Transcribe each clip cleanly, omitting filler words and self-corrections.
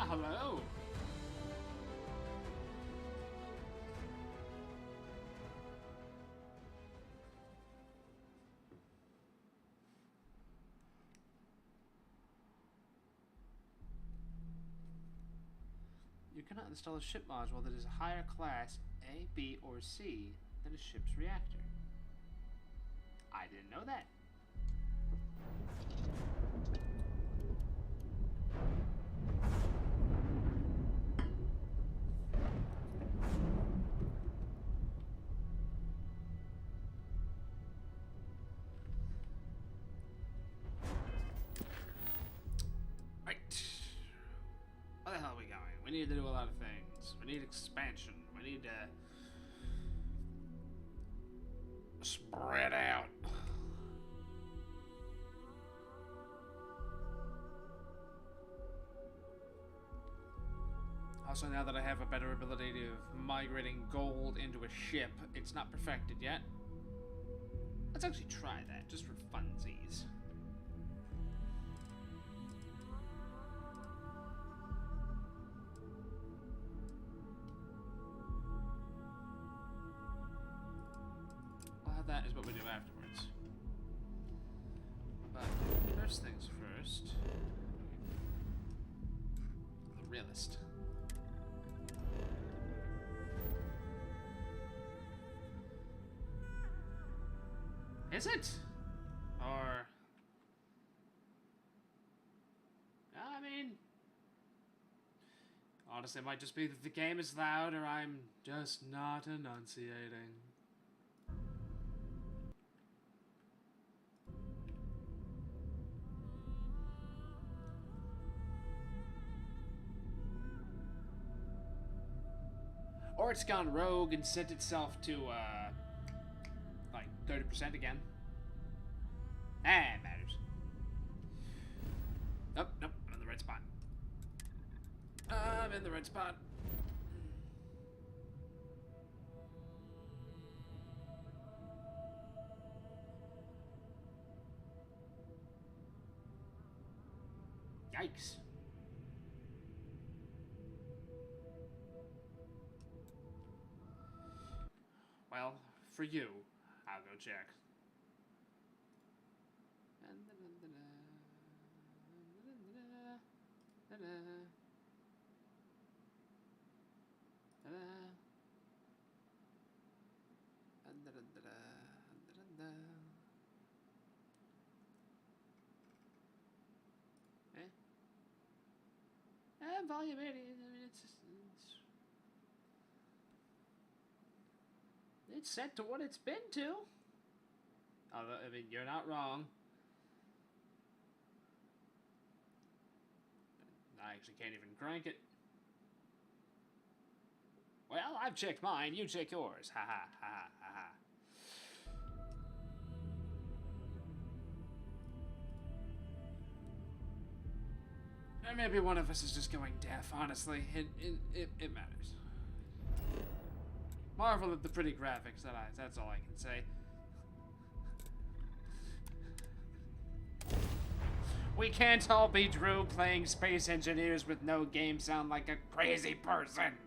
Ah, hello. You cannot install a ship module that is a higher class A, B, or C than a ship's reactor. I didn't know that. Right. Where the hell are we going? We need to do a lot of things. We need expansion. We need to spread out. Also, now that I have a better ability of migrating gold into a ship, it's not perfected yet. Let's actually try that, just for funsies. Well, that is what we do afterwards. But first things first. The realist. Is it? Or... I mean... honestly, it might just be that the game is loud or I'm just not enunciating. Or it's gone rogue and set itself to, like 30% again. Ah, it matters. Nope, nope, I'm in the right spot. I'm in the right spot. Yikes. Well, for you, I'll go check. Eh? Volume 80, I mean, it's just... It's set to what it's been to. Although, I mean, you're not wrong. I actually can't even crank it. Well, I've checked mine, you check yours. Ha ha ha ha ha. Or maybe one of us is just going deaf, honestly. It matters. Marvel at the pretty graphics, that's all I can say. We can't all be Drew playing space engineers with no game sound like a crazy person.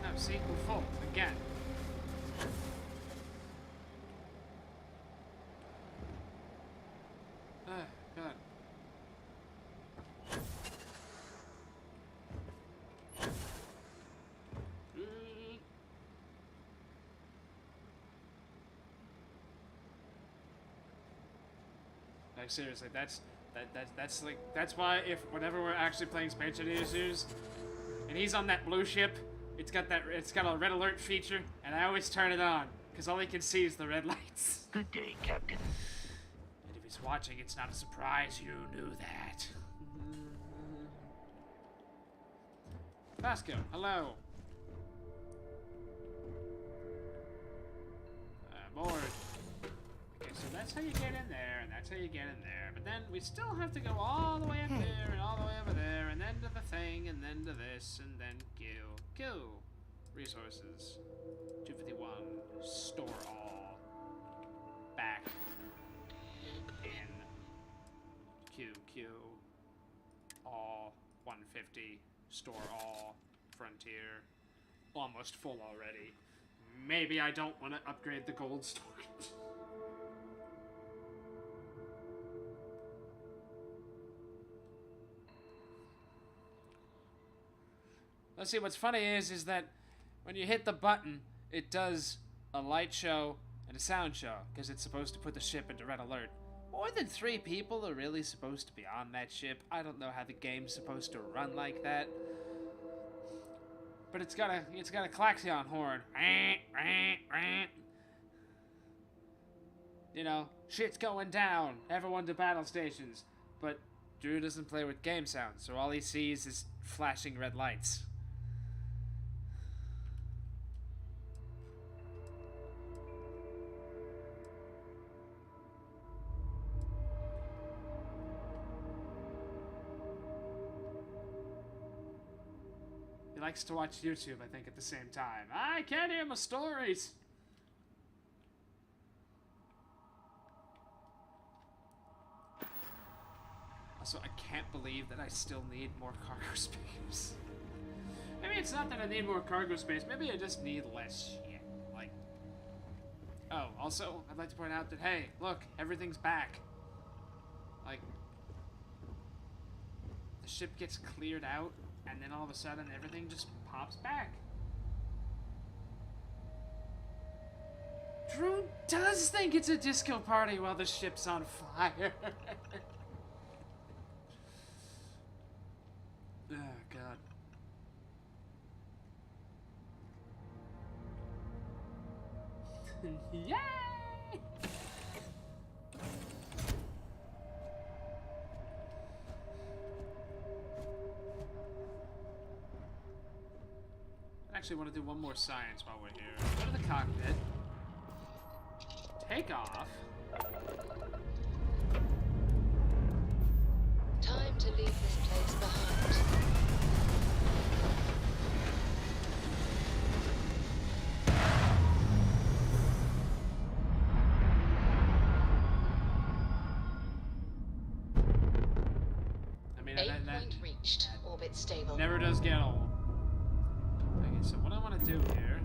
No, see, we're full again. God. Like seriously, that's why if whenever we're actually playing Space Invaders and he's on that blue ship, it's got a red alert feature, and I always turn it on because all he can see is the red lights. Good day, Captain. And if he's watching, it's not a surprise you knew that. Vasco, hello. Board. Okay, so that's how you get in there, and that's how you get in there. But then we still have to go all the way up there, and all the way over there, and then to the thing, and then to this, and then Q. Q. Resources. 251. Store all. Back. In. Q. All. 150. Store all. Frontier. Almost full already. Maybe I don't want to upgrade the gold storage. Let's see, what's funny is that when you hit the button, it does a light show and a sound show, because it's supposed to put the ship into red alert. More than 3 people are really supposed to be on that ship. I don't know how the game's supposed to run like that. But it's got a klaxon horn. You know, shit's going down. Everyone to battle stations. But Drew doesn't play with game sounds, so all he sees is flashing red lights. He likes to watch YouTube, I think, at the same time. I can't hear my stories! Also, I can't believe that I still need more cargo space. Maybe it's not that I need more cargo space, maybe I just need less shit. Like... Oh, also, I'd like to point out that, hey, look, everything's back. Like... The ship gets cleared out, and then all of a sudden everything just pops back. Drew does think it's a disco party while the ship's on fire. Oh, God. Yay! I actually want to do one more science while we're here. Go to the cockpit. Take off. Time to leave this place behind. I mean, Aim point reached. Orbit stable. Never does get old. Okay, so what I want to do here...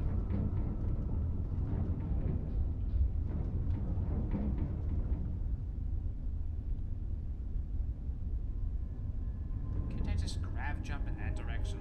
Can't I just grav jump in that direction?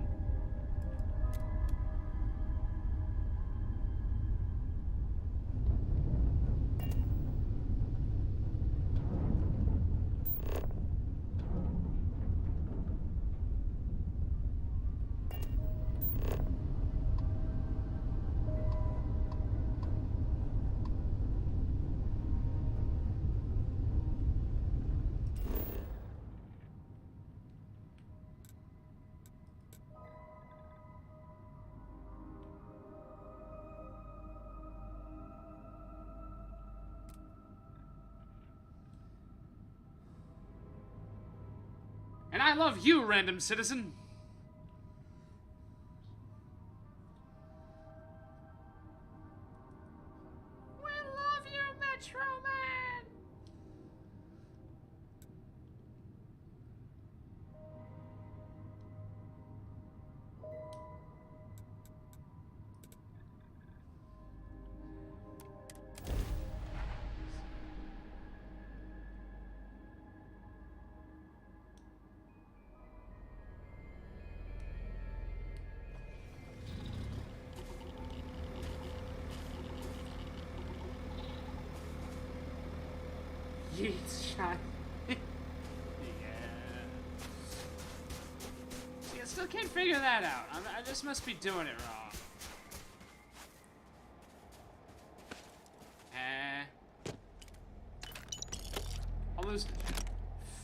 And I love you, random citizen! We love you, Metro Man! Yeet shot. Yeah. See, I still can't figure that out. I just must be doing it wrong. Hallucinogen.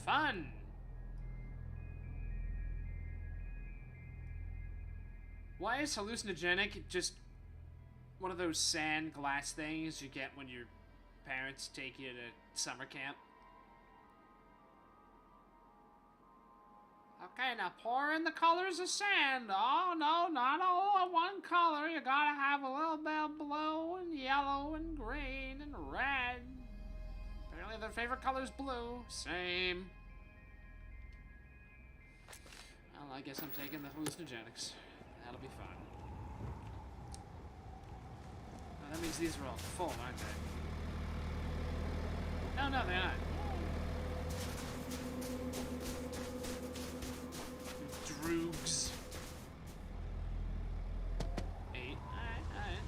Fun! Why is hallucinogenic just one of those sand glass things you get when your parents take you to summer camp? How Okay, now pour in the colors of sand. Oh, no, not all of one color. You gotta have a little bit of blue and yellow and green and red. Apparently their favorite color is blue. Same. Well, I guess I'm taking the hallucinogenics. That'll be fun. Oh, that means these are all full, aren't they? No, no, they're not. Droogs. 8. Alright, alright.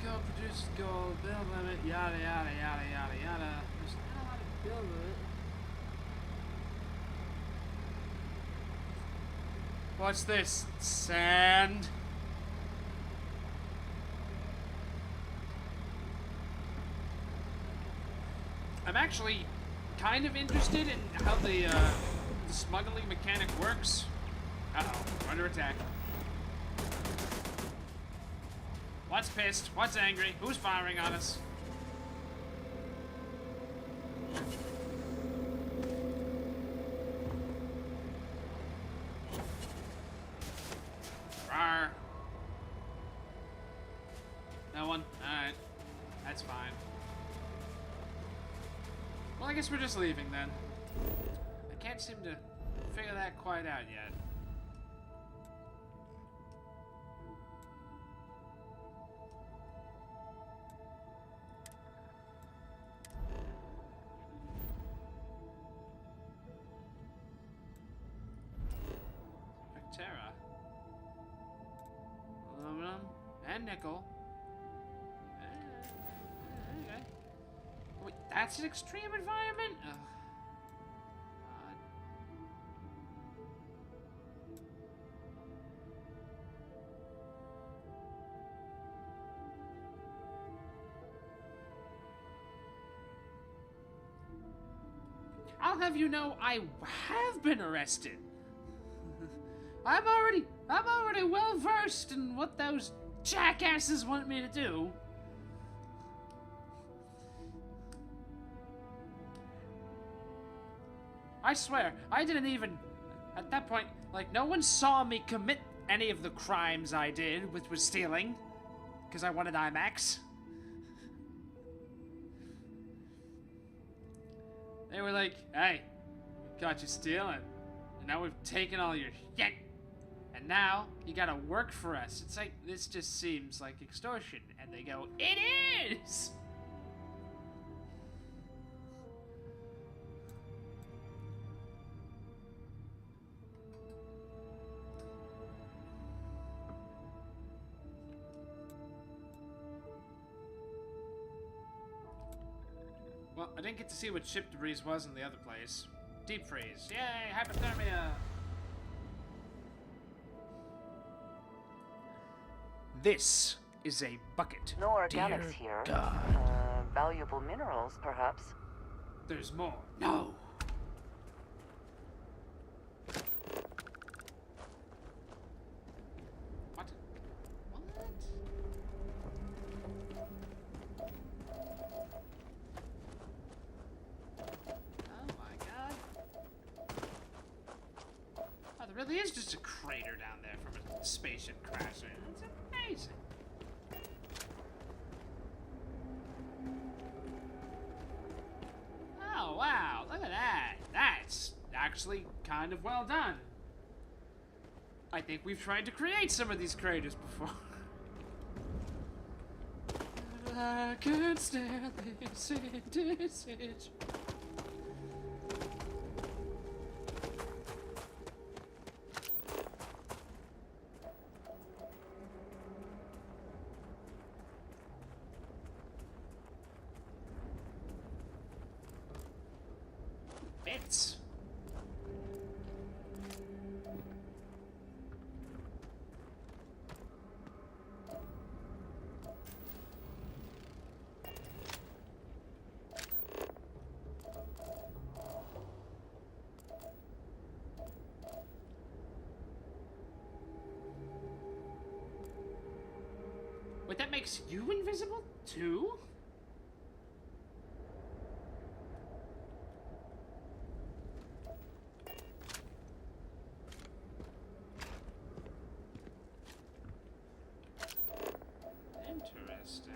Gold produces gold, build limit, yada yada yada yada yada. There's not a lot of build limit. What's this? Sand? I'm actually kind of interested in how the smuggling mechanic works. Uh-oh, we're under attack. What's pissed? What's angry? Who's firing on us? Rawr. No one? Alright. That's fine. Well, I guess we're just leaving then. I can't seem to figure that quite out yet. Terra. Aluminum and nickel. Okay. Wait, that's an extreme environment? Ugh. God. I'll have you know I have been arrested. I'm already well versed in what those jackasses want me to do. I swear, I didn't even, at that point, like, no one saw me commit any of the crimes I did, which was stealing, because I wanted IMAX. They were like, hey, we caught you stealing, and now we've taken all your shit. And now, you gotta work for us. It's like, this just seems like extortion. And they go, it is! Well, I didn't get to see what ship debris was in the other place. Deep freeze. Yay, hypothermia! This is a bucket. No organics Dear here. God. Valuable minerals, perhaps. There's more. No! What? What? Oh my God. Oh, there really is just a crater down there from a spaceship crashing. That's amazing. Oh, wow, look at that. That's actually kind of well done. I think we've tried to create some of these craters before. I can't stand this indecision. Bits. Wait, that makes you invisible too? Interesting.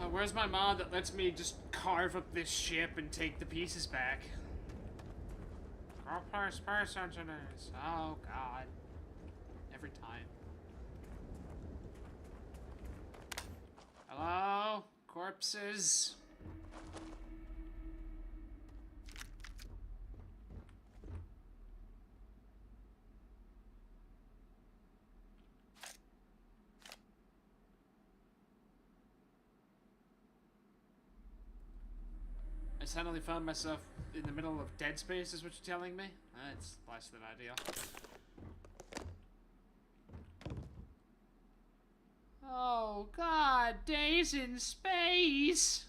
Where's my mod that lets me just carve up this ship and take the pieces back? Replace space engineers. Oh god. Every time. Hello? Corpses? I suddenly found myself in the middle of dead space, is what you're telling me? That's less than ideal. Oh god, days in space!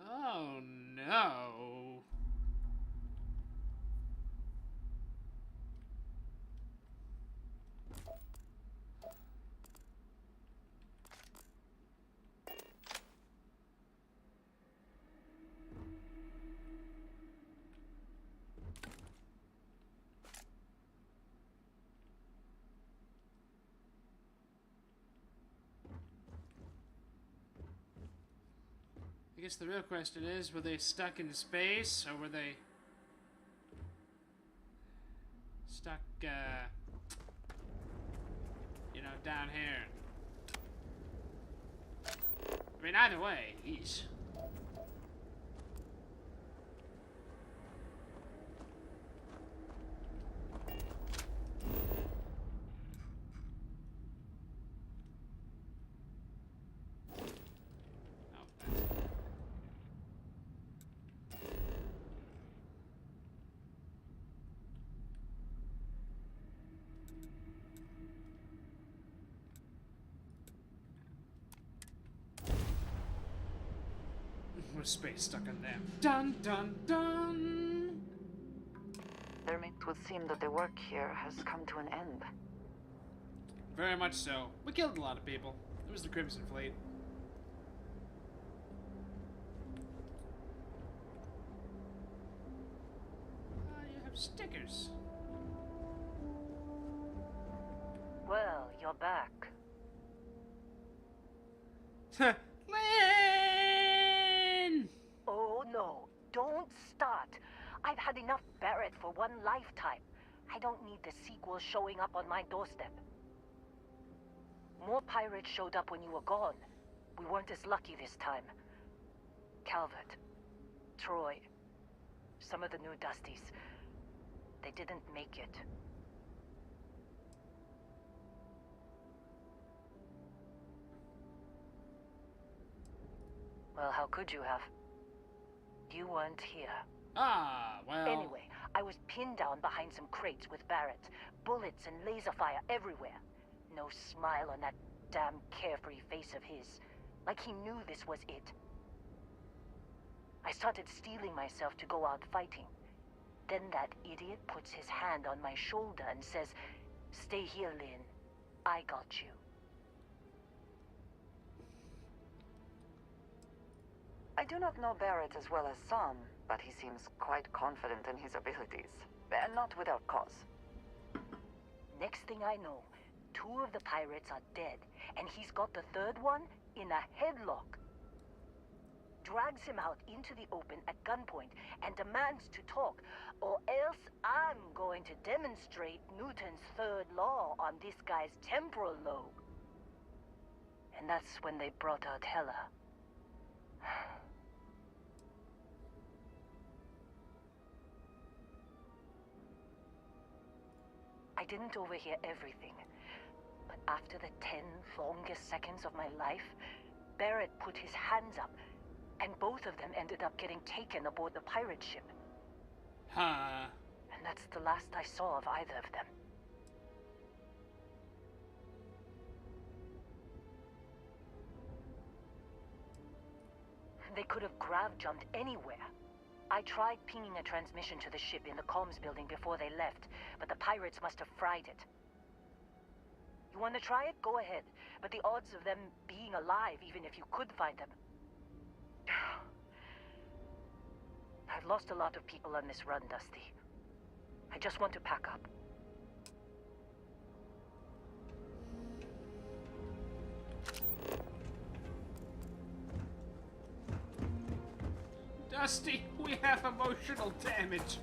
Oh no. I guess the real question is, were they stuck in space, or were they stuck, you know, down here? I mean, either way, he's... Was space stuck in them? Dun dun dun! It would seem that the work here has come to an end. Very much so. We killed a lot of people. It was the Crimson Fleet. You have stickers. Well, you're back. Lynn! Oh no, don't start. I've had enough Barrett for one lifetime. I don't need the sequel showing up on my doorstep. More pirates showed up when you were gone. We weren't as lucky this time. Calvert, Troy, some of the new Dusties. They didn't make it. Well, how could you have? You weren't here. Ah, well... Anyway, I was pinned down behind some crates with Barrett. Bullets and laser fire everywhere. No smile on that damn carefree face of his. Like he knew this was it. I started steeling myself to go out fighting. Then that idiot puts his hand on my shoulder and says, "Stay here, Lynn. I got you." I do not know Barrett as well as some, but he seems quite confident in his abilities. And not without cause. Next thing I know, 2 of the pirates are dead, and he's got the 3rd one in a headlock. Drags him out into the open at gunpoint and demands to talk, or else I'm going to demonstrate Newton's 3rd law on this guy's temporal lobe. And that's when they brought out Hela. I didn't overhear everything, but after the 10 longest seconds of my life, Barrett put his hands up, and both of them ended up getting taken aboard the pirate ship. Huh. And that's the last I saw of either of them. They could have grav-jumped anywhere. I tried pinging a transmission to the ship in the comms building before they left, but the pirates must have fried it. You want to try it? Go ahead. But the odds of them being alive, even if you could find them... I've lost a lot of people on this run, Dusty. I just want to pack up. Dusty, we have emotional damage.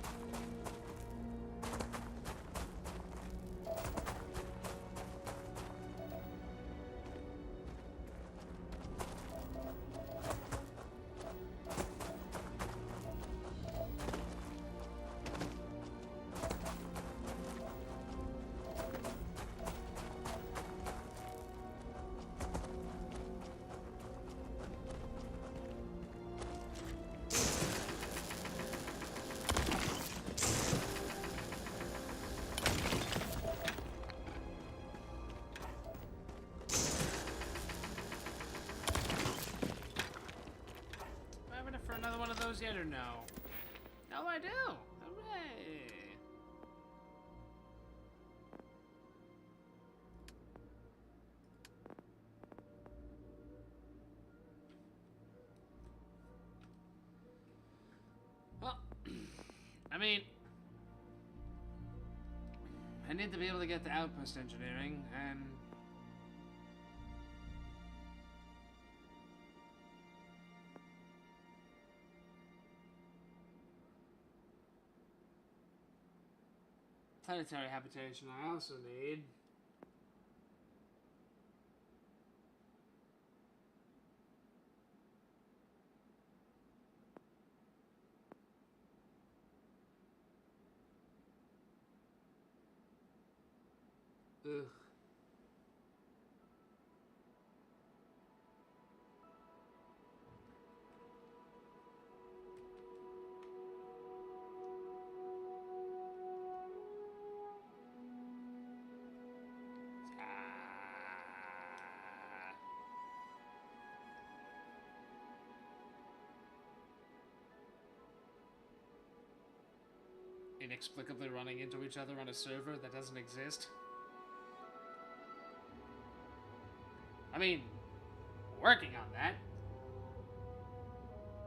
Another one of those yet or no? Oh, I do! Hooray! Well, I mean, I need to be able to get to outpost engineering, and planetary habitation I also need. Ugh. Inexplicably running into each other on a server that doesn't exist. I mean, working on that.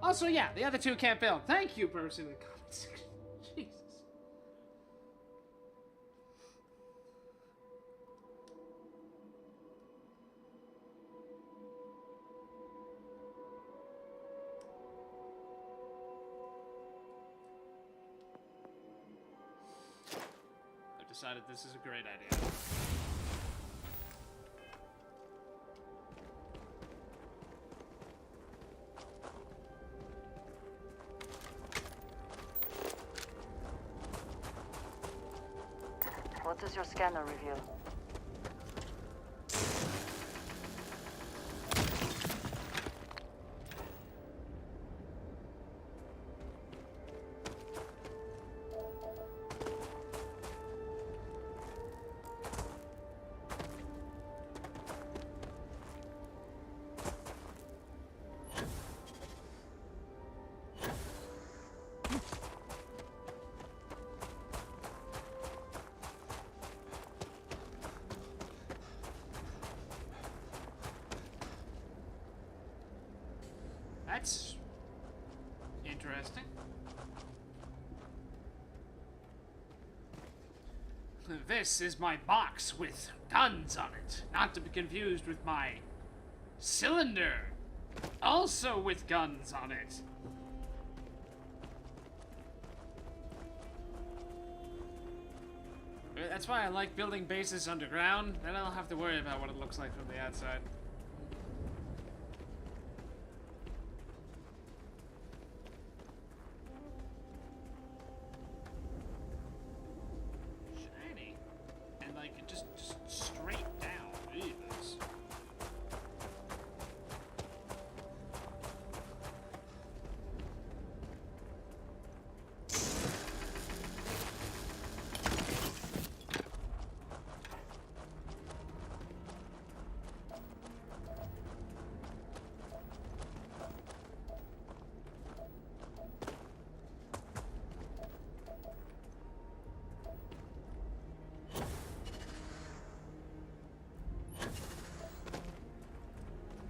Also, yeah, the other two can't build. Thank you, person in the comment section. Jesus. I've decided this is a great idea. What does your scanner reveal? That's interesting. This is my box with guns on it, not to be confused with my cylinder, also with guns on it. That's why I like building bases underground, then I don't have to worry about what it looks like from the outside. Shiny. And like, it just straight down. Jesus.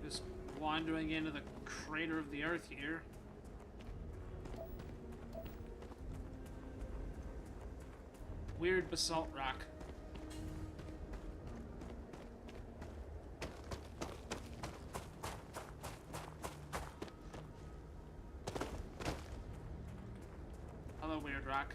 Just wandering into the crater of the earth here. Weird basalt rock. Hello, weird rock.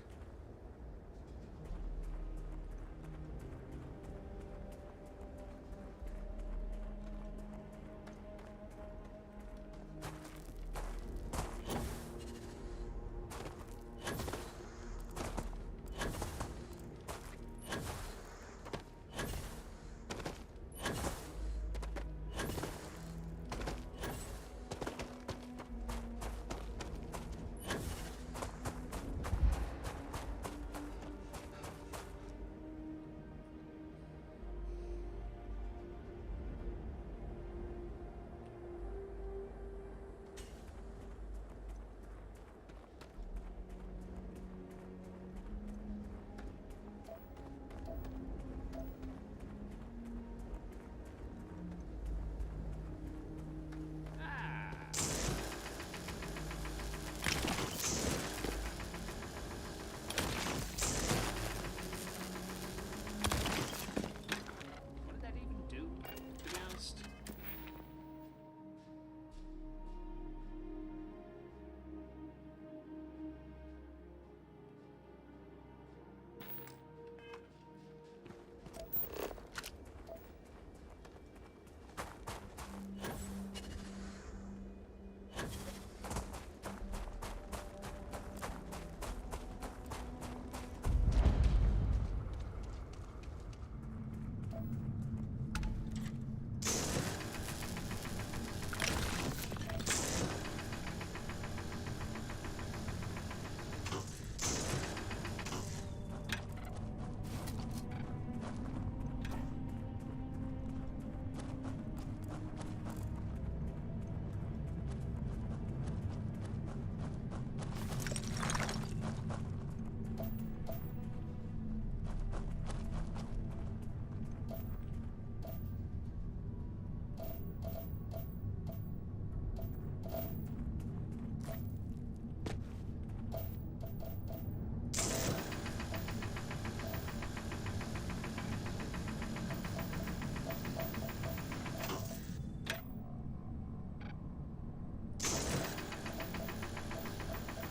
What did that even do, to be honest?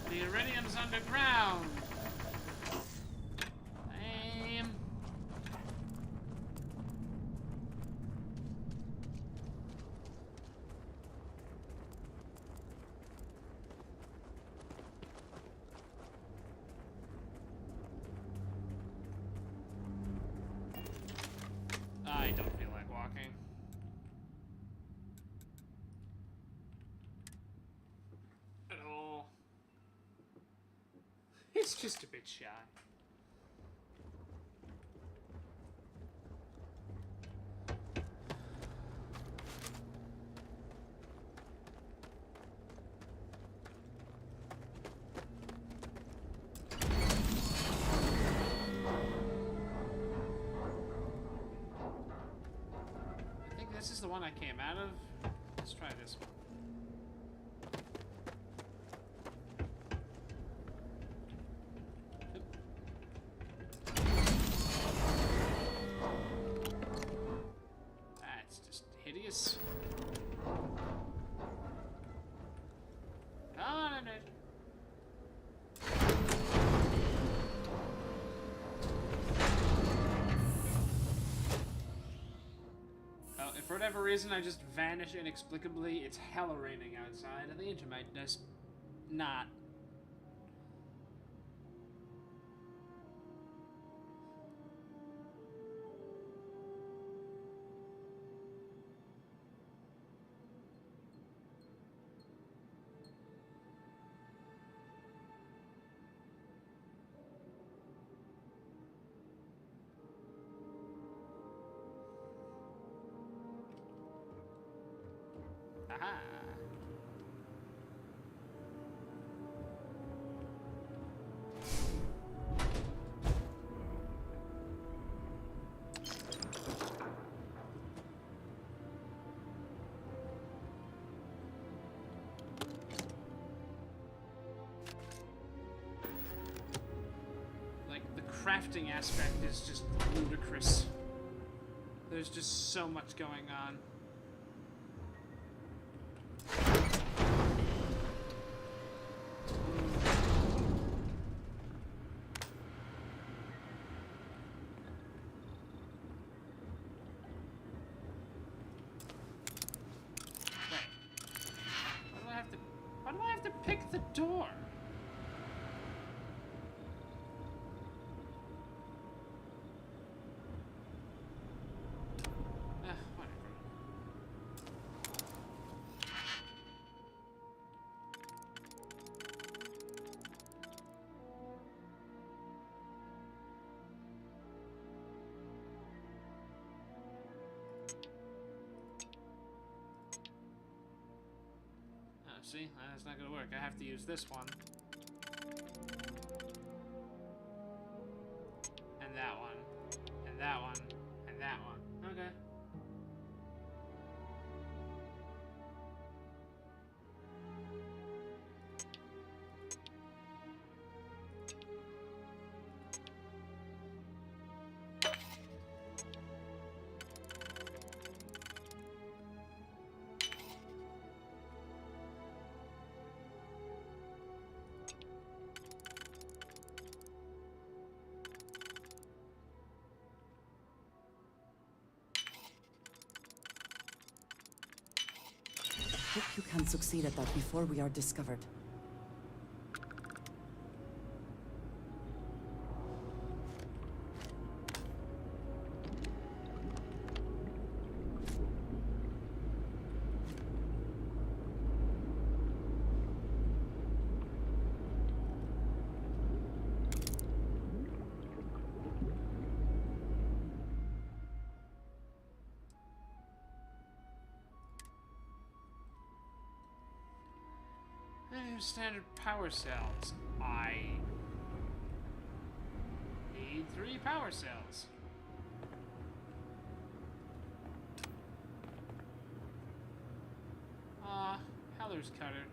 The iridium's underground. Lame. I don't feel like walking. At all. It's just a bit shy. I think this is the one I came out of. Let's try this one. hideous. Come on, it. Oh, if for whatever reason I just vanish inexplicably, it's hella raining outside. I think it might just not. Aha. Like, the crafting aspect is just ludicrous. There's just so much going on. Why do I have to pick the door? Whatever. See? That's not gonna work. I have to use this one. And that one. And that one. And that one. Okay. Hope you can succeed at that before we are discovered. Standard power cells. I need 3 power cells. Heller's cutter.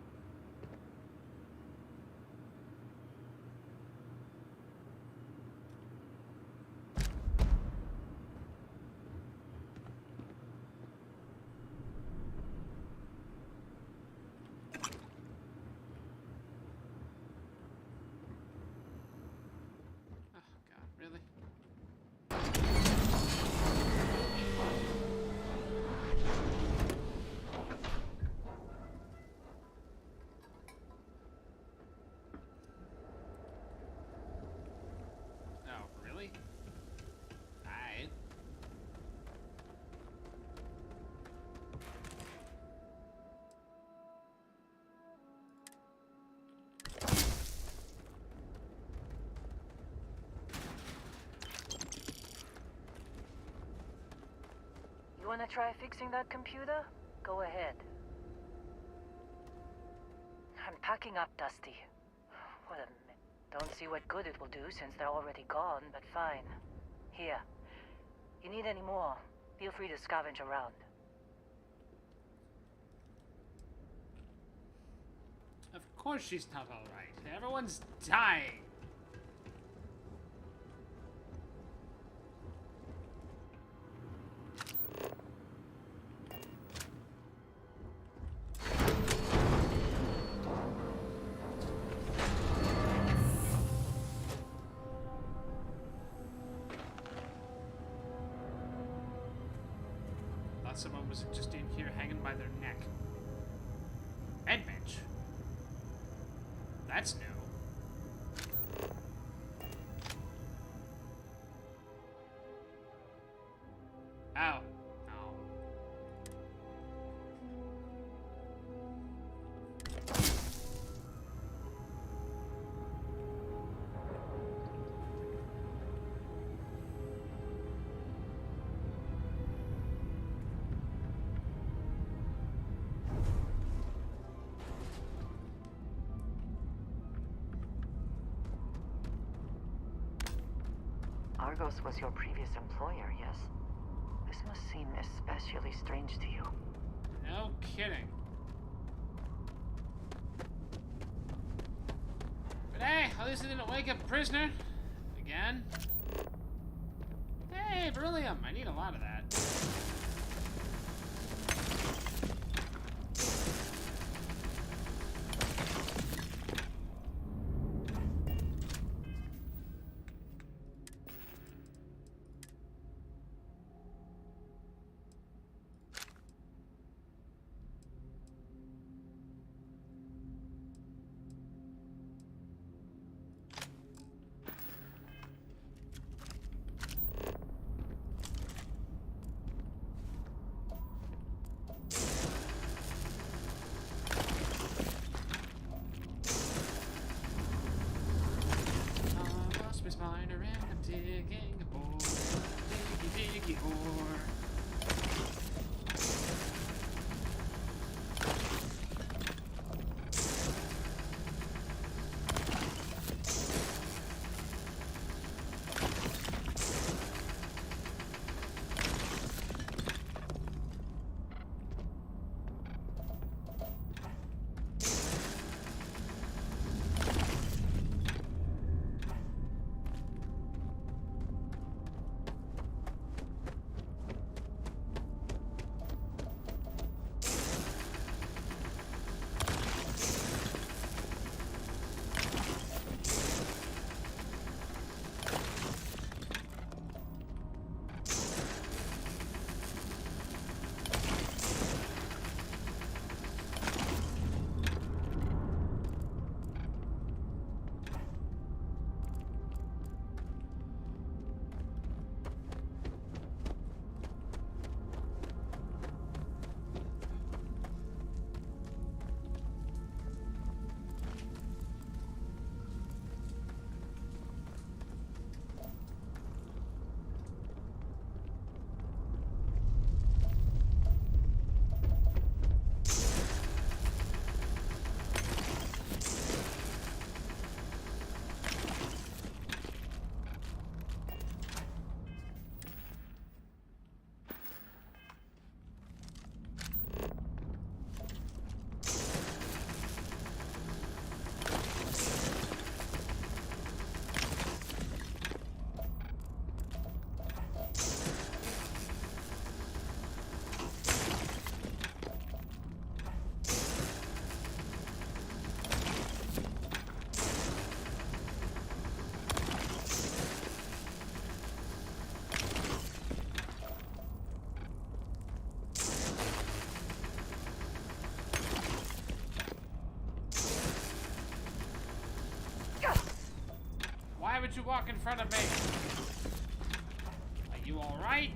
Really? Oh, really? Alright. You wanna try fixing that computer? Go ahead. I'm packing up, Dusty. What a... Don't see what good it will do since they're already gone, but fine. Here. You need any more, feel free to scavenge around. Of course she's not alright. Everyone's dying. thought someone was just in here hanging by their neck. Bed bench. That's new. Ow. Oh. Argos was your previous employer, yes? This must seem especially strange to you. No kidding. But hey, at least I didn't wake up a prisoner. Again. Hey, beryllium. I need a lot of that. Miner and I'm digging a hole. Diggy, diggy, ore. Why would you walk in front of me? Are you alright?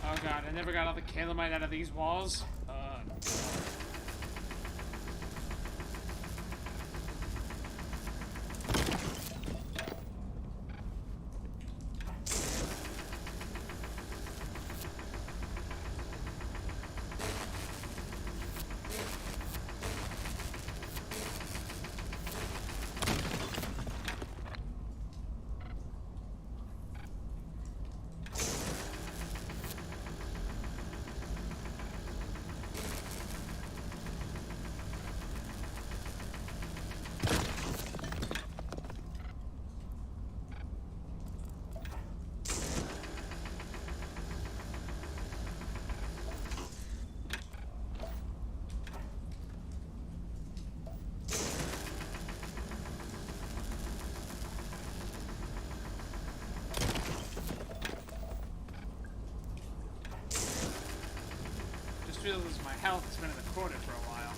Oh god, I never got all the calamite out of these walls. just realized my health has been in the corner for a while.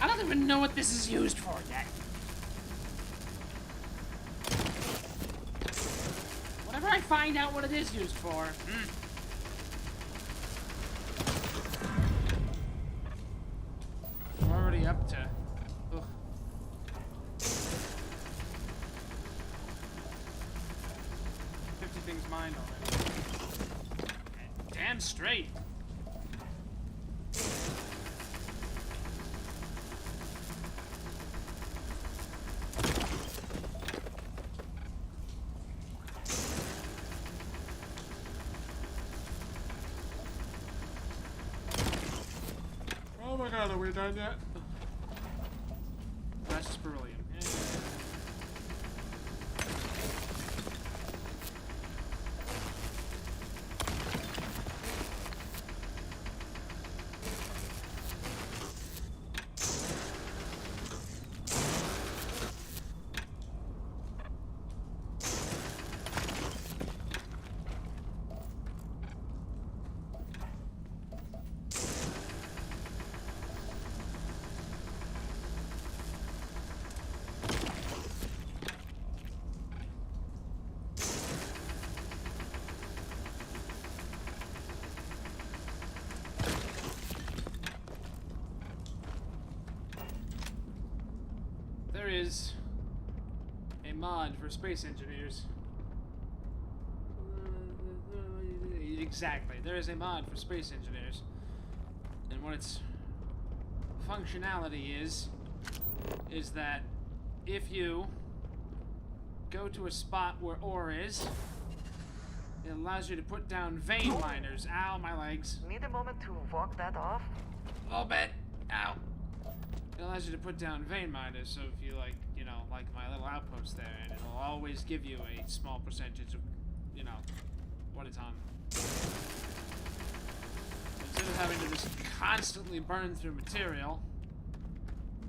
I don't even know what this is used for yet. Whenever I find out what it is used for, we're already up to... Ugh. 50 things mined already. Damn straight. Oh my god, are we done yet? That's just beryllium. Yeah. There is a mod for space engineers. Exactly, there is a mod for space engineers. And what its functionality is that if you go to a spot where ore is, it allows you to put down vein miners. Ow, my legs. Need a moment to walk that off? A little bit. Ow. It allows you to put down vein miners, so if you like, you know, like my little outpost there, and it'll always give you a small percentage of, you know, what it's on. Instead of having to just constantly burn through material,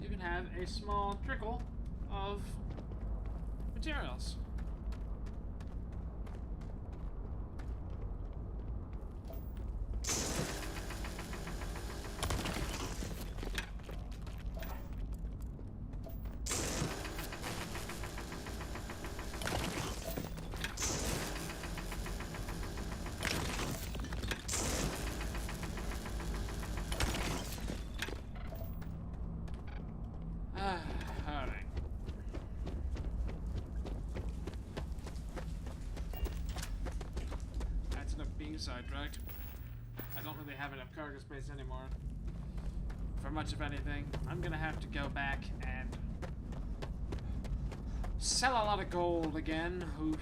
you can have a small trickle of materials. Alright. That's enough being sidetracked. really have enough cargo space anymore for much of anything. I'm gonna have to go back and sell a lot of gold again. Oof.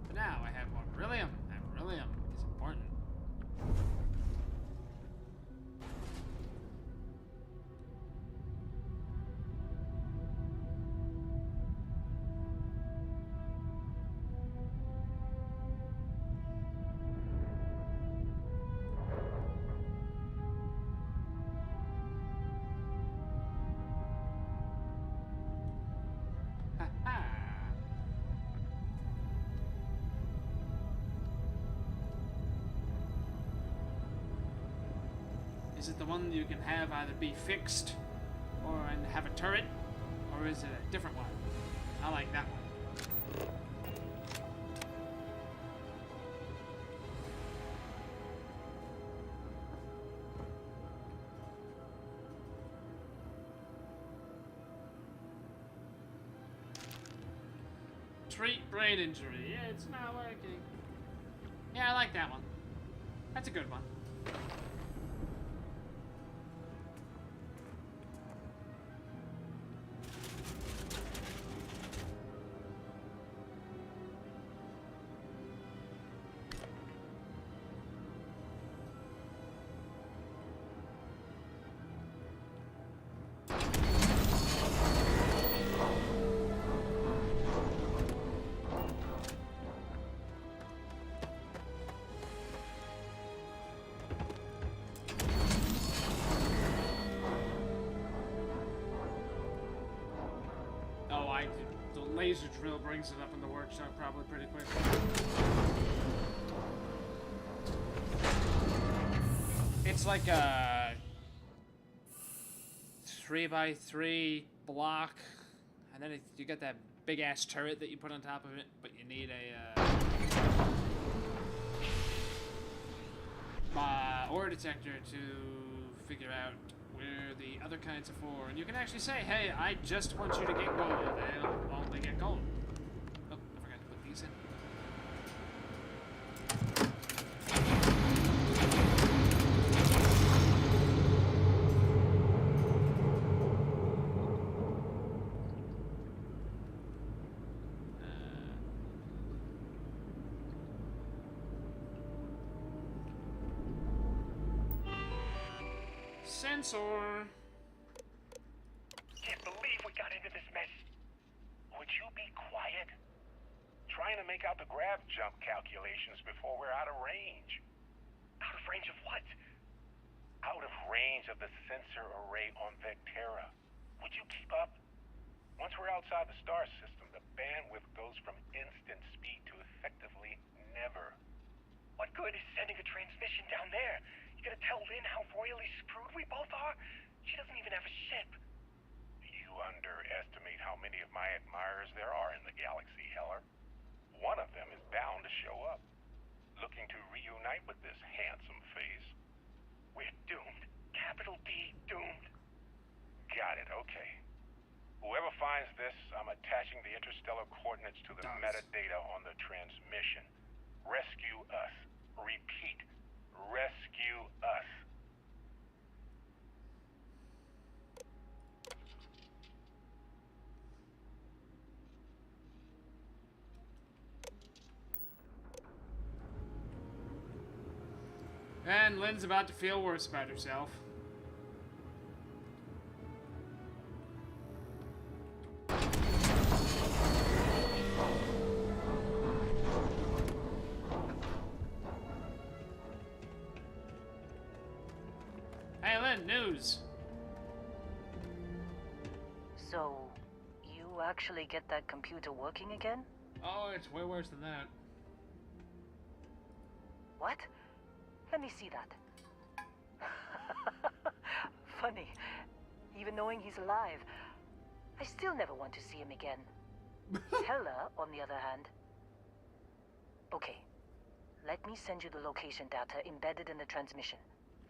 But now I have more beryllium, and beryllium is important. Is it the one you can have either be fixed or and have a turret? Or is it a different one? I like that one. Treat brain injury. Yeah, it's not working. Yeah, I like that one. That's a good one. The laser drill brings it up in the workshop probably pretty quick. It's like a 3x3 block, and then you got that big ass turret that you put on top of it, but you need a ore detector to figure out where the other kinds are for, and you can actually say, hey, I just want you to get gold, and I'll only get gold. Oh, I forgot to put these in. Sensor. Can't believe we got into this mess. Would you be quiet? Trying to make out the grav jump calculations before we're out of range. Out of range of what? Out of range of the sensor array on Vectera. Would you keep up? Once we're outside the star system, the bandwidth goes from instant speed to effectively never. What good is sending a transmission down there? You gonna tell Lynn how royally screwed we both are? She doesn't even have a ship. You underestimate how many of my admirers there are in the galaxy, Heller. One of them is bound to show up, looking to reunite with this handsome face. We're doomed. Capital D, doomed. Got it, okay. Whoever finds this, I'm attaching the interstellar coordinates to the metadata on the transmission. Rescue us. Repeat. Rescue us. And Lynn's about to feel worse about herself. Hey Lynn, news! So, you actually get that computer working again? Oh, it's way worse than that. What? Let me see that. Funny. Even knowing he's alive, I still never want to see him again. Heller, on the other hand. Okay. Let me send you the location data embedded in the transmission.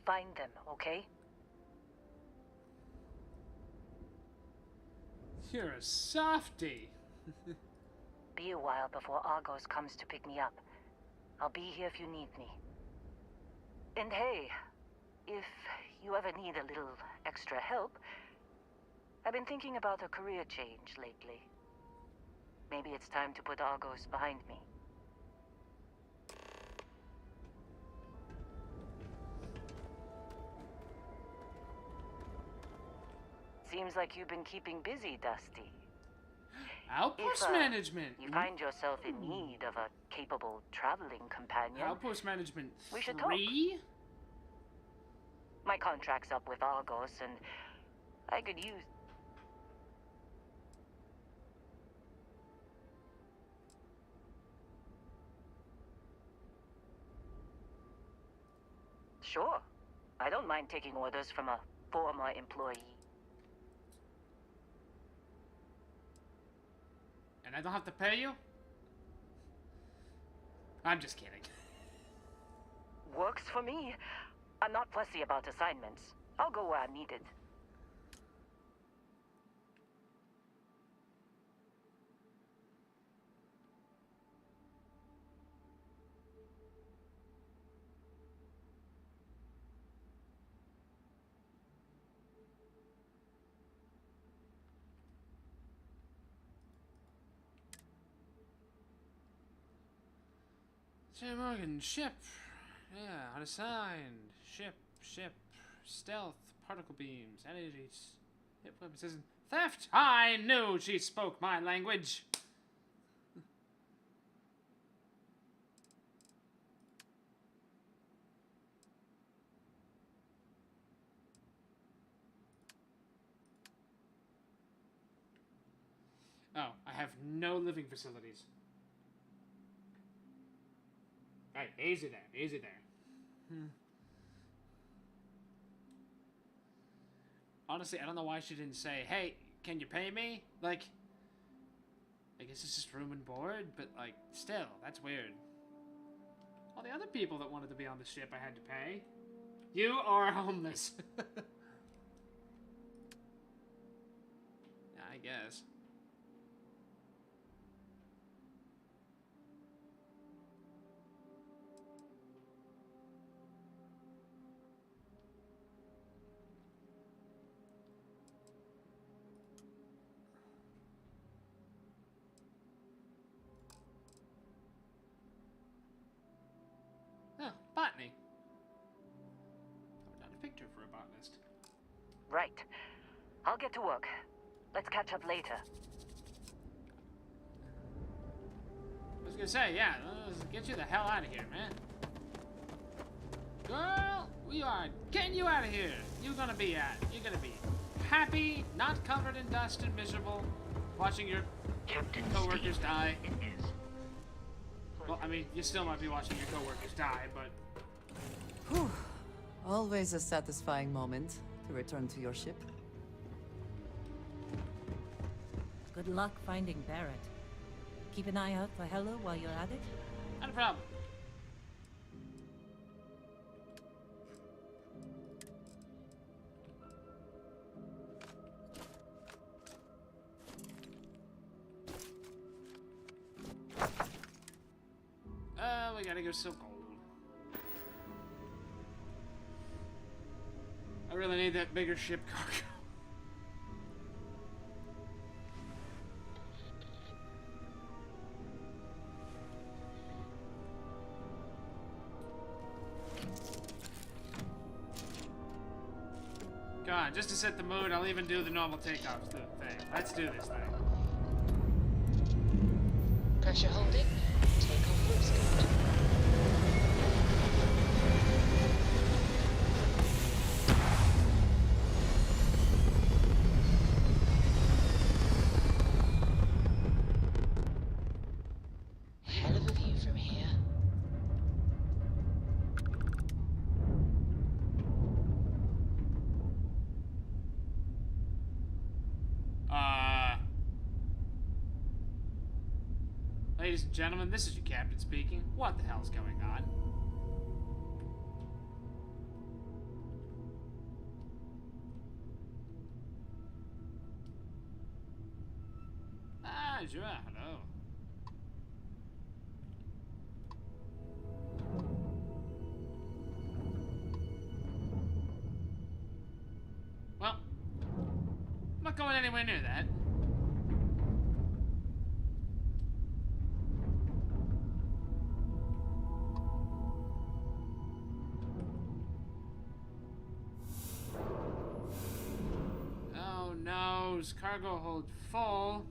Find them, okay? You're a softie. Be a while before Argos comes to pick me up. I'll be here if you need me. And hey, if you ever need a little extra help, I've been thinking about a career change lately. Maybe it's time to put Argos behind me. Seems like you've been keeping busy, Dusty. Outpost If management. you find yourself in need of a capable traveling companion, Outpost management we should talk. 3? My contract's up with Argos, and I could use... Sure. I don't mind taking orders from a former employee. And I don't have to pay you? I'm just kidding. Works for me. I'm not fussy about assignments. I'll go where I'm needed. J. Morgan, ship. Yeah, unassigned. Ship. Stealth, particle beams, energies, hip weapon system. Theft! I knew she spoke my language! Oh, I have no living facilities. Hey, easy there. Honestly, I don't know why she didn't say, hey, can you pay me? Like, I guess it's just room and board, but, like, still, that's weird. All the other people that wanted to be on the ship I had to pay. You are homeless. I guess. Oh, botany. Not a picture for a botanist. Right. I'll get to work. Let's catch up later. I was gonna say, yeah, let's get you the hell out of here, man. Girl, we are getting you out of here. You're gonna be happy, not covered in dust and miserable, watching your coworkers die. It is. Well, I mean, you still might be watching your coworkers die, but Whew. Always a satisfying moment to return to your ship. Good luck finding Barrett. Keep an eye out for Hella while you're at it. not a problem. We gotta go so cold. I really need that bigger ship cargo. God, just to set the mood, I'll even do the normal takeoff thing. Let's do this thing. Pressure holding. Take off course code. Hell of a view from here. Ladies and gentlemen, this is your captain speaking. What the hell's going on? sure, hello. Well, I'm not going anywhere near that. Oh no, is cargo hold full?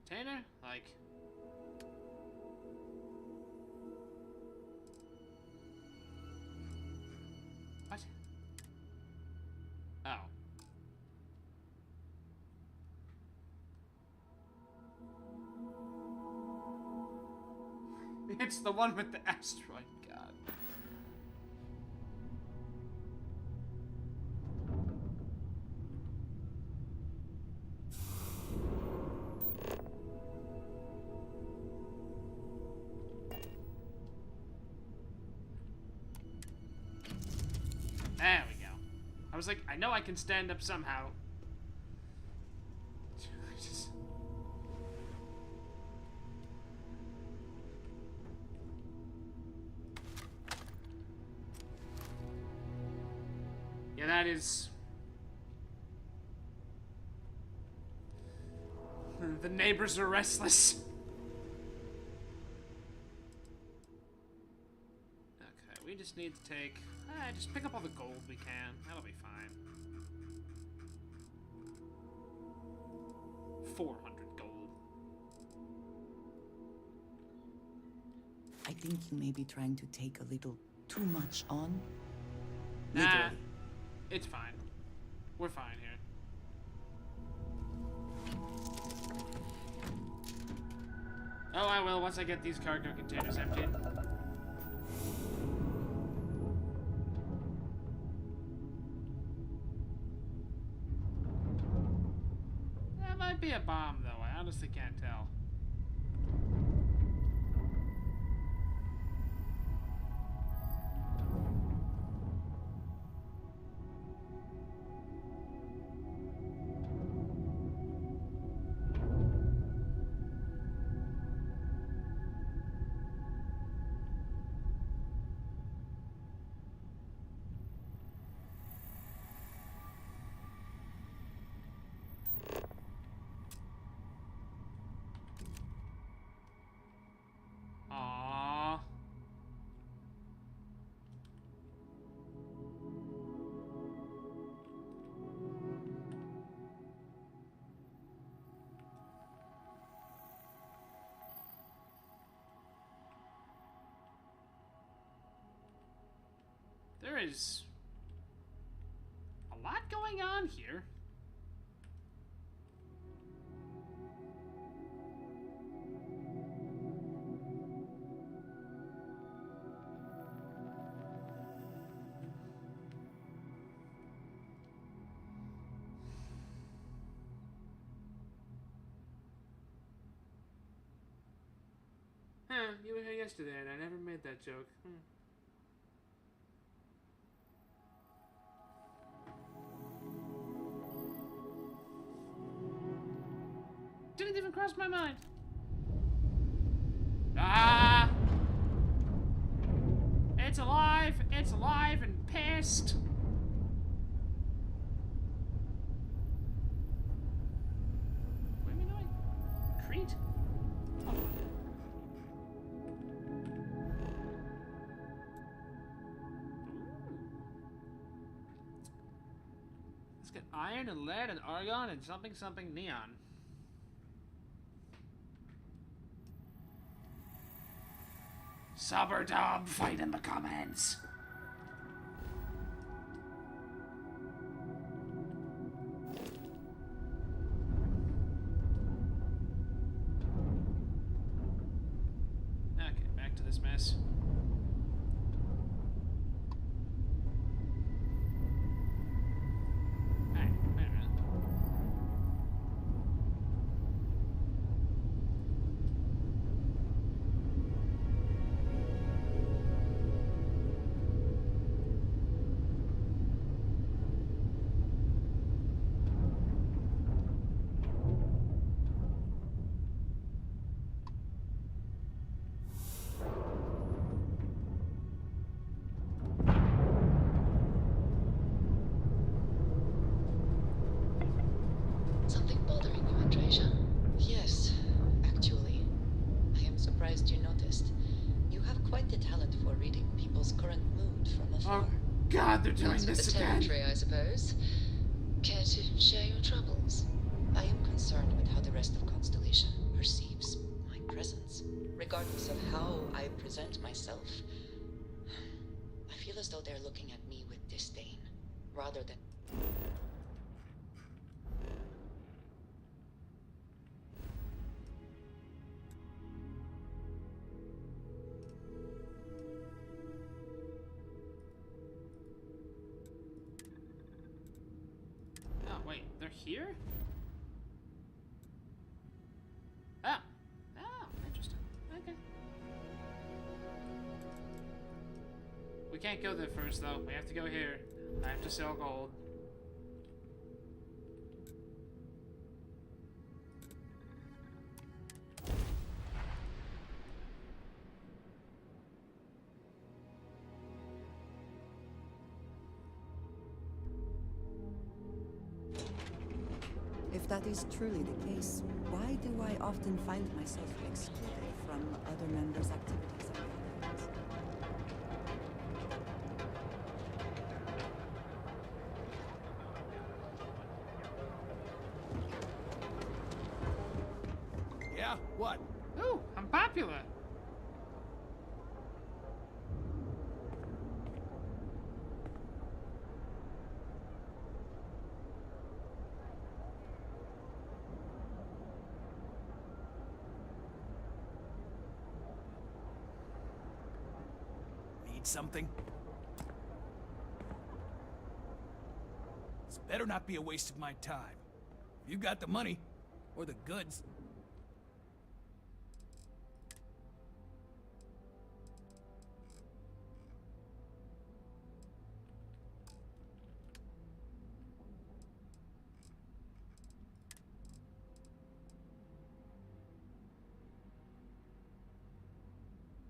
Container? Like... What? Oh. It's the one with the asteroid god. There we go. I was like, I know I can stand up somehow. Just... Yeah, that is... The neighbors are restless. Okay, we just need to take... just pick up all the gold we can. That'll be fine. 400 gold. I think you may be trying to take a little too much on. Nah, Literally. it's fine. We're fine here. Oh, I will once I get these cargo containers emptied. That might be a bomb, though. I honestly can't tell. Aww. There is a lot going on here. Huh, you were here yesterday and I never made that joke. Didn't even cross my mind. Ah! It's alive and pissed. What am I doing? Crete? Oh. Let's get iron and lead and argon and something something neon. Sub or dub, fight in the comments. Okay, back to this mess. Hey, wait a minute. they're doing Comes with this the again. territory, I suppose. Care to share your troubles? I am concerned with how the rest of Constellation perceives my presence, regardless of how I present myself. I feel as though they're looking at me with disdain, rather than... Oh, wait, they're here? Oh. Oh, interesting. Okay. We can't go there first, though. We have to go here. I have to sell gold. If that is truly the case, why do I often find myself excluded from other members' activities and gatherings? Yeah? What? Ooh, I'm popular. Need something? This better not be a waste of my time. You got the money. Or the goods.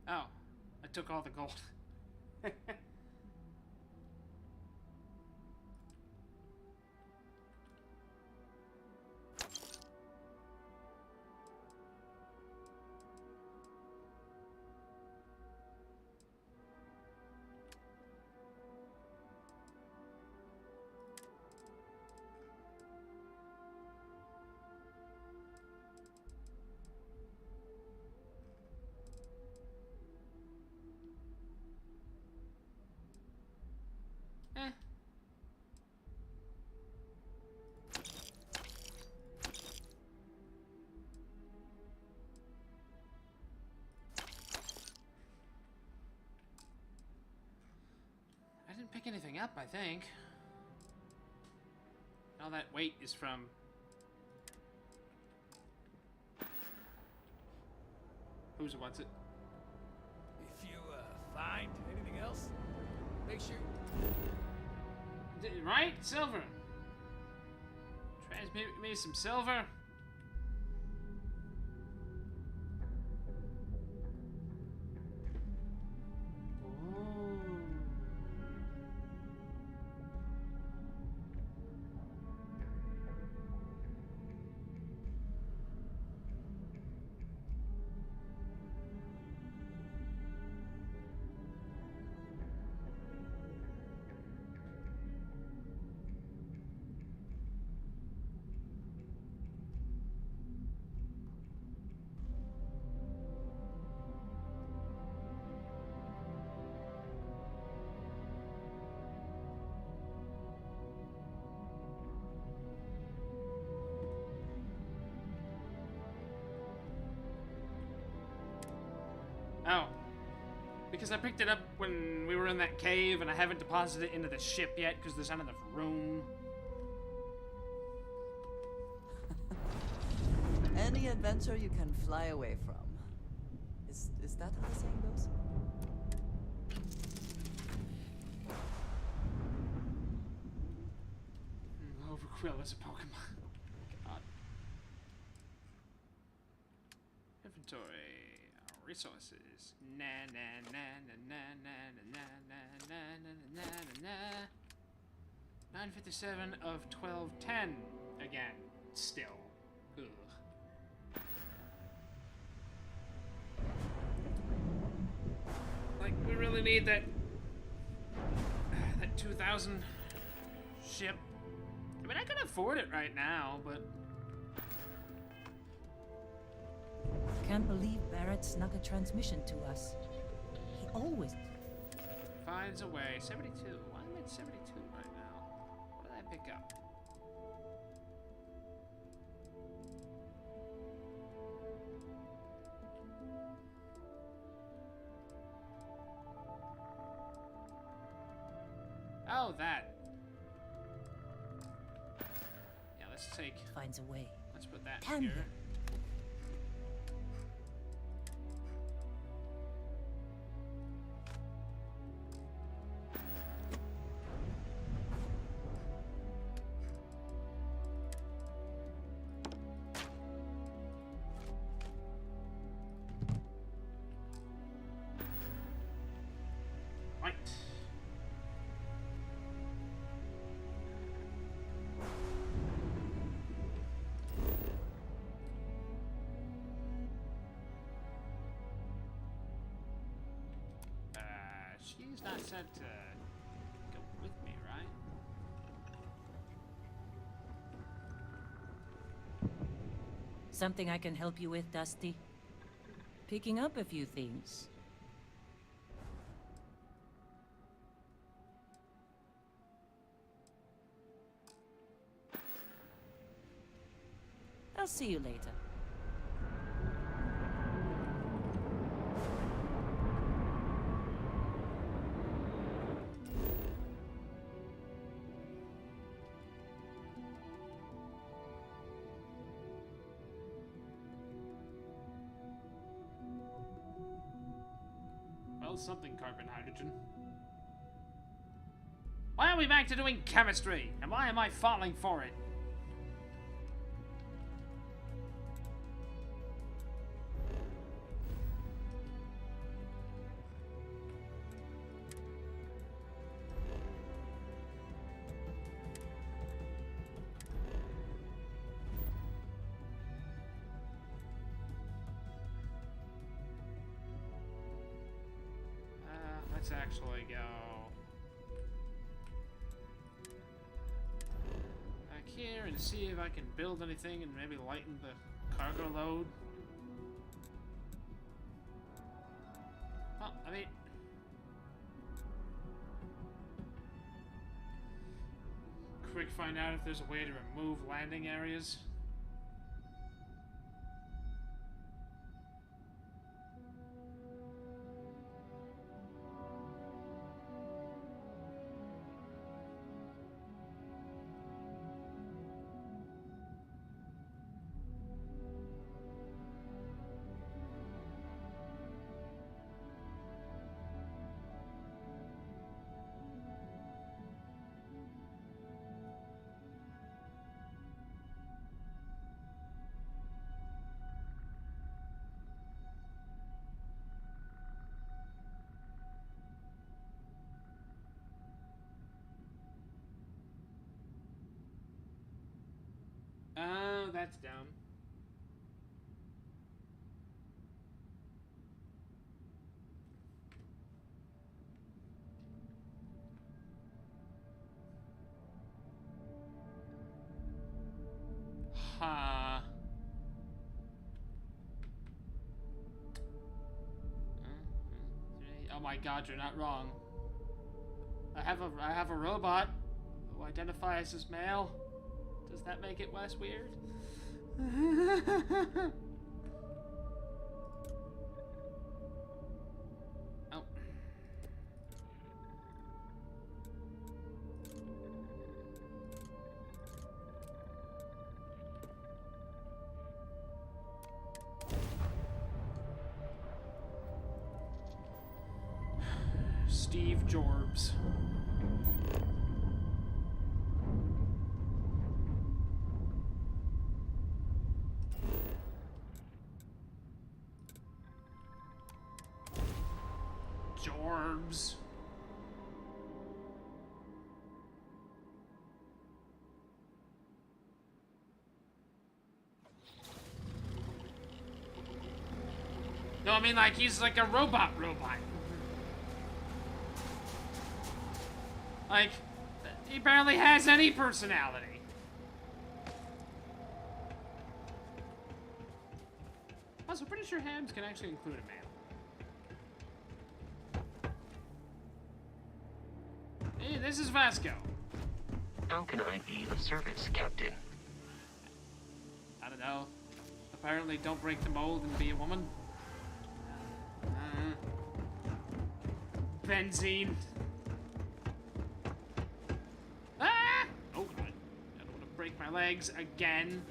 Oh, I took all the gold. Eh. I didn't pick anything up, I think. All that weight is from... Who's wants it? If you, find anything else, make sure... Right? Silver. Transmute me some silver. Oh. Because I picked it up when we were in that cave and I haven't deposited it into the ship yet because there's not enough room. Any adventure you can fly away from. Is that how the saying goes? Overquill is a Pokemon. God. Inventory. Resources. Na na na na na na na na na na na na. 957 of 1210. Again. Still. Ugh. Like, we really need that that 2,000 ship. I mean, I can afford it right now, but Can't believe Barrett snuck a transmission to us. He always... finds a way. 72. Why am I at 72 right now? What did I pick up? Oh, that. Yeah, let's take. finds a way. Let's put that Damn here. him. Right. She's not set to go with me, right? Something I can help you with, Dusty? Picking up a few things. I'll see you later. Well, something carbon hydrogen. Why are we back to doing chemistry? And why am I falling for it? Let's actually go back here and see if I can build anything and maybe lighten the cargo load. Well, I mean, quick find out if there's a way to remove landing areas. Oh, that's dumb. Ha. Oh my God, you're not wrong. I have a robot who identifies as male. Does that make it less weird? Oh. Steve Jobs. Jorbs. No, I mean like he's like a robot. Like, he barely has any personality. Also, pretty sure hams can actually include a male. Hey, this is Vasco. How can I be of service, Captain? I don't know. Apparently, don't break the mold and be a woman. Benzene. Ah! Oh god. I don't want to break my legs again.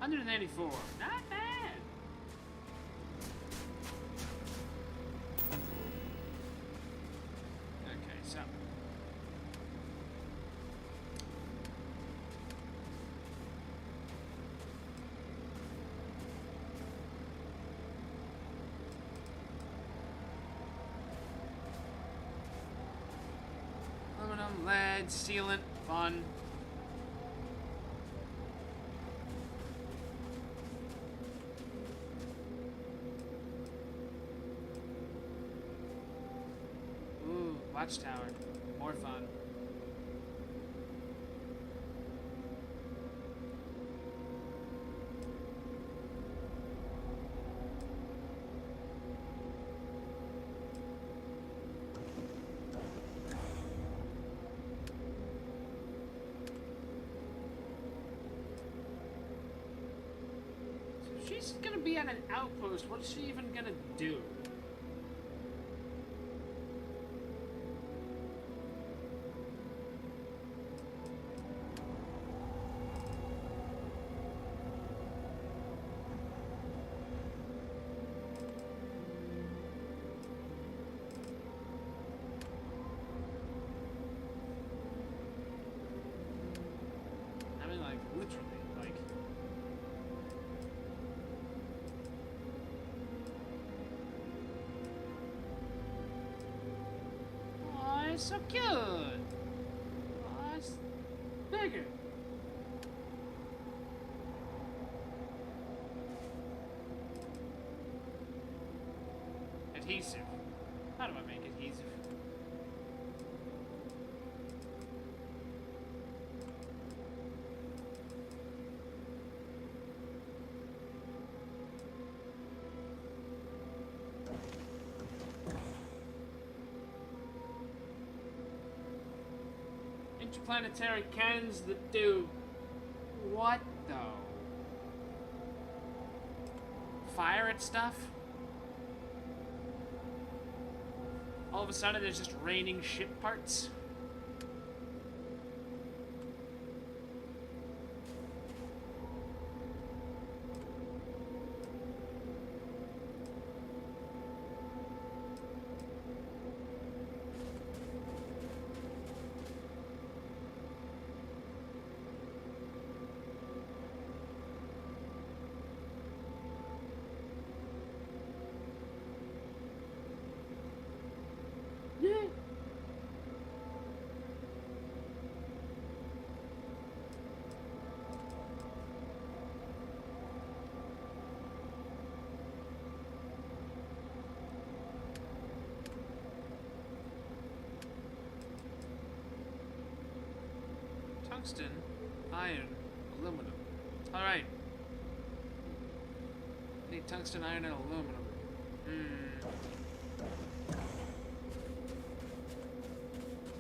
$184. Not bad. Okay, so. Aluminum, lead, sealant, fun. Ooh, watchtower. More fun. She's gonna be at an outpost. What's she even gonna do? I mean, like, literally, like... Oh, it's so cute! Oh, it's bigger. Adhesive. How do I make adhesive? Interplanetary cannons that do what though? Fire at stuff? All of a sudden it's just raining ship parts? Yeah. Tungsten, iron, aluminum. Alright. Need tungsten, iron, and aluminum.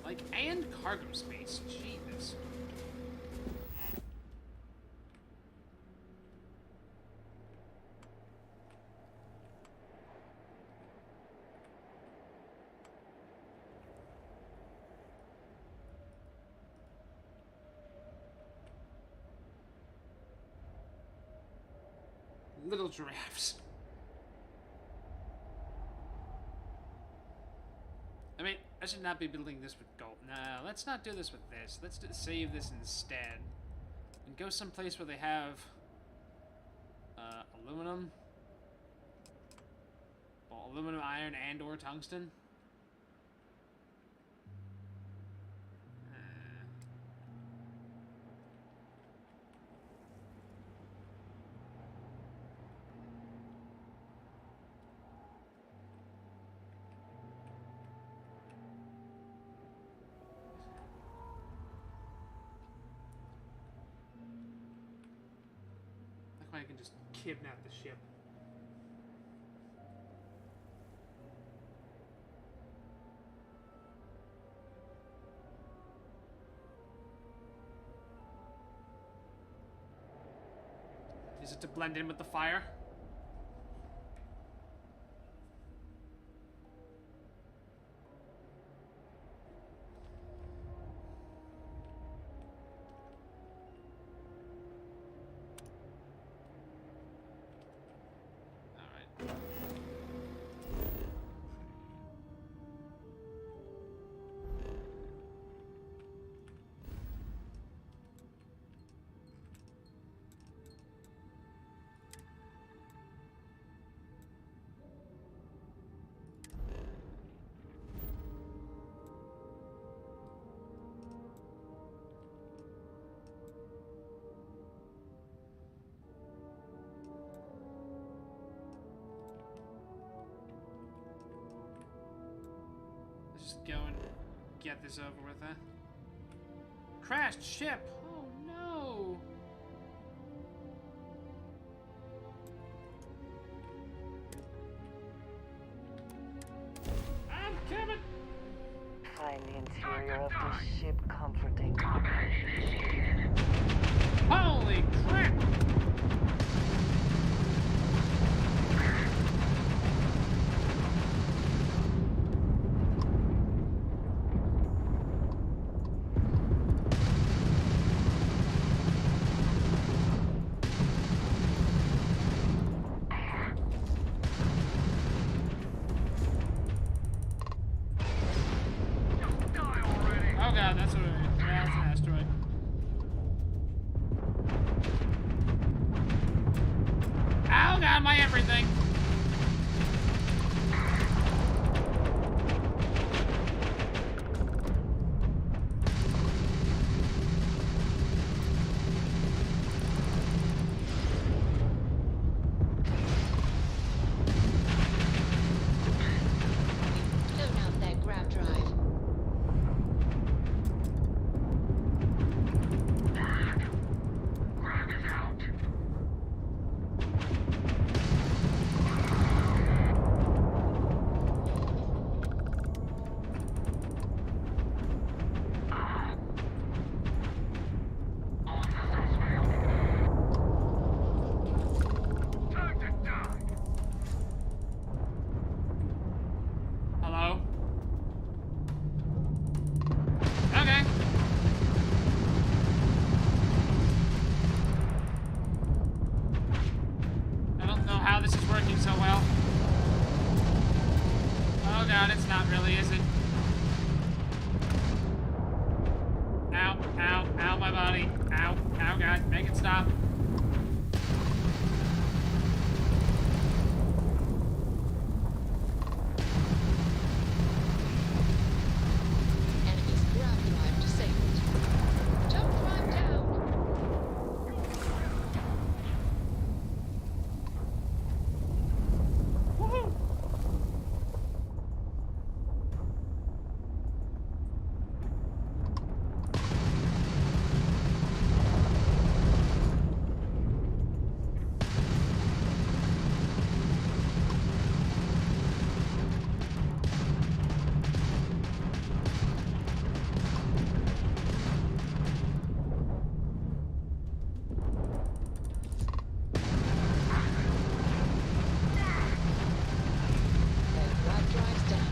Like, and cargo space. Jesus. Little giraffes. I mean, I should not be building this with gold. Nah, let's not do this with this. Let's save this instead. And go someplace where they have... aluminum. Well, aluminum, iron, and or tungsten. I can just kidnap the ship. Is it to blend in with the fire? Just go and get this over with, huh? Crashed ship! Oh no! I'm coming! Find the interior of this ship comforting. Holy crap! Oh god, that's an asteroid. Oh god, my everything! Blown out that grab drive. Hello? Okay. I don't know how this is working so well. Oh god, it's not really, is it? Ow, ow, ow, my body. Ow, ow, god, make it stop. Enemy's grab drive disabled. Jump drive down. Woohoo! That grab drive's down.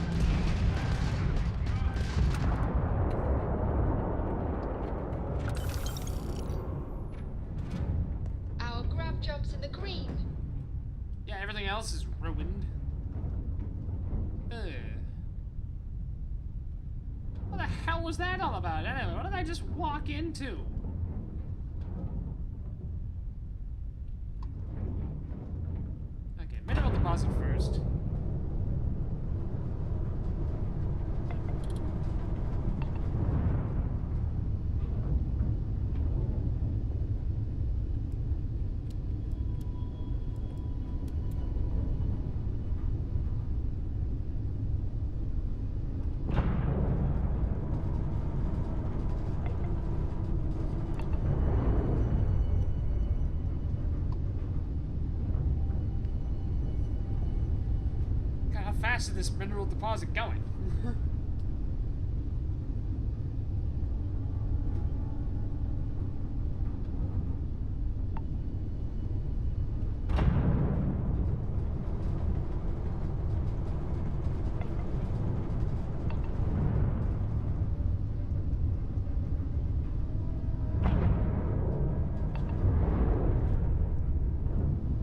Our grab jump's in the green. Yeah, everything else is ruined. Ugh. What the hell was that all about? Anyway, what did I just walk into? Okay, mineral deposit first. fast is this mineral deposit going?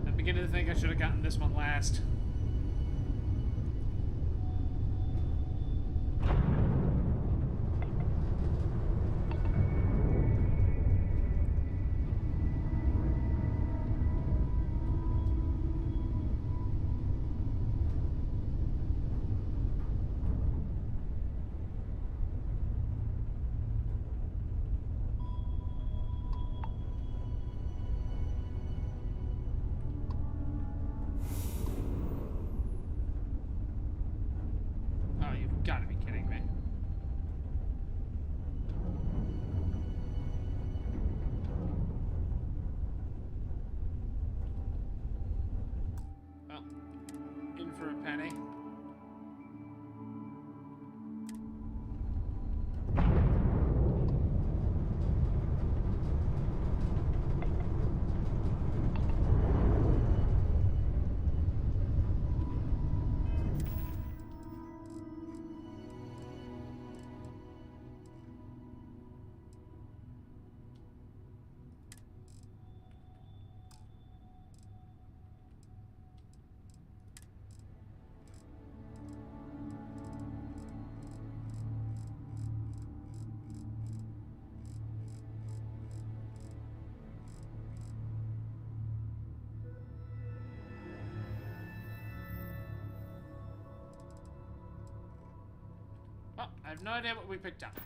I'm beginning to think I should have gotten this one last. Oh, you've got to be kidding me. Well, in for a penny. Oh, I have no idea what we picked up.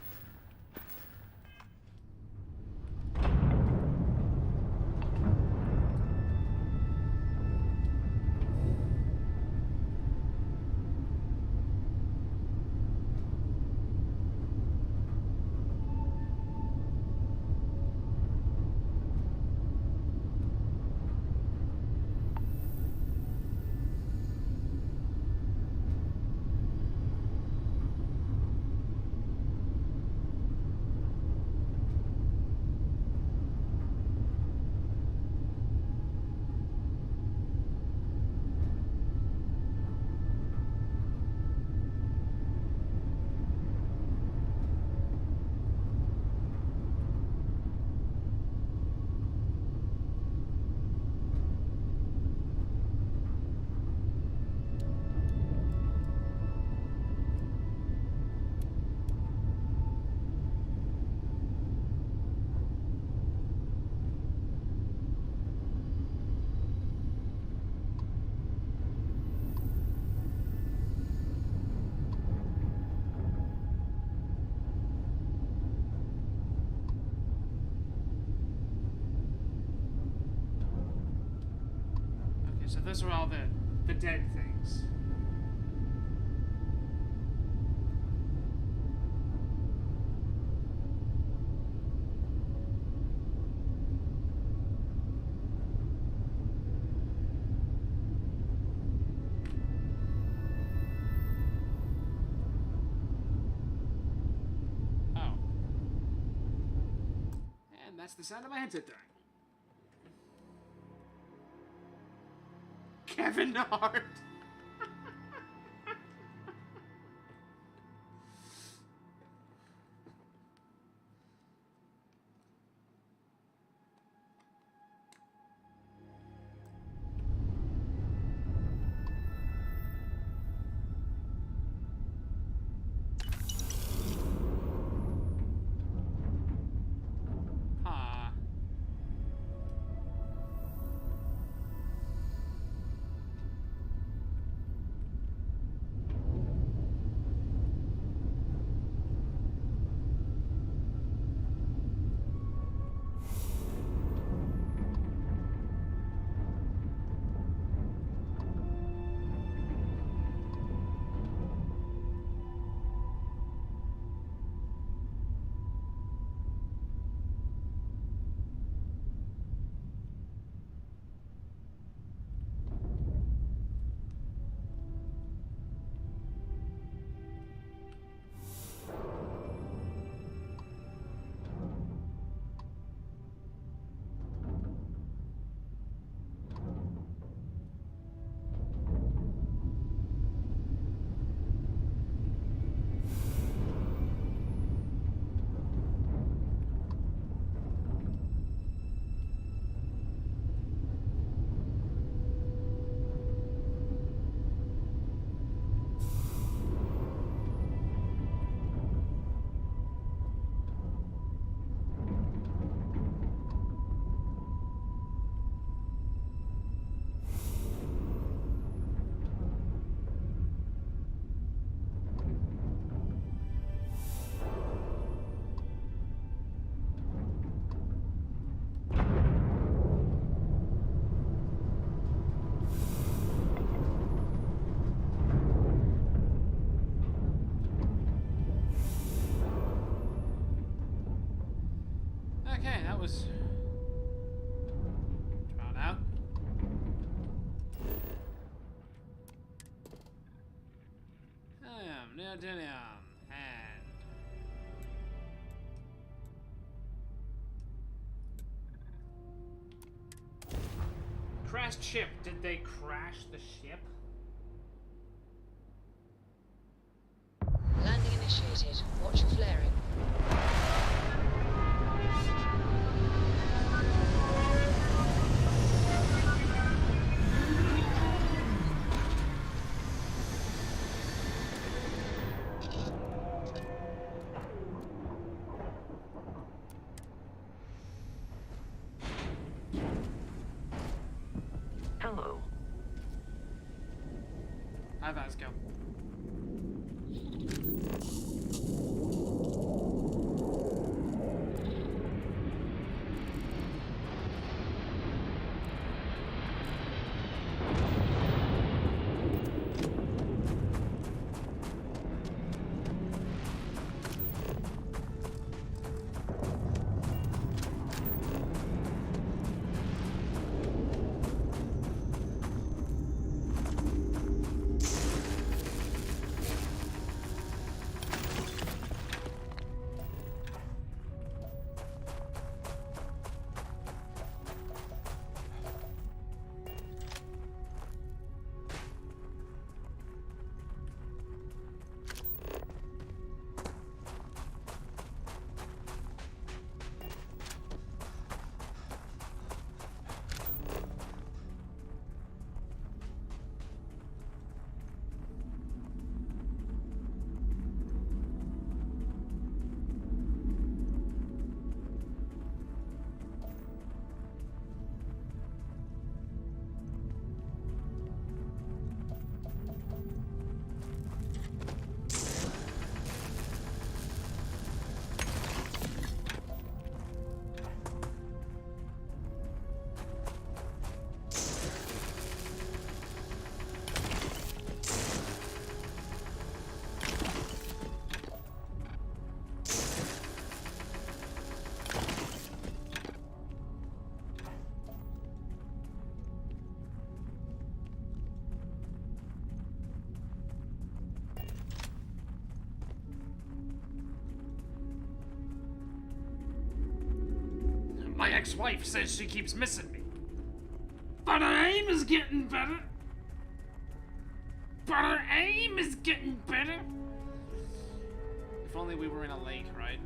So those are all the dead things. Oh. And that's the sound of my headset dying. Kevin Hart. Huh. was drawn out. Neodymium, and crashed ship. Did they crash the ship? Landing initiated. Watch your flaring. Hello. Hi, Vasco. My ex-wife says she keeps missing me. But her aim is getting better. But her aim is getting better. If only we were in a lake, right?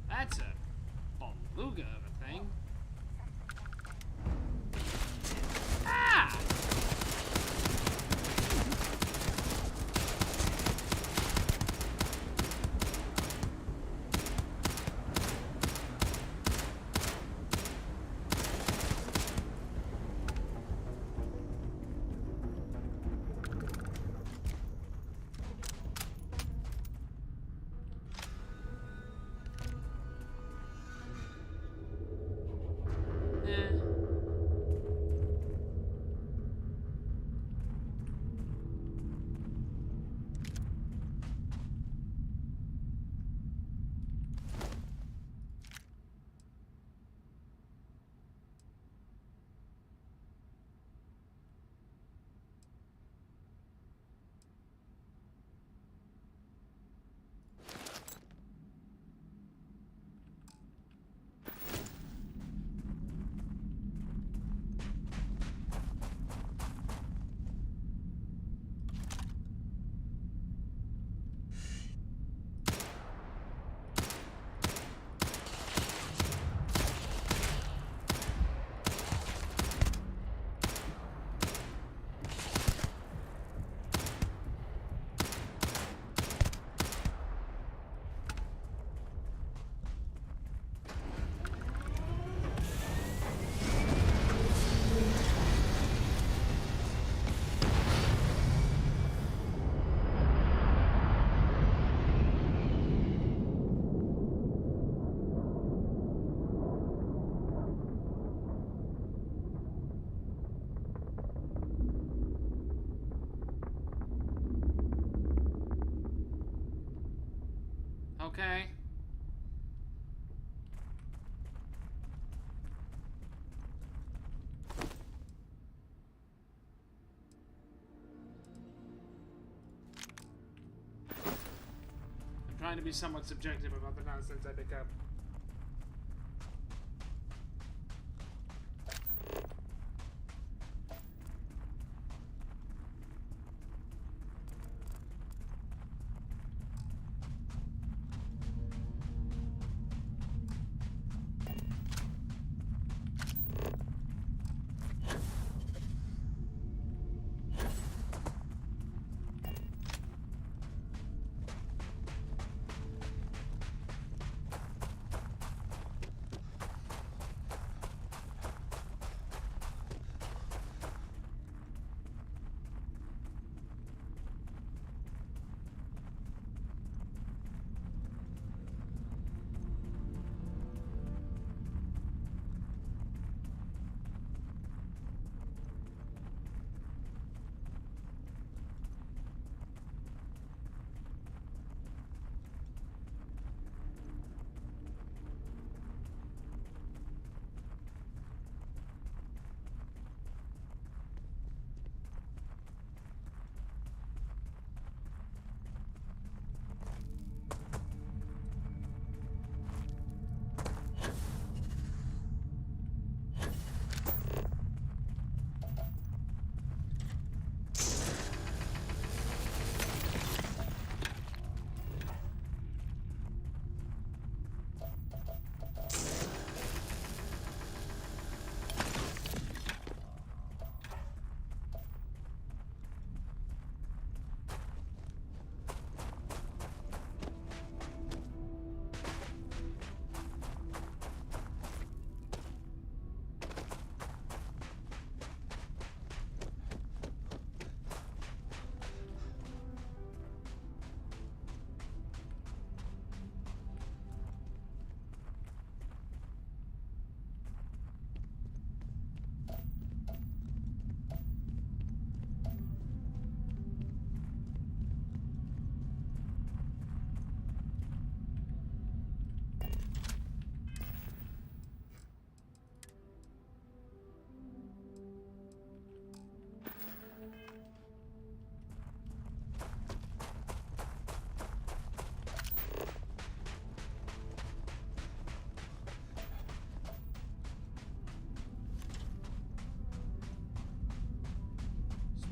That's a beluga of a thing. Ah! Okay. I'm trying to be somewhat subjective about the nonsense I pick up.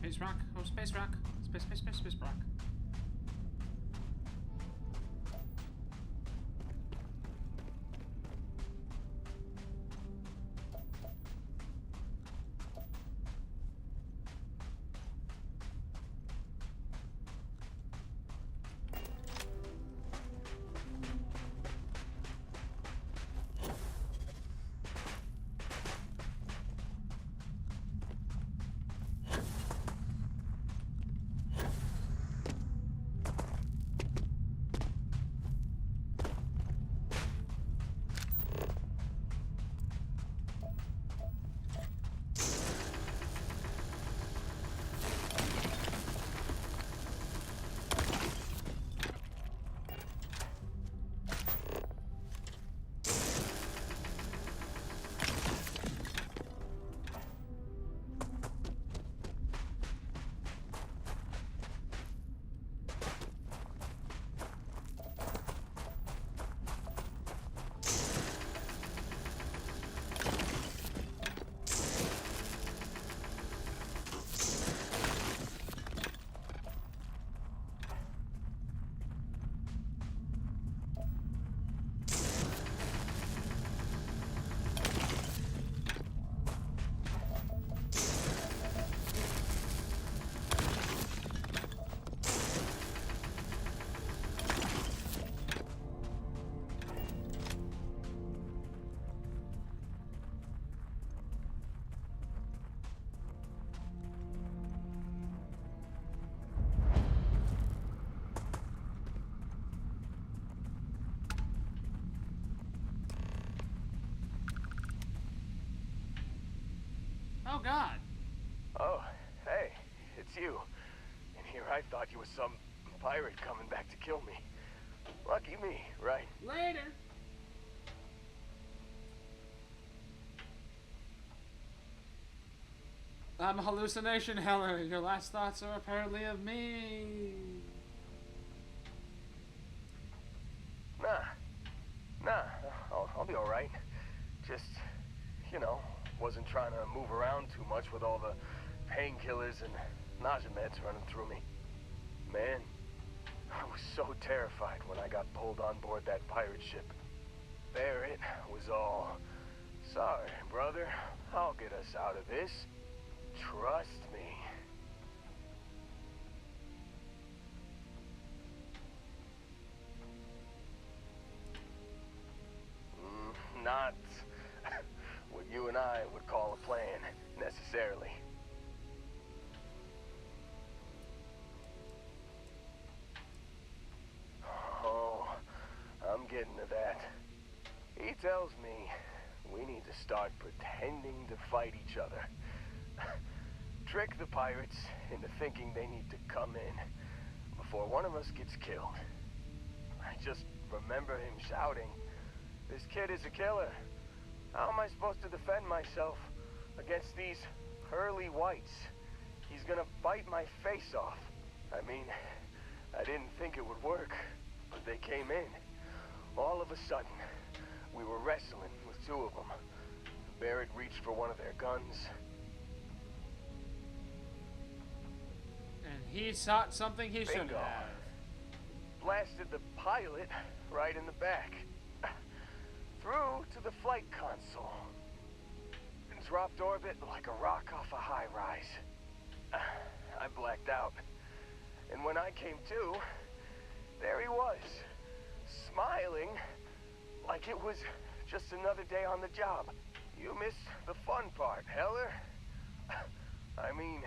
Space rock. Oh, space rock. Space rock. Oh, God. Oh, hey, it's you. And here I thought you was some pirate coming back to kill me. Lucky me, right? Later. I'm a hallucination, Heller. Your last thoughts are apparently of me. Nah, I'll be alright. Just, you know, wasn't trying to move around too much with all the painkillers and nausea meds running through me. Man, I was so terrified when I got pulled on board that pirate ship. Barrett was all, "Sorry, brother, I'll get us out of this. Trust me." Not what you and I would call a plan, necessarily. Oh, I'm getting to that. He tells me we need to start pretending to fight each other. Trick the pirates into thinking they need to come in before one of us gets killed. I just remember him shouting, "This kid is a killer. How am I supposed to defend myself against these pearly whites? He's gonna bite my face off." I mean, I didn't think it would work, but they came in. All of a sudden, we were wrestling with two of them. Barrett reached for one of their guns. And he shot something he shouldn't Bingo. have. Blasted the pilot right in the back. Through to the flight console. And dropped orbit like a rock off a high rise. I blacked out. And when I came to, there he was. Smiling like it was just another day on the job. You missed the fun part, Heller. I mean,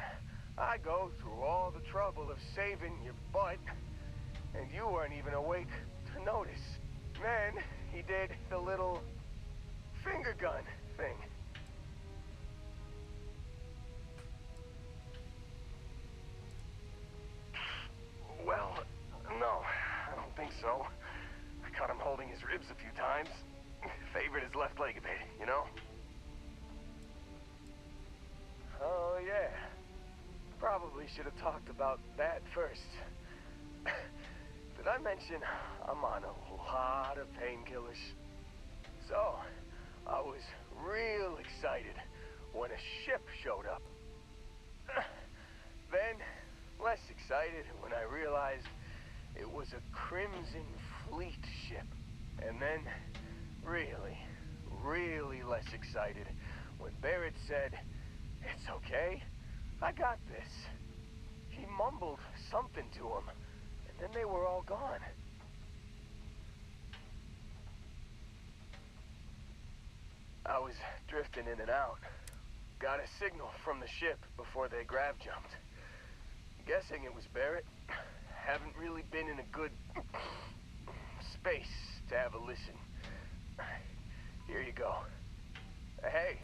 I go through all the trouble of saving your butt, and you weren't even awake to notice. Then he did the little finger gun thing. Well, no, I don't think so. I caught him holding his ribs a few times. Favored his left leg a bit, you know? Oh, yeah. Probably should have talked about that first. Did I mention I'm on a lot of painkillers? So, I was real excited when a ship showed up. Then, less excited when I realized it was a Crimson Fleet ship. And then, really less excited when Barrett said, "It's okay, I got this." He mumbled something to him, and then they were all gone. I was drifting in and out. Got a signal from the ship before they grav jumped. Guessing it was Barrett. Haven't really been in a good space to have a listen. Here you go. Hey,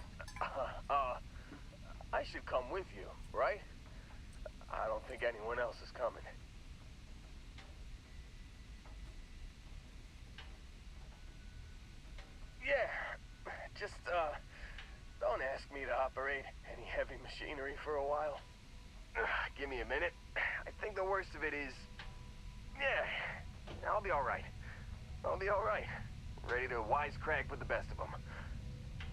I should come with you, right? I don't think anyone else is coming. Yeah, just, don't ask me to operate any heavy machinery for a while. Give me a minute. I think the worst of it is... Yeah, I'll be alright. I'll be alright. Ready to wisecrack with the best of them.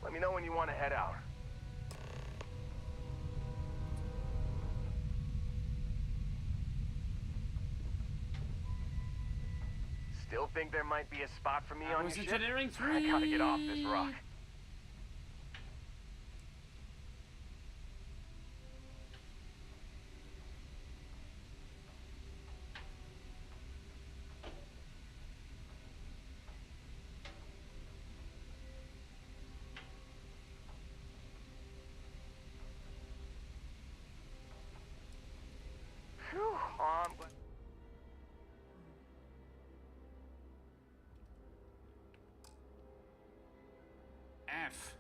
Let me know when you want to head out. Still think there might be a spot for me on your ship? Engineering 3. I gotta get off this rock. Whew, I'm glad. F.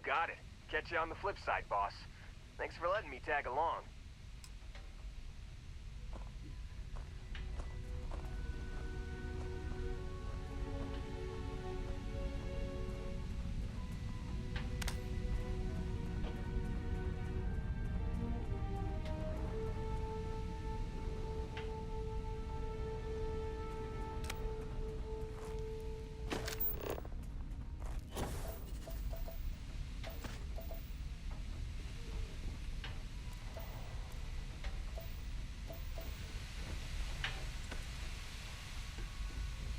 got it. Catch you on the flip side, boss. Thanks for letting me tag along.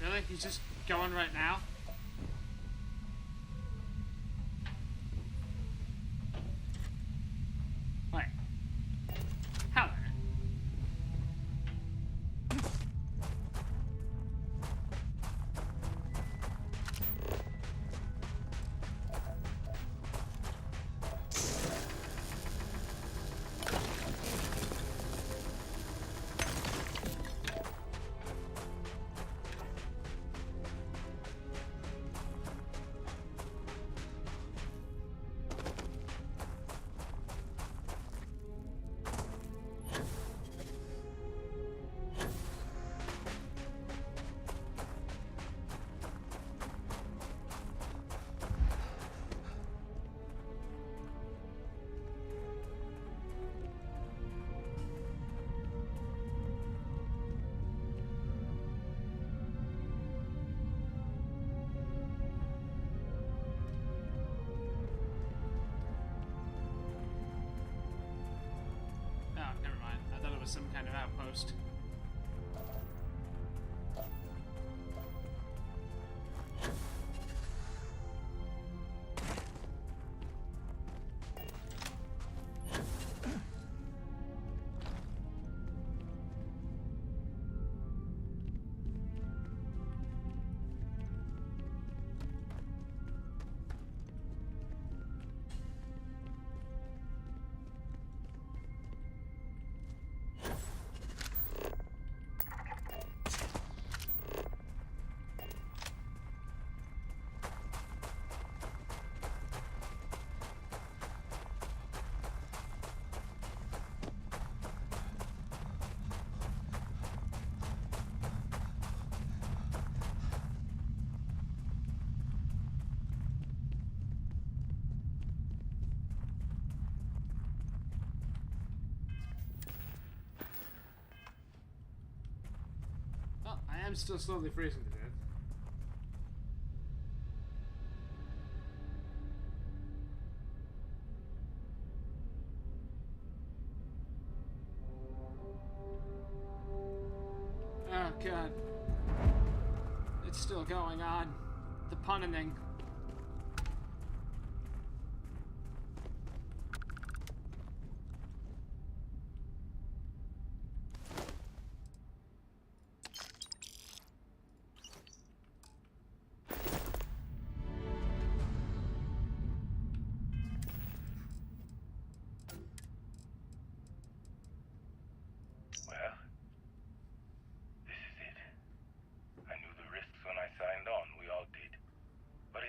Really? He's just going right now? Wait. How? Oh, never mind. I thought it was some kind of outpost. Oh, I am still slowly freezing to death. Oh god. It's still going on. The punning. Well, this is it. I knew the risks when I signed on. We all did. But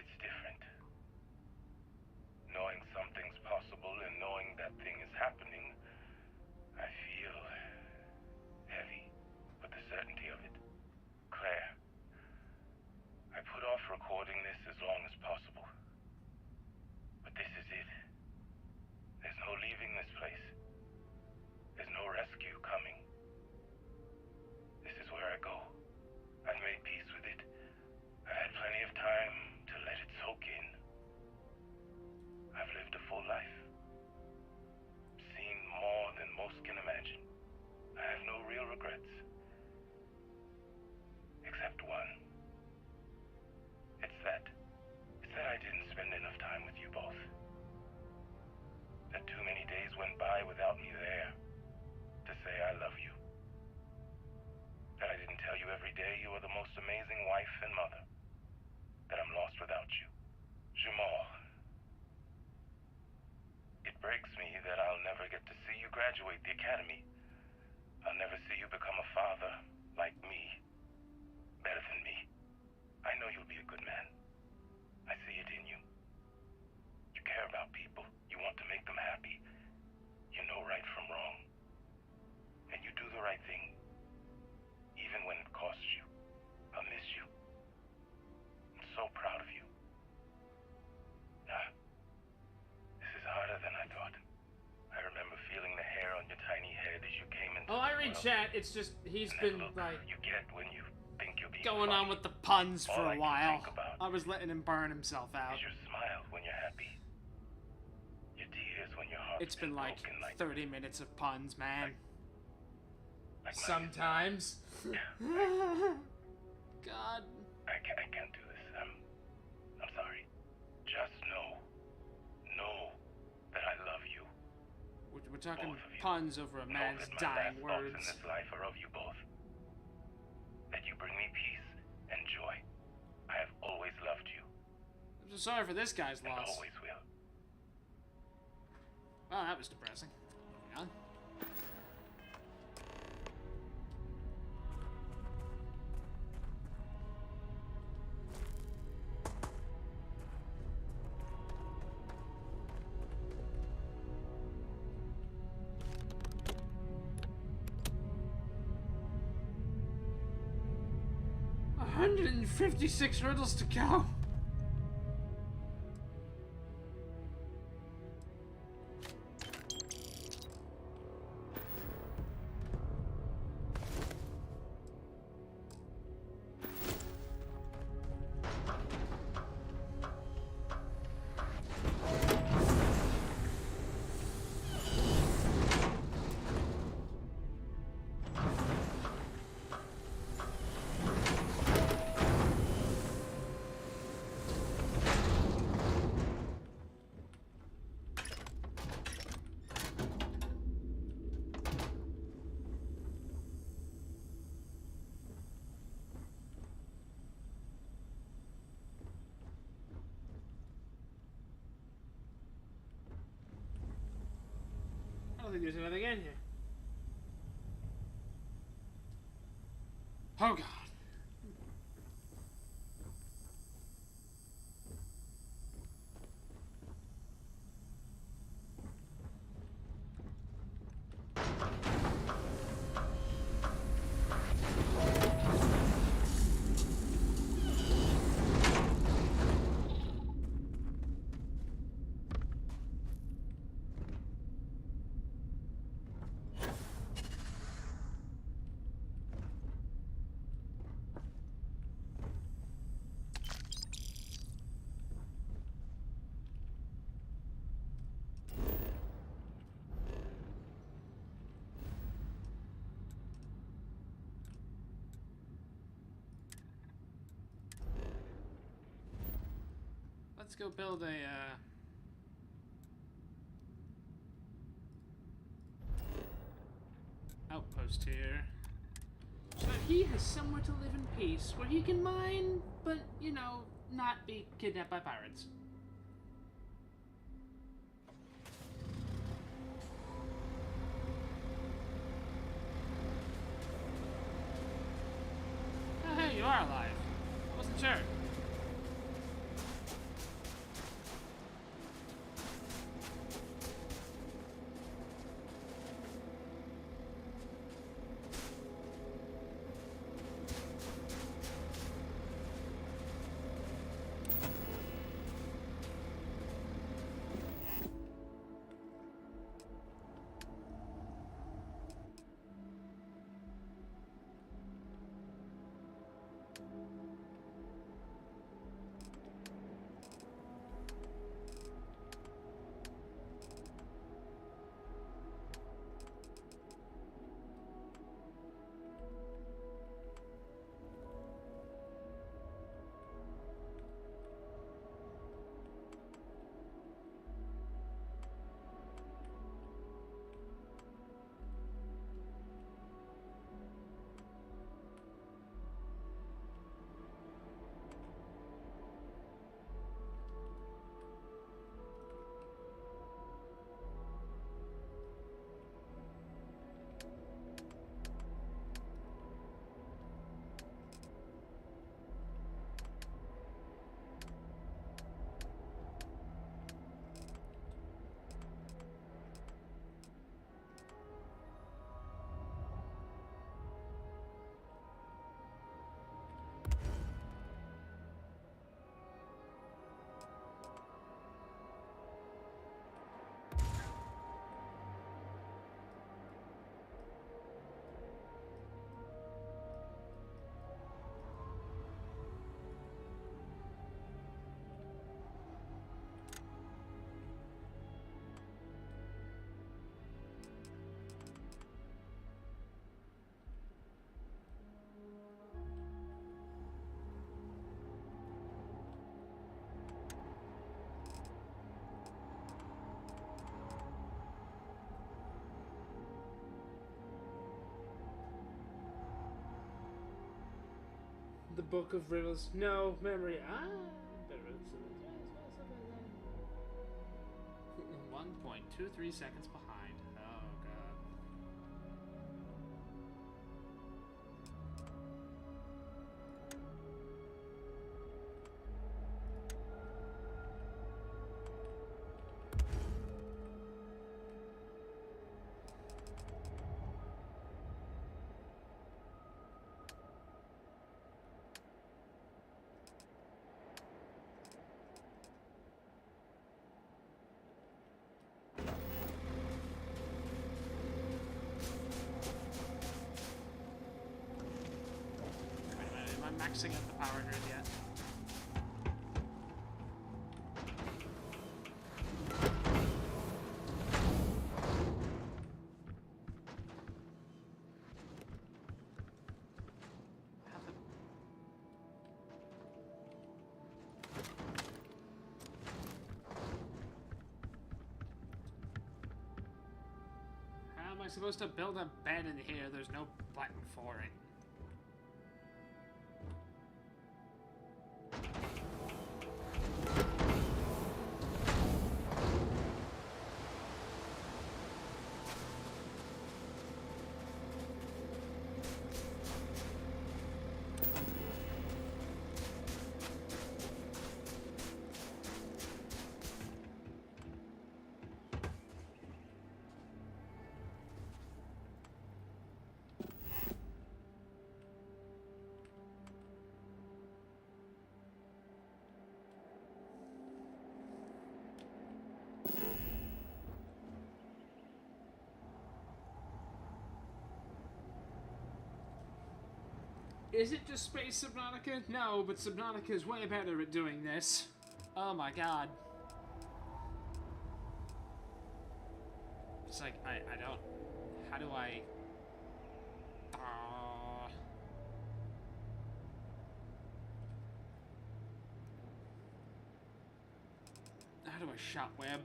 I read chat, it's just he's been like you get when you think you're being going on funny. with the puns for All I a can while. think about I was letting him burn himself out. is your smile when you're happy. Your tears when your heart's It's been like broken, like 30 minutes of puns, man. like Sometimes. God. I can't do this. I'm sorry. Just know that I love you. We're talking Both of you. puns over a Know man's that my dying last thoughts in words. this life are of you both. That you bring me peace and joy. I have always loved you. I'm so sorry for this guy's And loss. always will. Well, that was depressing. Moving on. $156 riddles to go. I don't think there's anything in here. Oh god. Let's go build a, outpost here. So he has somewhere to live in peace, where he can mine, but, you know, not be kidnapped by pirates. Oh, hey, you are alive. I wasn't sure. The Book of Riddles. No, memory. Better 1.23 seconds behind. Oh, God. Am I maxing out the power grid yet? How am I supposed to build a bed in here? There's no button for it. Is it just Space Subnautica? No, but Subnautica is way better at doing this. Oh my god. It's like, I don't... How do I... How do I shot web?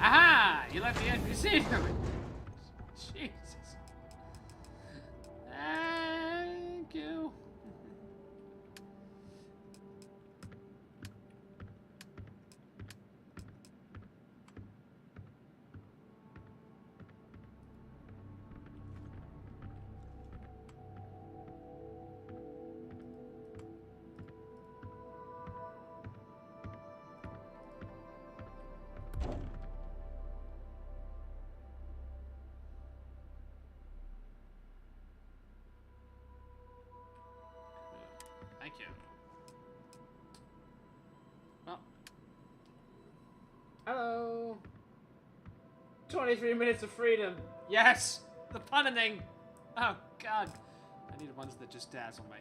Aha! You let the NPC do it! Jesus. Thank you. Thank you. Well. Hello. 23 minutes of freedom. Yes! The punning! Oh, God. I need ones that just dazzle me.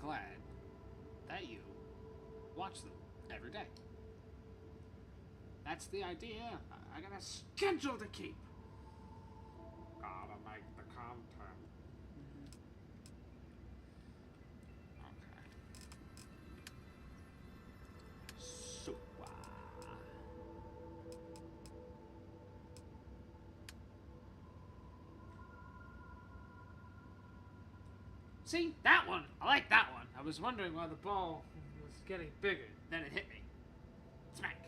glad that you watch them every day. That's the idea. I got a schedule to keep. Gotta make the content. Okay. So, see, that one! I like that one. I was wondering why the ball was getting bigger. Then it hit me. Smack.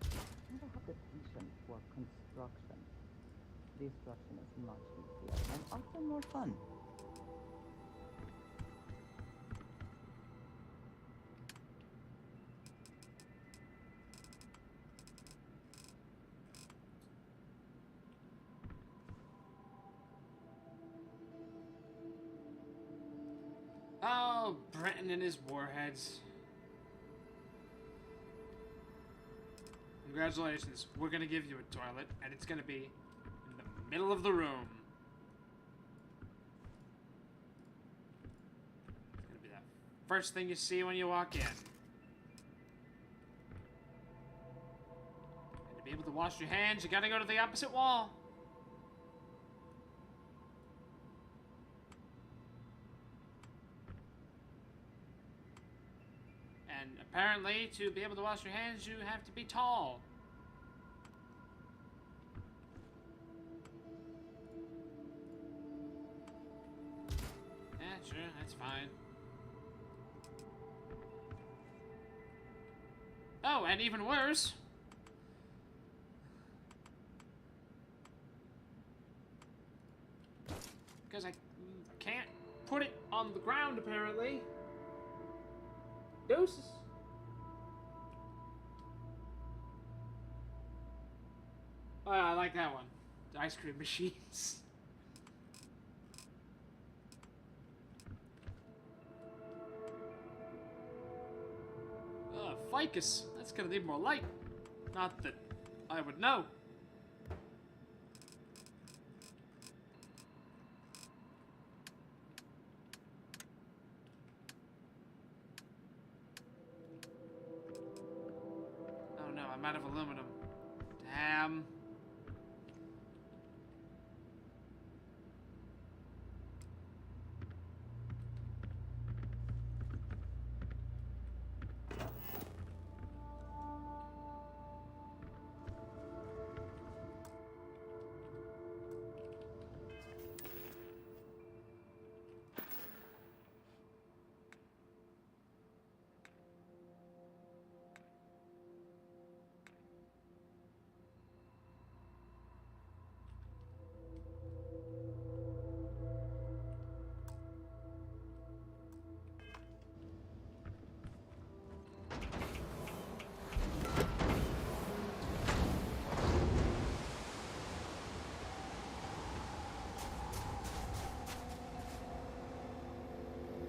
I don't have the patience for construction. Destruction is much easier and often more fun. Oh, Brenton and his warheads. Congratulations, we're gonna give you a toilet, and it's gonna be in the middle of the room. It's gonna be the first thing you see when you walk in. And to be able to wash your hands, you gotta go to the opposite wall. And apparently, to be able to wash your hands, you have to be tall. Yeah, sure, that's fine. Oh, and even worse. Because I can't put it on the ground, apparently. Deuces. Oh, I like that one. The ice cream machines. Ficus. That's gonna need more light. Not that I would know. Oh no, I'm out of aluminum. Damn.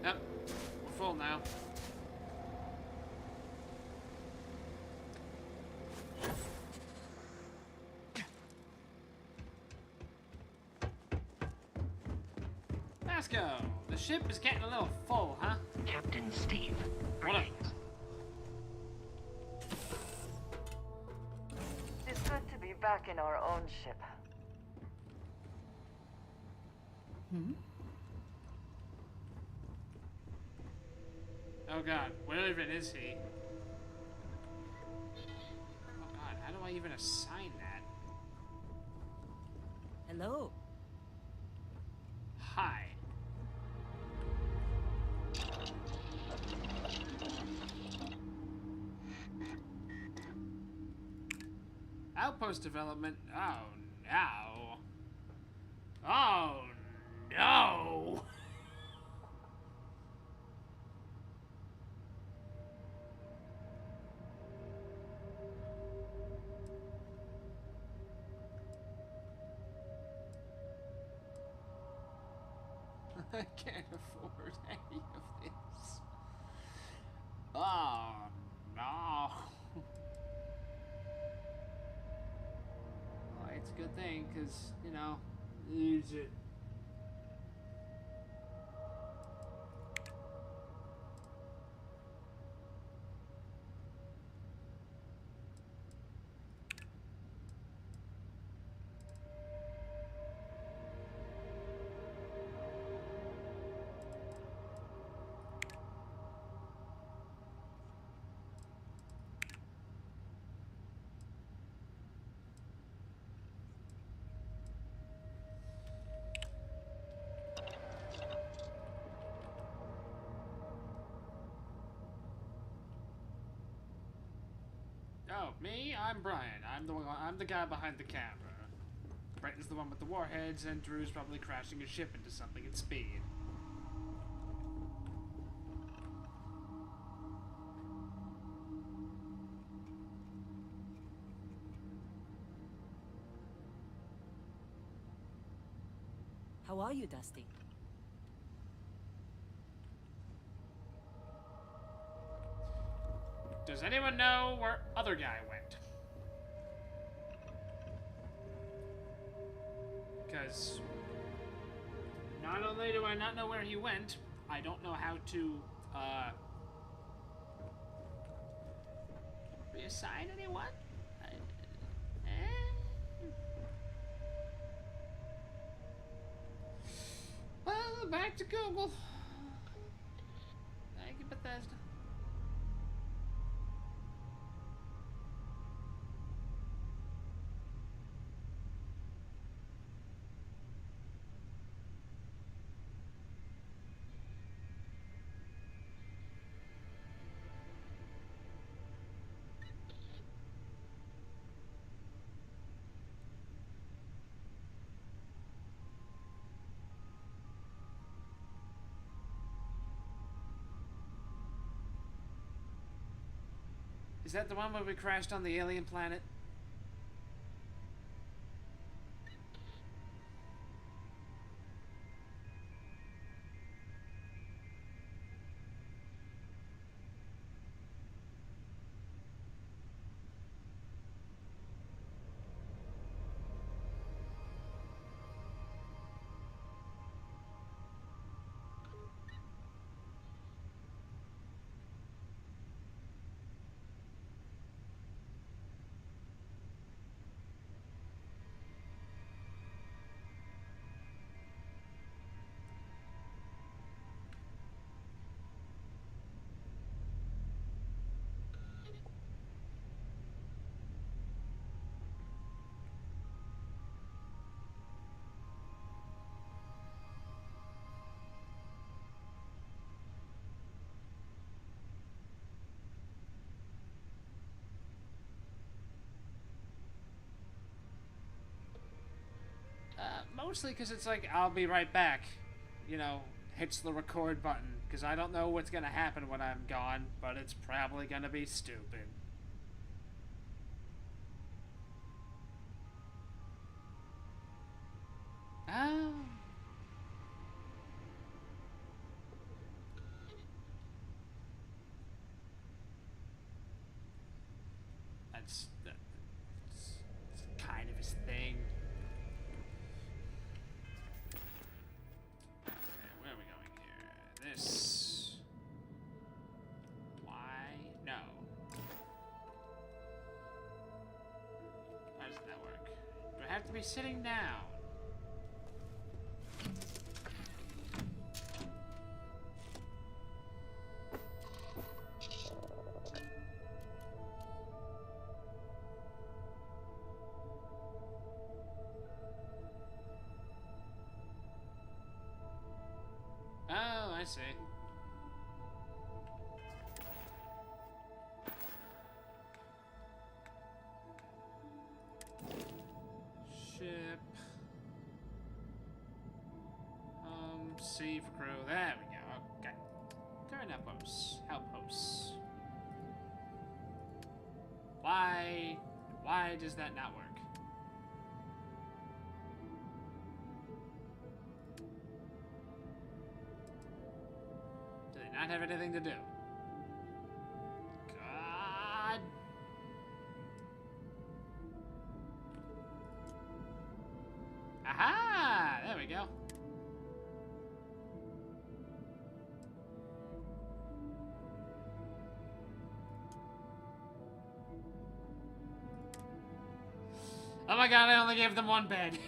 Yep, we're full now. Let's go. The ship is getting a little full, huh? Captain Steve. What up? It's good to be back in our own ship. Oh god, where even is he? Oh god, how do I even assign that? Hello. Hi. Outpost development. Oh no. Oh no. I can't afford any of this. Oh Oh. Well, it's a good thing, because, you know, use it. Oh, me? I'm Brian. I'm the guy behind the camera. Brenton's the one with the warheads, and Drew's probably crashing his ship into something at speed. How are you, Dusty? Does anyone know where other guy went? Because not only do I not know where he went, I don't know how to reassign anyone. Well, back to Google. Thank you, Bethesda. Is that the one where we crashed on the alien planet? Mostly because it's like, I'll be right back. You know, hits the record button. Because I don't know what's going to happen when I'm gone, but it's probably going to be stupid. Oh. That's kind of his thing. Okay, where are we going here? This. Why? No. How does that work? Do I have to be sitting down? Oh, I see. Ship. C for crew. There we go. Okay. Current outposts. Outposts. Why does that not work? Do they not have anything to do? God. Oh my god, I only gave them one bed.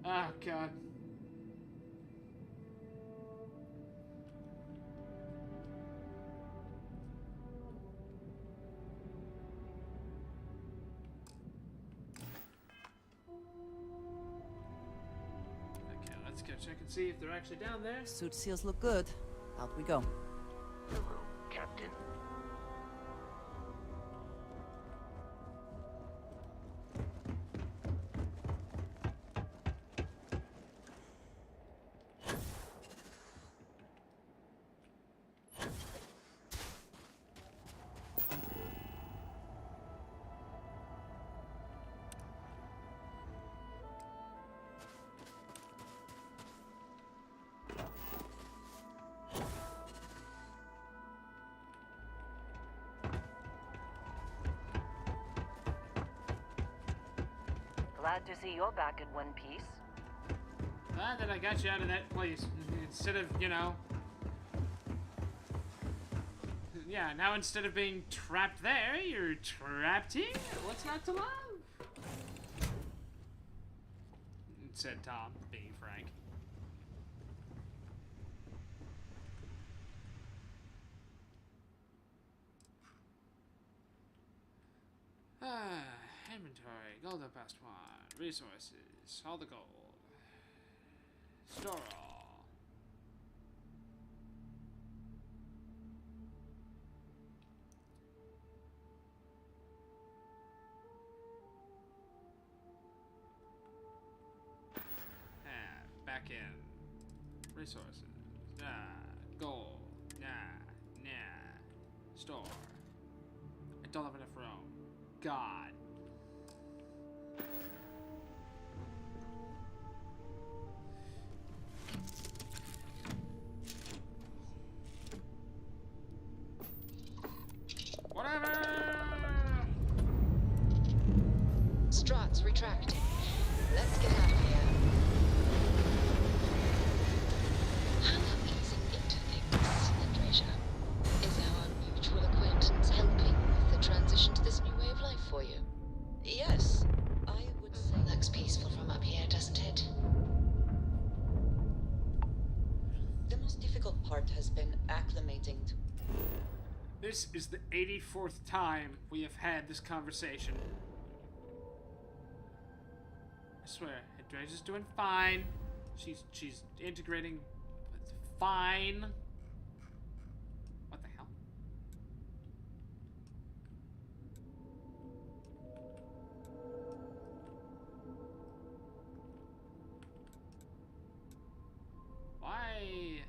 Oh god. Okay, let's go check and see if they're actually down there. Suit seals look good. Out we go. Hello, Captain. Glad to see you're back in one piece. Glad that I got you out of that place. Instead of, you know... Yeah, now instead of being trapped there, you're trapped here. What's not to love? Said Tom, being frank. Inventory, gold up past 1, resources, all the gold. Store all. Back in. Resources. Gold. Nah. Store. I don't have enough room. God. Whatever! Struts retracting. Let's get out of here. How are we easing into things, Andreja? Is our mutual acquaintance helping with the transition to this new way of life for you? Yes, I would say. Looks peaceful from up here, doesn't it? The most difficult part has been acclimating to. This is the 84th time we have had this conversation. I swear, Andreja's doing fine. She's integrating fine. What the hell? Why?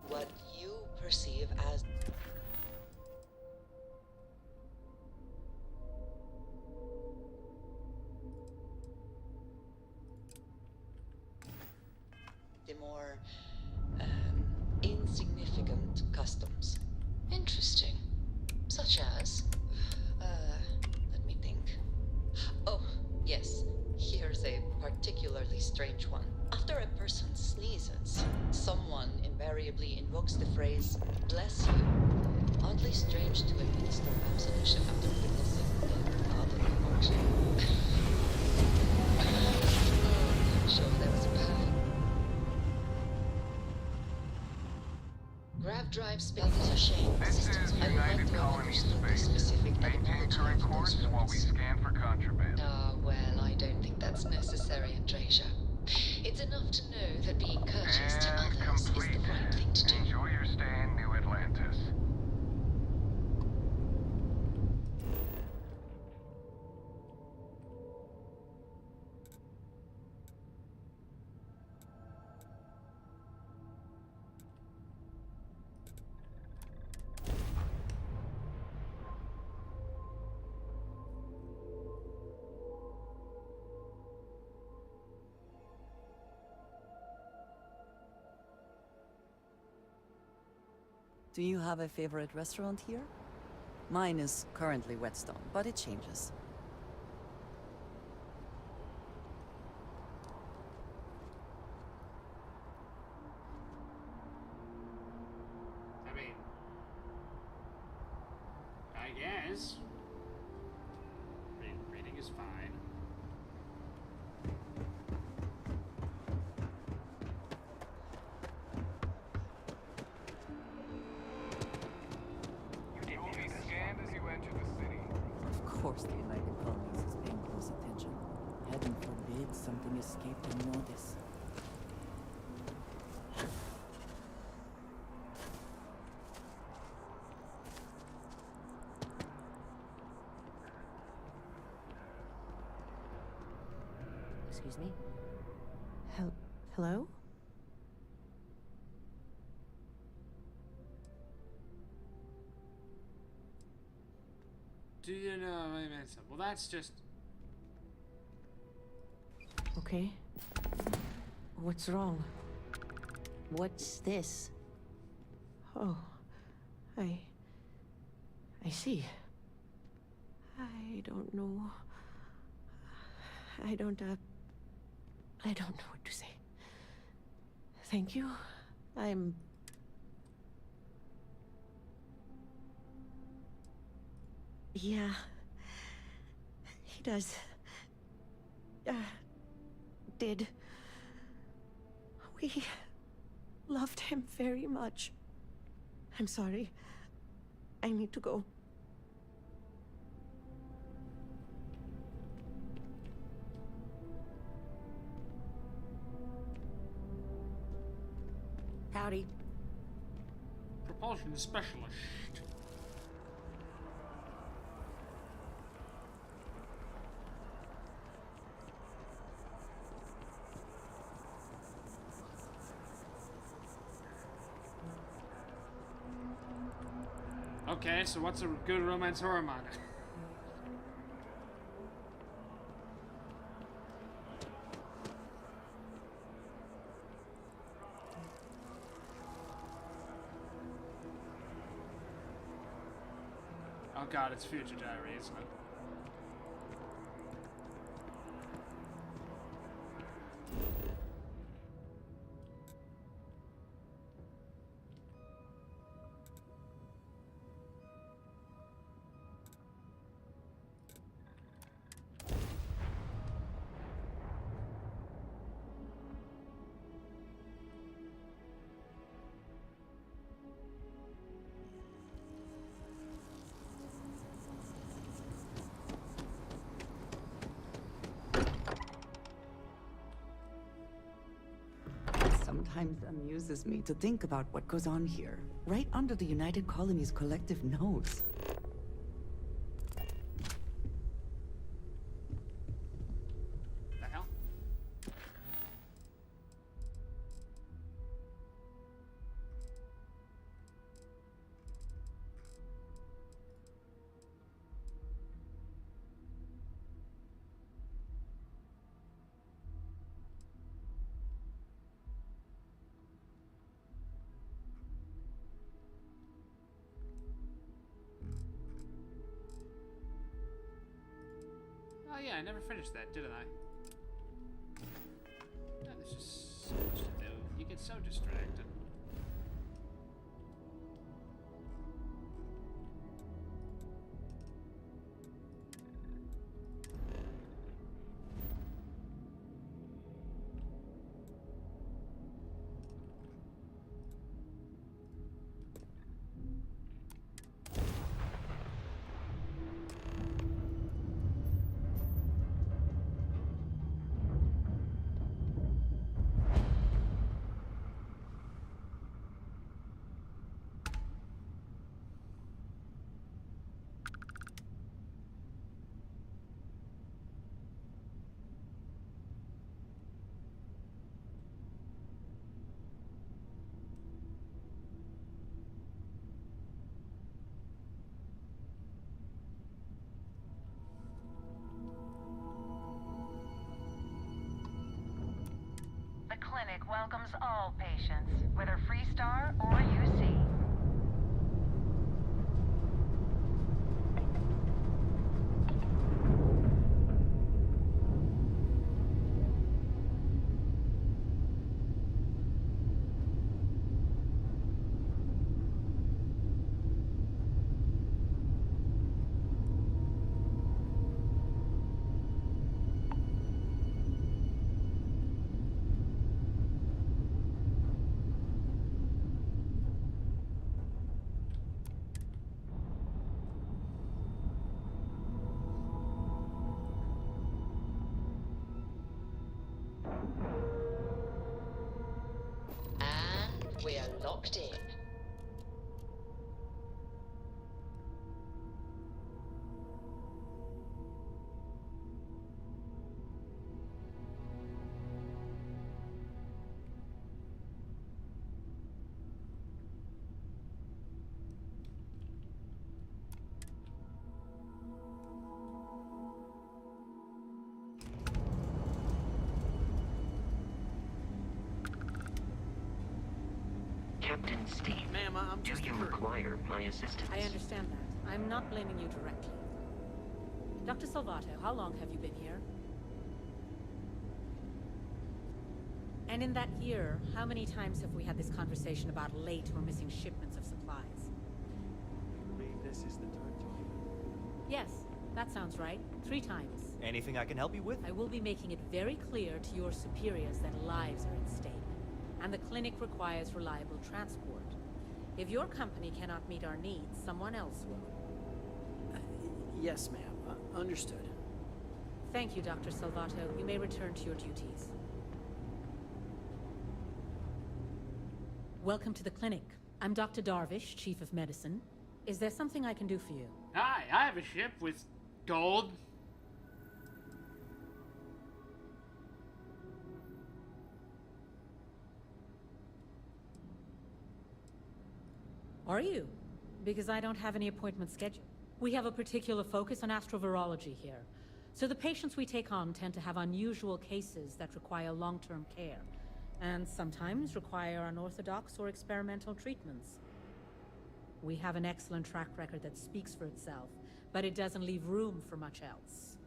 What you perceive as the more insignificant customs. Interesting. Such as, let me think. Oh, yes. Here's a particularly strange one. After a person sneezes, someone invariably invokes the phrase, "bless you." Oddly strange to administer absolution after witnessing dead bodily emotion. Oh, sure there was a path. Grav drive spell is a shame. This is United Colony Space. Maintain current course while we scan for contraband. Ah, well, I don't think that's necessary, Andreja. It's enough to know that being courteous to And others complete. is the right thing to do. Enjoy your stay in New Atlantis. Do you have a favorite restaurant here? Mine is currently Whetstone, but it changes. I mean, I guess. Reading is fine. You will be scanned as you enter the city. Of course the United Colonies is paying close attention. Heaven forbid something escaped unnoticed. Excuse me? Hello? Do you know? Wait a minute. Well, that's just. Okay. What's wrong? What's this? Oh, I see. I don't know. I don't know what to say. Thank you. Yeah. He does. Did. We loved him very much. I'm sorry. I need to go. Howdy. Propulsion specialist. Okay, so what's a good romance horror manga? Oh god, it's Future Diary, isn't it? Sometimes amuses me to think about what goes on here, right under the United Colonies' collective nose. The hell? Oh yeah, I never finished that, didn't I? Yeah, there's just so much to do. You get so distracted. The clinic welcomes all patients, whether Freestar or UC. Captain Steve, Ma'am, I'm do just you require my assistance? I understand that. I'm not blaming you directly. Dr. Salvato, how long have you been here? And in that year, how many times have we had this conversation about late or missing shipments of supplies? I believe this is the third time. Yes, that sounds right. 3 times. Anything I can help you with? I will be making it very clear to your superiors that lives are at stake, and the clinic requires reliable transport. If your company cannot meet our needs, someone else will. Yes, ma'am. Understood. Thank you, Dr. Salvato. You may return to your duties. Welcome to the clinic. I'm Dr. Darvish, Chief of Medicine. Is there something I can do for you? Hi, I have a ship with gold. Are you? Because I don't have any appointments scheduled. We have a particular focus on astrovirology here. So the patients we take on tend to have unusual cases that require long-term care, and sometimes require unorthodox or experimental treatments. We have an excellent track record that speaks for itself, but it doesn't leave room for much else.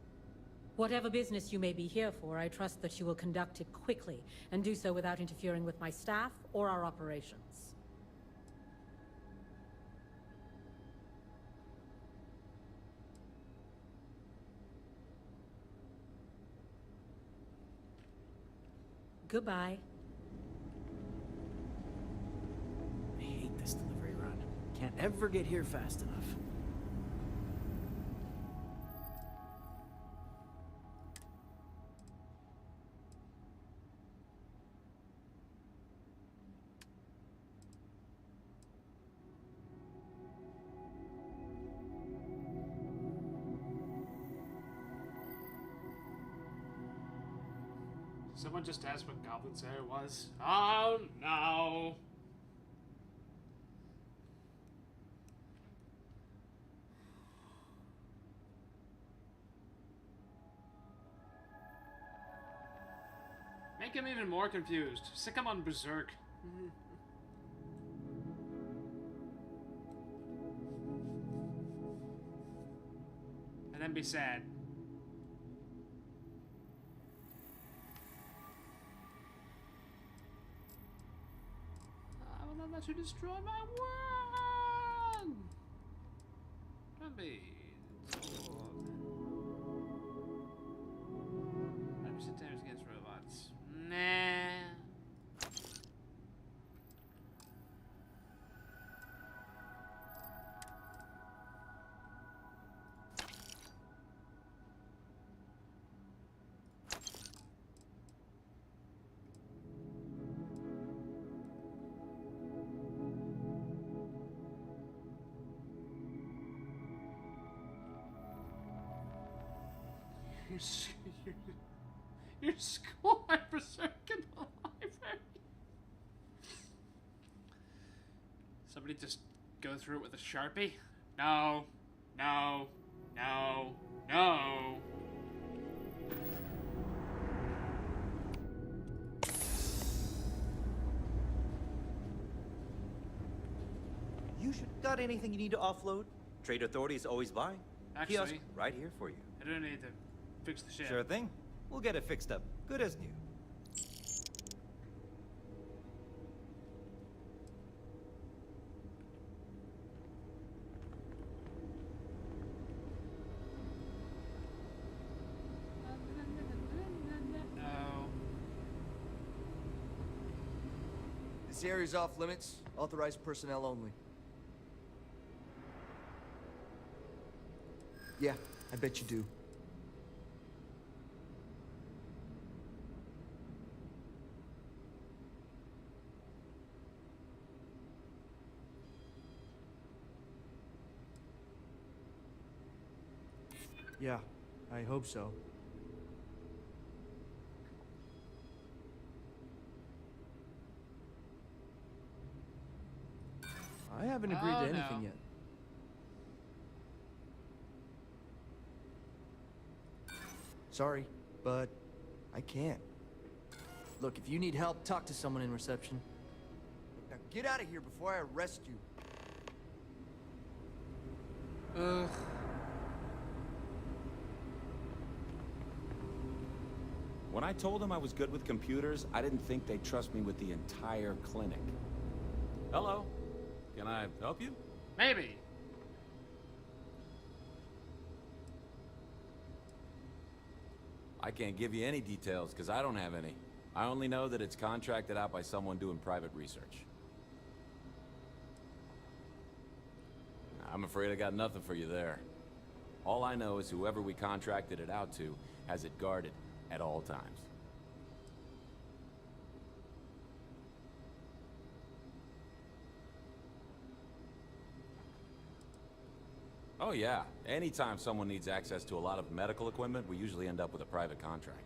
Whatever business you may be here for, I trust that you will conduct it quickly, and do so without interfering with my staff or our operations. Goodbye. I hate this delivery run. Can't ever get here fast enough. Someone just asked what Goblin Slayer was. Oh no. Make him even more confused. Sick him on Berserk. And then be sad. I will not let you destroy my world! Don't be... Damage against robots. Nah. Your school berserk in the library. Somebody just go through it with a Sharpie? No. No. No. No. You should got anything you need to offload? Trade Authority is always buying. Actually, Kiosk right here for you. I don't need to fix the ship. Sure thing. We'll get it fixed up. Good as new. No. This area's off limits. Authorized personnel only. Yeah, I bet you do. Yeah, I hope so. I haven't agreed to anything yet. Sorry, but I can't. Look, if you need help, talk to someone in reception. Now Get out of here before I arrest you. Ugh. When I told them I was good with computers, I didn't think they'd trust me with the entire clinic. Hello. Can I help you? Maybe. I can't give you any details because I don't have any. I only know that it's contracted out by someone doing private research. I'm afraid I got nothing for you there. All I know is whoever we contracted it out to has it guarded at all times. Oh yeah, anytime someone needs access to a lot of medical equipment, we usually end up with a private contract.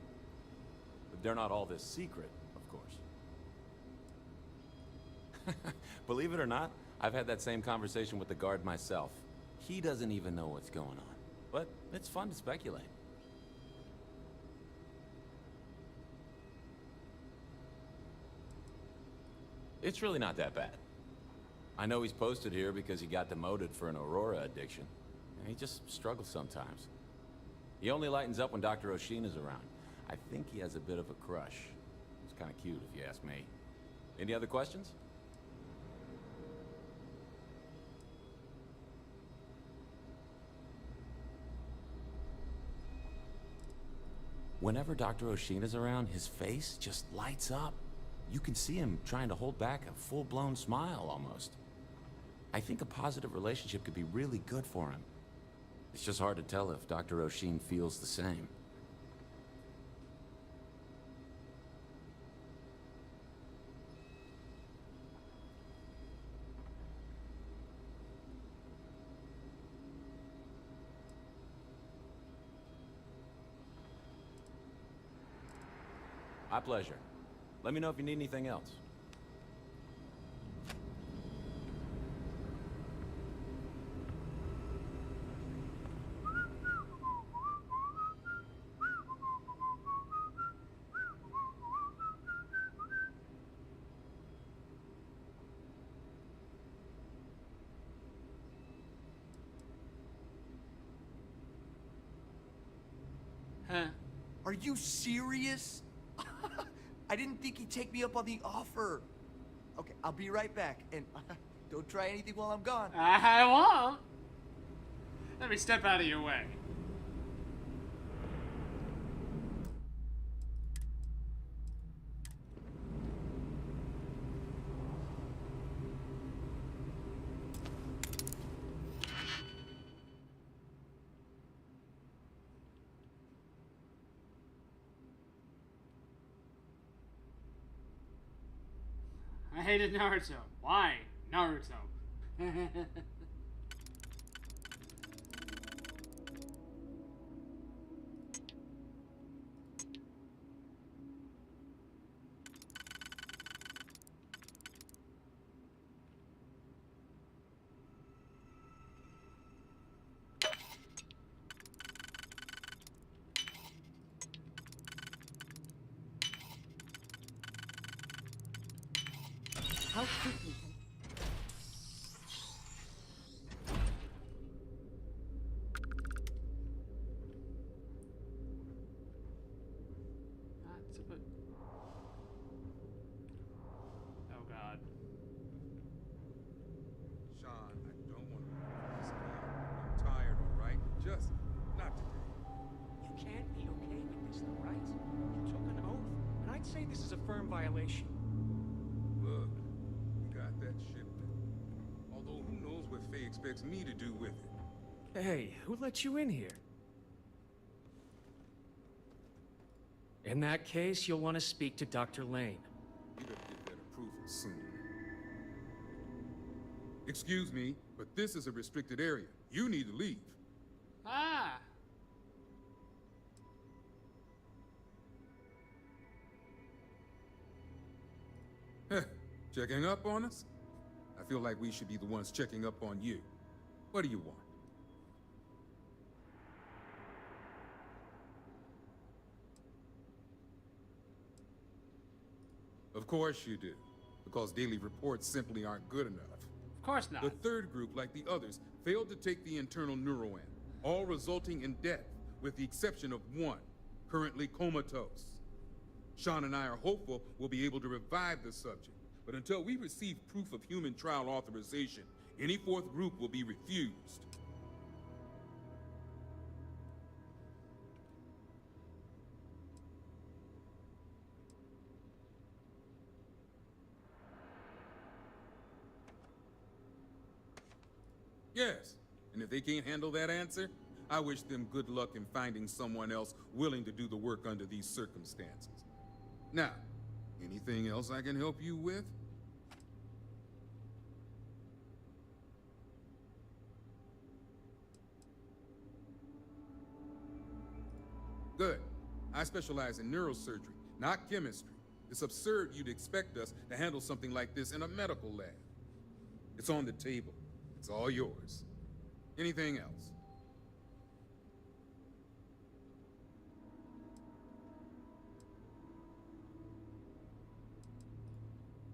But they're not all this secret, of course. Believe it or not, I've had that same conversation with the guard myself. He doesn't even know what's going on. But it's fun to speculate. It's really not that bad. I know he's posted here because he got demoted for an Aurora addiction. And he just struggles sometimes. He only lightens up when Dr. O'Sheen is around. I think he has a bit of a crush. It's kind of cute, if you ask me. Any other questions? Whenever Dr. O'Sheen is around, his face just lights up. You can see him trying to hold back a full-blown smile, almost. I think a positive relationship could be really good for him. It's just hard to tell if Dr. O'Sheen feels the same. My pleasure. Let me know if you need anything else. Huh. Are you serious? I didn't think he'd take me up on the offer. Okay, I'll be right back. And don't try anything while I'm gone. I won't. Let me step out of your way. I hated Naruto. Why? Naruto. How quickly can... That's a bit... Oh god. Sean, I don't want to be this guy. I'm tired, all right? Just not today. You can't be okay with this, though, right? You took an oath, and I'd say this is a firm violation. Look, we got that shipped. Although who knows what Faye expects me to do with it. Hey, who let you in here? In that case, you'll want to speak to Dr. Lane. You better get that approval soon. Excuse me, but this is a restricted area. You need to leave. Ah! Checking up on us? I feel like we should be the ones checking up on you. What do you want? Of course you do. because daily reports simply aren't good enough. Of course not. The third group, like the others, failed to take the internal neuroamp, all resulting in death, with the exception of one, currently comatose. Sean and I are hopeful we'll be able to revive the subject, but until we receive proof of human trial authorization, any fourth group will be refused. Yes, and if they can't handle that answer, I wish them good luck in finding someone else willing to do the work under these circumstances. Now, anything else I can help you with? Good. I specialize in neurosurgery, not chemistry. It's absurd you'd expect us to handle something like this in a medical lab. It's on the table. It's all yours. Anything else?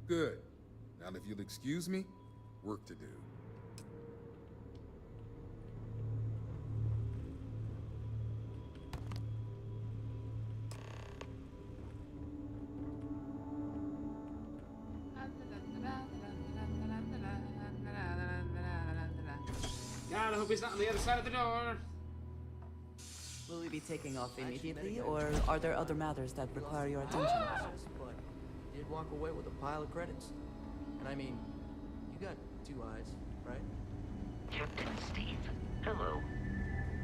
Good. Now, if you'll excuse me, work to do. God, I hope he's not on the other side of the door. Will we be taking off immediately, or are there other matters that require your attention? But you did walk away with a pile of credits. And I mean, you got 2 eyes, right? Captain Steve, hello.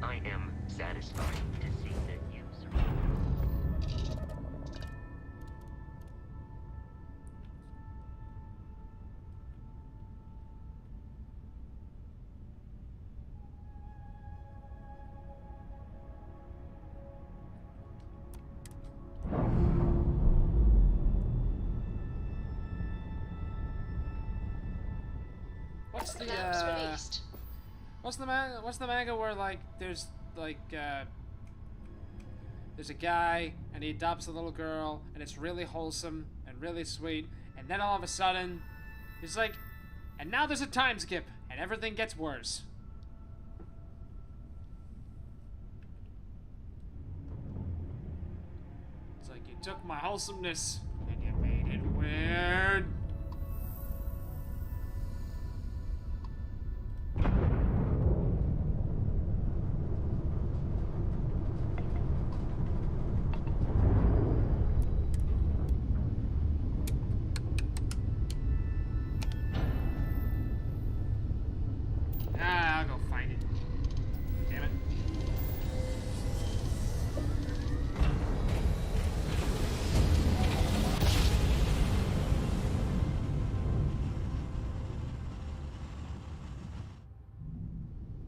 I am satisfied to see that you survived. What's the Labs released. what's the manga where like there's a guy and he adopts a little girl and it's really wholesome and really sweet, and then all of a sudden he's like, and now there's a time skip and everything gets worse. It's like you took my wholesomeness and you made it weird. I'll go find it. Damn it.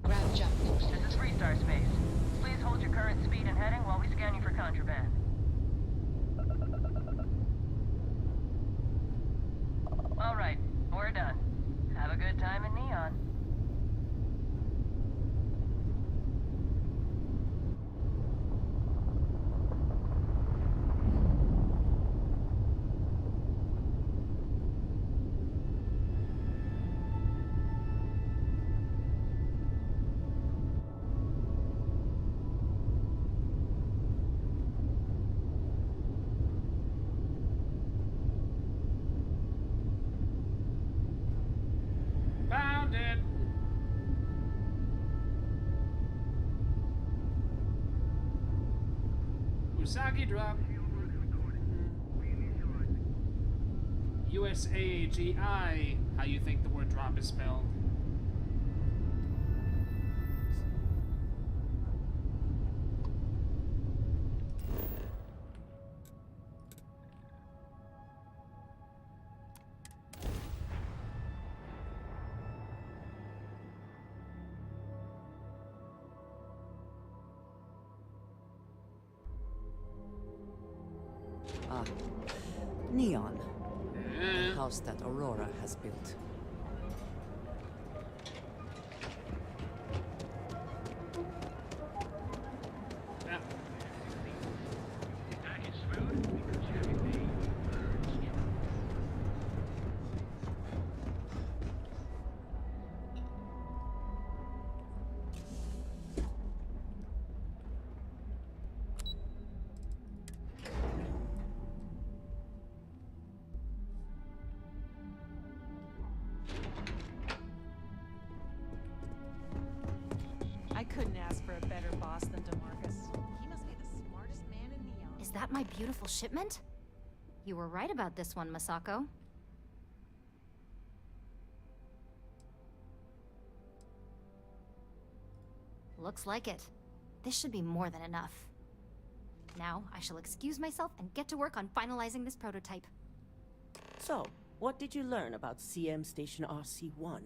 Grab jump. This is Freestar Space. Please hold your current speed and heading while we scan you for contraband. All right, we're done. Have a good time in Neon. Found it. Usagi drop. USAGI. How you think the word drop is spelled? Ah, Neon. The house that Aurora has built. Yeah. that my beautiful shipment? You were right about this one, Masako. Looks like it. This should be more than enough. Now, I shall excuse myself and get to work on finalizing this prototype. So, what did you learn about CM Station RC-1?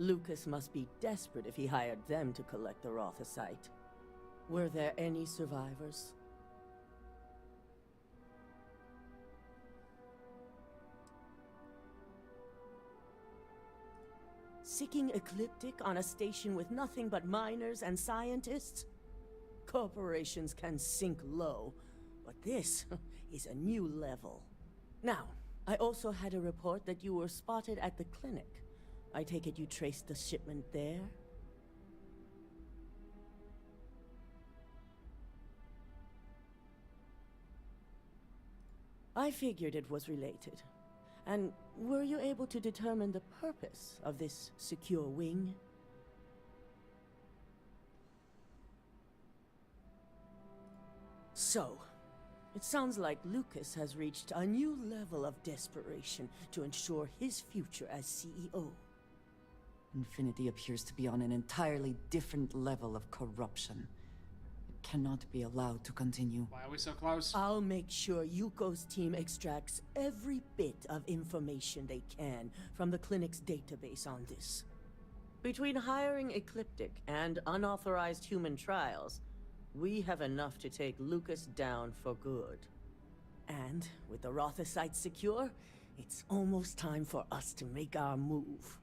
Lucas must be desperate if he hired them to collect the Rothosite. Were there any survivors? Seeking Ecliptic on a station with nothing but miners and scientists? Corporations can sink low, but this is a new level. Now, I also had a report that you were spotted at the clinic. I take it you traced the shipment there? I figured it was related. And were you able to determine the purpose of this secure wing? So, it sounds like Lucas has reached a new level of desperation to ensure his future as CEO. Infinity appears to be on an entirely different level of corruption. It cannot be allowed to continue. Why are we so close? I'll make sure Yuko's team extracts every bit of information they can from the clinic's database on this. Between hiring Ecliptic and unauthorized human trials, we have enough to take Lucas down for good. And with the Rothosite secure, it's almost time for us to make our move.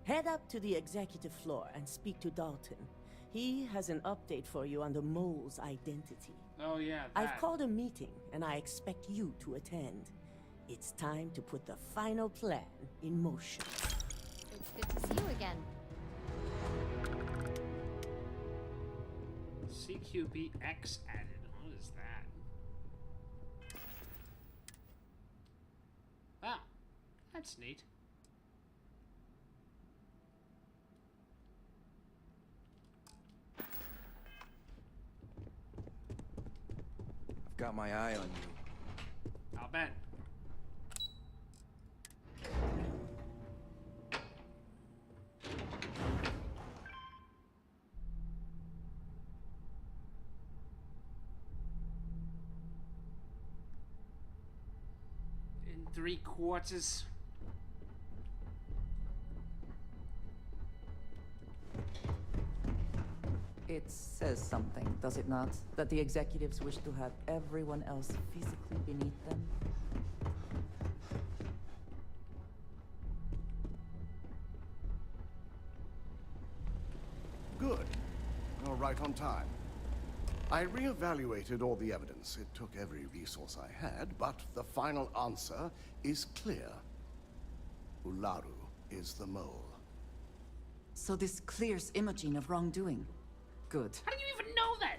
Head up to the executive floor and speak to Dalton. He has an update for you on the mole's identity. Oh yeah, that. I've called a meeting, and I expect you to attend. It's time to put the final plan in motion. It's good to see you again. CQBX added. What is that? Ah, that's neat. Got my eye on you. I'll bet. In 3/4. It says something, does it not? That the executives wish to have everyone else physically beneath them? Good. You're right on time. I reevaluated all the evidence. It took every resource I had, but the final answer is clear. Ularu is the mole. So this clears Imogene of wrongdoing. Good. How do you even know that?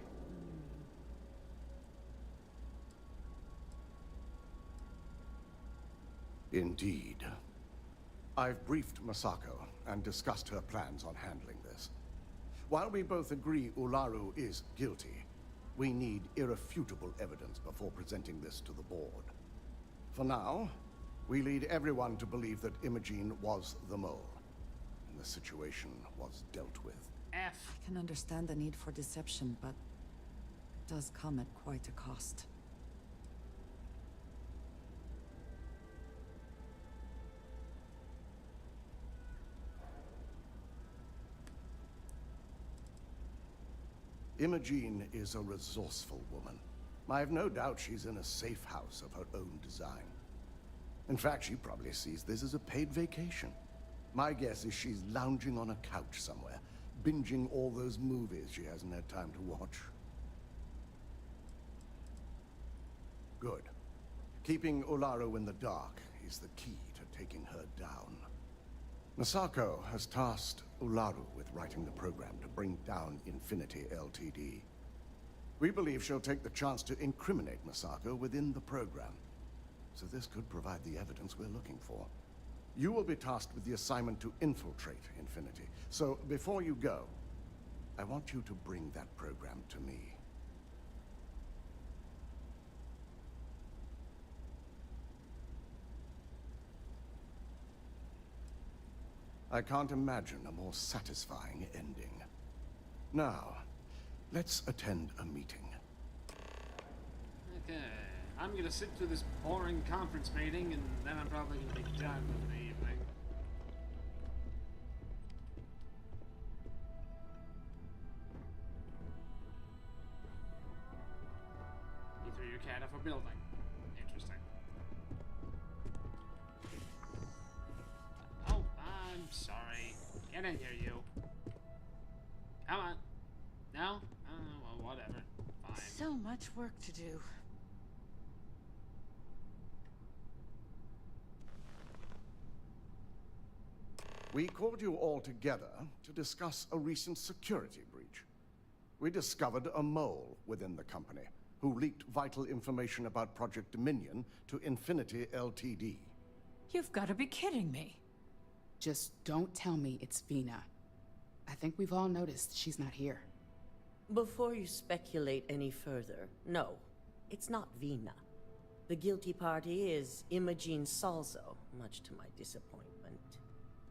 Indeed. I've briefed Masako and discussed her plans on handling this. While we both agree Ularu is guilty, we need irrefutable evidence before presenting this to the board. For now, we lead everyone to believe that Imogene was the mole, and the situation was dealt with. I can understand the need for deception, but it does come at quite a cost. Imogene is a resourceful woman. I have no doubt she's in a safe house of her own design. In fact, she probably sees this as a paid vacation. My guess is she's lounging on a couch somewhere, binging all those movies she hasn't had time to watch. Good. Keeping Ularu in the dark is the key to taking her down. Masako has tasked Ularu with writing the program to bring down Infinity Ltd. We believe she'll take the chance to incriminate Masako within the program. So this could provide the evidence we're looking for. You will be tasked with the assignment to infiltrate Infinity. So before you go, I want you to bring that program to me. I can't imagine a more satisfying ending. Now, let's attend a meeting. Okay, I'm gonna sit through this boring conference meeting, and then I'm probably gonna be done with the evening. You threw your cat off a building. Interesting. Oh, I'm sorry. Get in here, you. Come on. No? Oh, well, whatever. Fine. So much work to do. We called you all together to discuss a recent security breach. We discovered a mole within the company who leaked vital information about Project Dominion to Infinity Ltd. You've got to be kidding me. Just don't tell me it's Vina. I think we've all noticed she's not here. Before you speculate any further, no, it's not Vina. The guilty party is Imogene Salzo, much to my disappointment.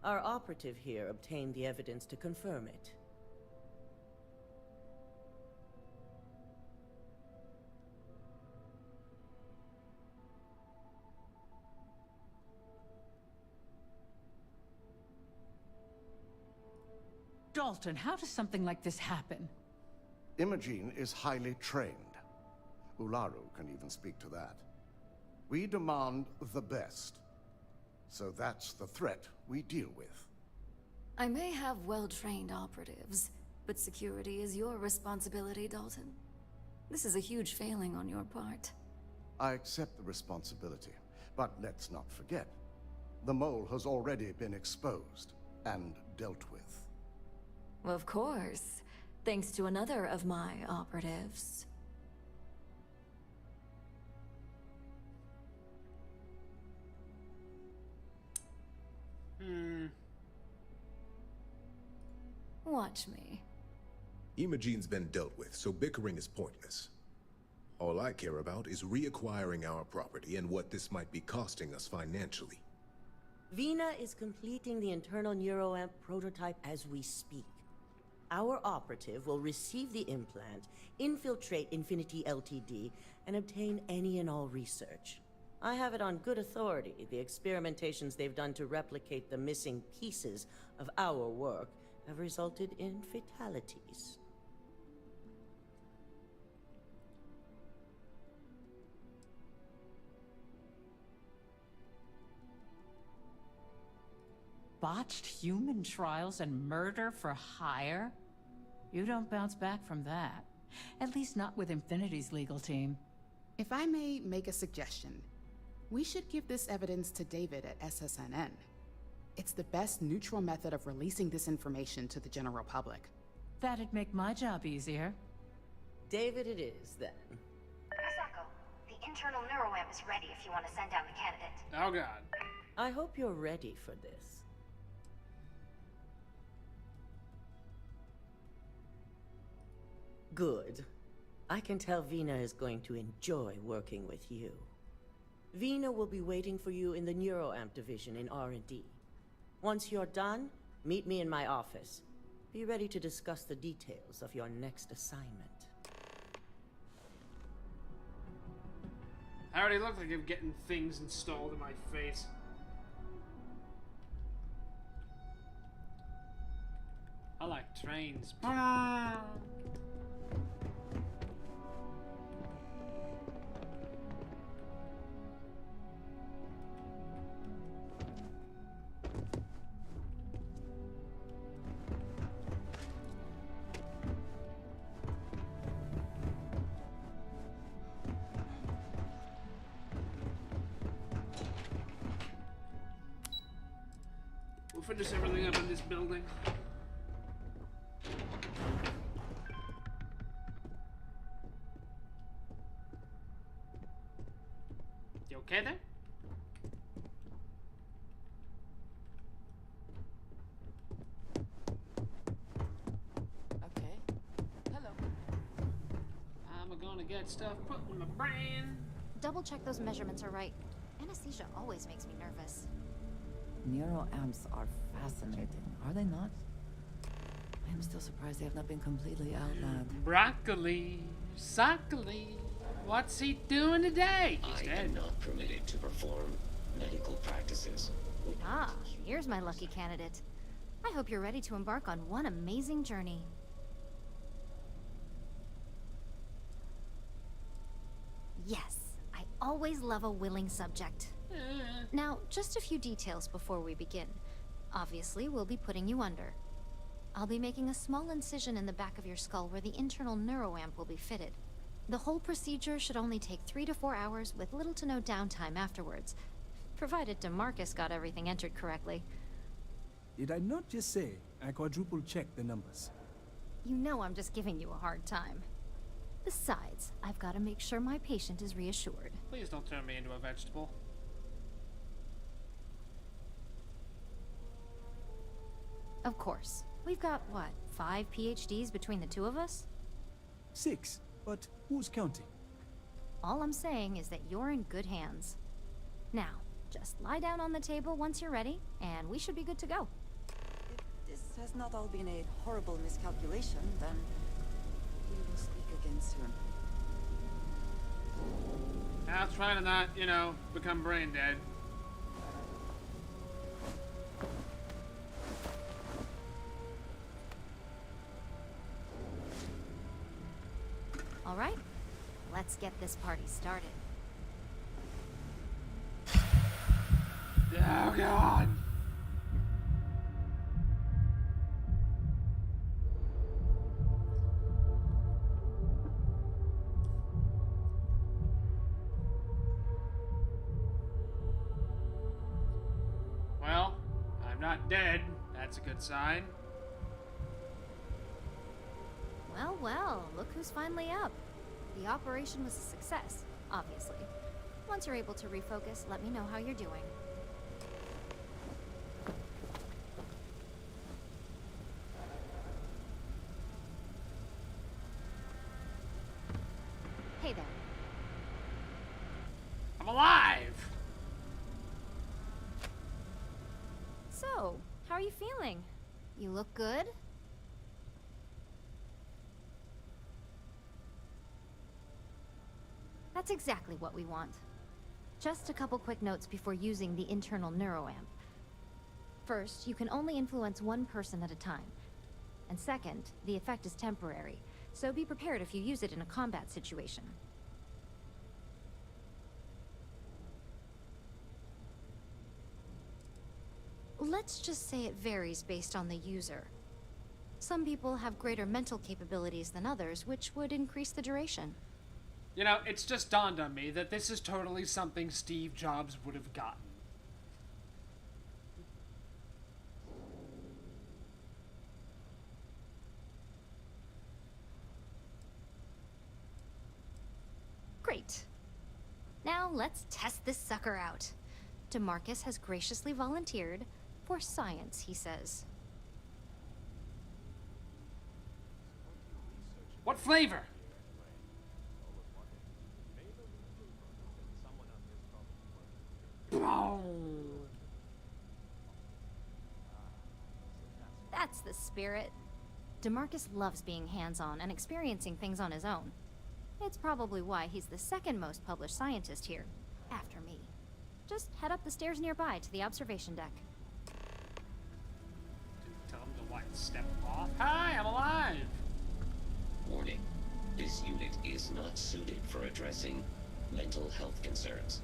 Our operative here obtained the evidence to confirm it. Dalton, how does something like this happen? Imogene is highly trained. Ularu can even speak to that. We demand the best. So that's the threat we deal with. I may have well-trained operatives, but security is your responsibility, Dalton. This is a huge failing on your part. I accept the responsibility, but let's not forget, the mole has already been exposed and dealt with. Of course, thanks to another of my operatives. Watch me. Imogene's been dealt with, so bickering is pointless. All I care about is reacquiring our property and what this might be costing us financially. Vina is completing the internal neuroamp prototype as we speak. Our operative will receive the implant, infiltrate Infinity Ltd, and obtain any and all research. I have it on good authority. The experimentations they've done to replicate the missing pieces of our work have resulted in fatalities. Botched human trials and murder for hire? You don't bounce back from that. At least not with Infinity's legal team. If I may make a suggestion, we should give this evidence to David at SSNN. It's the best neutral method of releasing this information to the general public. That'd make my job easier. David it is, then. Masako, the internal neuroamp is ready if you want to send down the candidate. Oh god. I hope you're ready for this. Good. I can tell Vina is going to enjoy working with you. Vina will be waiting for you in the neuroamp division in R&D. Once you're done, meet me in my office. Be ready to discuss the details of your next assignment. I already look like I'm getting things installed in my face. I like trains. We'll finish everything up in this building. okay there? Okay. Hello. I'm gonna get stuff put in my brain. Double check those measurements are right. Anesthesia always makes me nervous. Neuroamps are fascinating, are they not? I am still surprised they have not been completely outlawed. Broccoli, Soccoli, what's he doing today? He's I dead. am not permitted to perform medical practices. Ah, here's my lucky candidate. I hope you're ready to embark on one amazing journey. Yes, I always love a willing subject. Now, just a few details before we begin. Obviously, we'll be putting you under. I'll be making a small incision in the back of your skull where the internal neuroamp will be fitted. The whole procedure should only take 3 to 4 hours with little to no downtime afterwards, provided DeMarcus got everything entered correctly. Did I not just say I quadruple checked the numbers? You know I'm just giving you a hard time. Besides, I've got to make sure my patient is reassured. Please don't turn me into a vegetable. Of course. We've got, what, 5 PhDs between the two of us? 6, but who's counting? All I'm saying is that you're in good hands. Now, just lie down on the table once you're ready, and we should be good to go. If this has not all been a horrible miscalculation, then we will speak again soon. I'll try to not, you know, become brain dead. All right, let's get this party started. Oh, God. Well, I'm not dead. That's a good sign. Well, well, look who's finally up. The operation was a success, obviously. Once you're able to refocus, let me know how you're doing. Hey there. I'm alive! So, how are you feeling? You look good? That's exactly what we want. Just a couple quick notes before using the internal neuroamp. First, you can only influence one person at a time. And second, the effect is temporary, so be prepared if you use it in a combat situation. Let's just say it varies based on the user. Some people have greater mental capabilities than others, which would increase the duration. You know, it's just dawned on me that this is totally something Steve Jobs would have gotten. Great. Now let's test this sucker out. DeMarcus has graciously volunteered for science, he says. What flavor? That's the spirit. DeMarcus loves being hands-on and experiencing things on his own. It's probably why he's the second most published scientist here, after me. Just head up the stairs nearby to the observation deck. Tell him to what? Step off? Hi, I'm alive! Warning. This unit is not suited for addressing mental health concerns.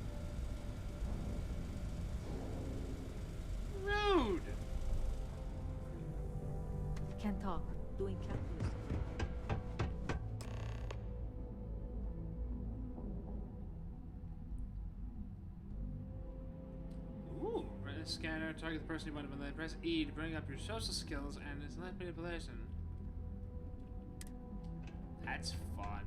Rude! Can't talk. Doing calculus. Ooh, press the scanner, target the person you want to manipulate. Press E to bring up your social skills and its manipulation. That's fun.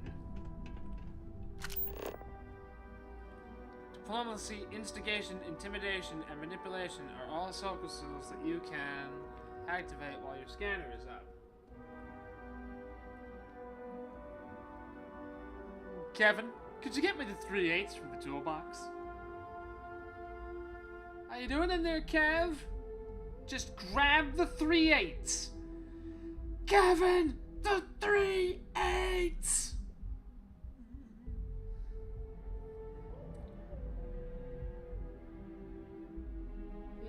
Diplomacy, instigation, intimidation, and manipulation are all social skills that you can activate while your scanner is up. Kevin, could you get me the 3/8 from the toolbox? How you doing in there, Kev? Just grab the 3/8. Kevin, the 3/8.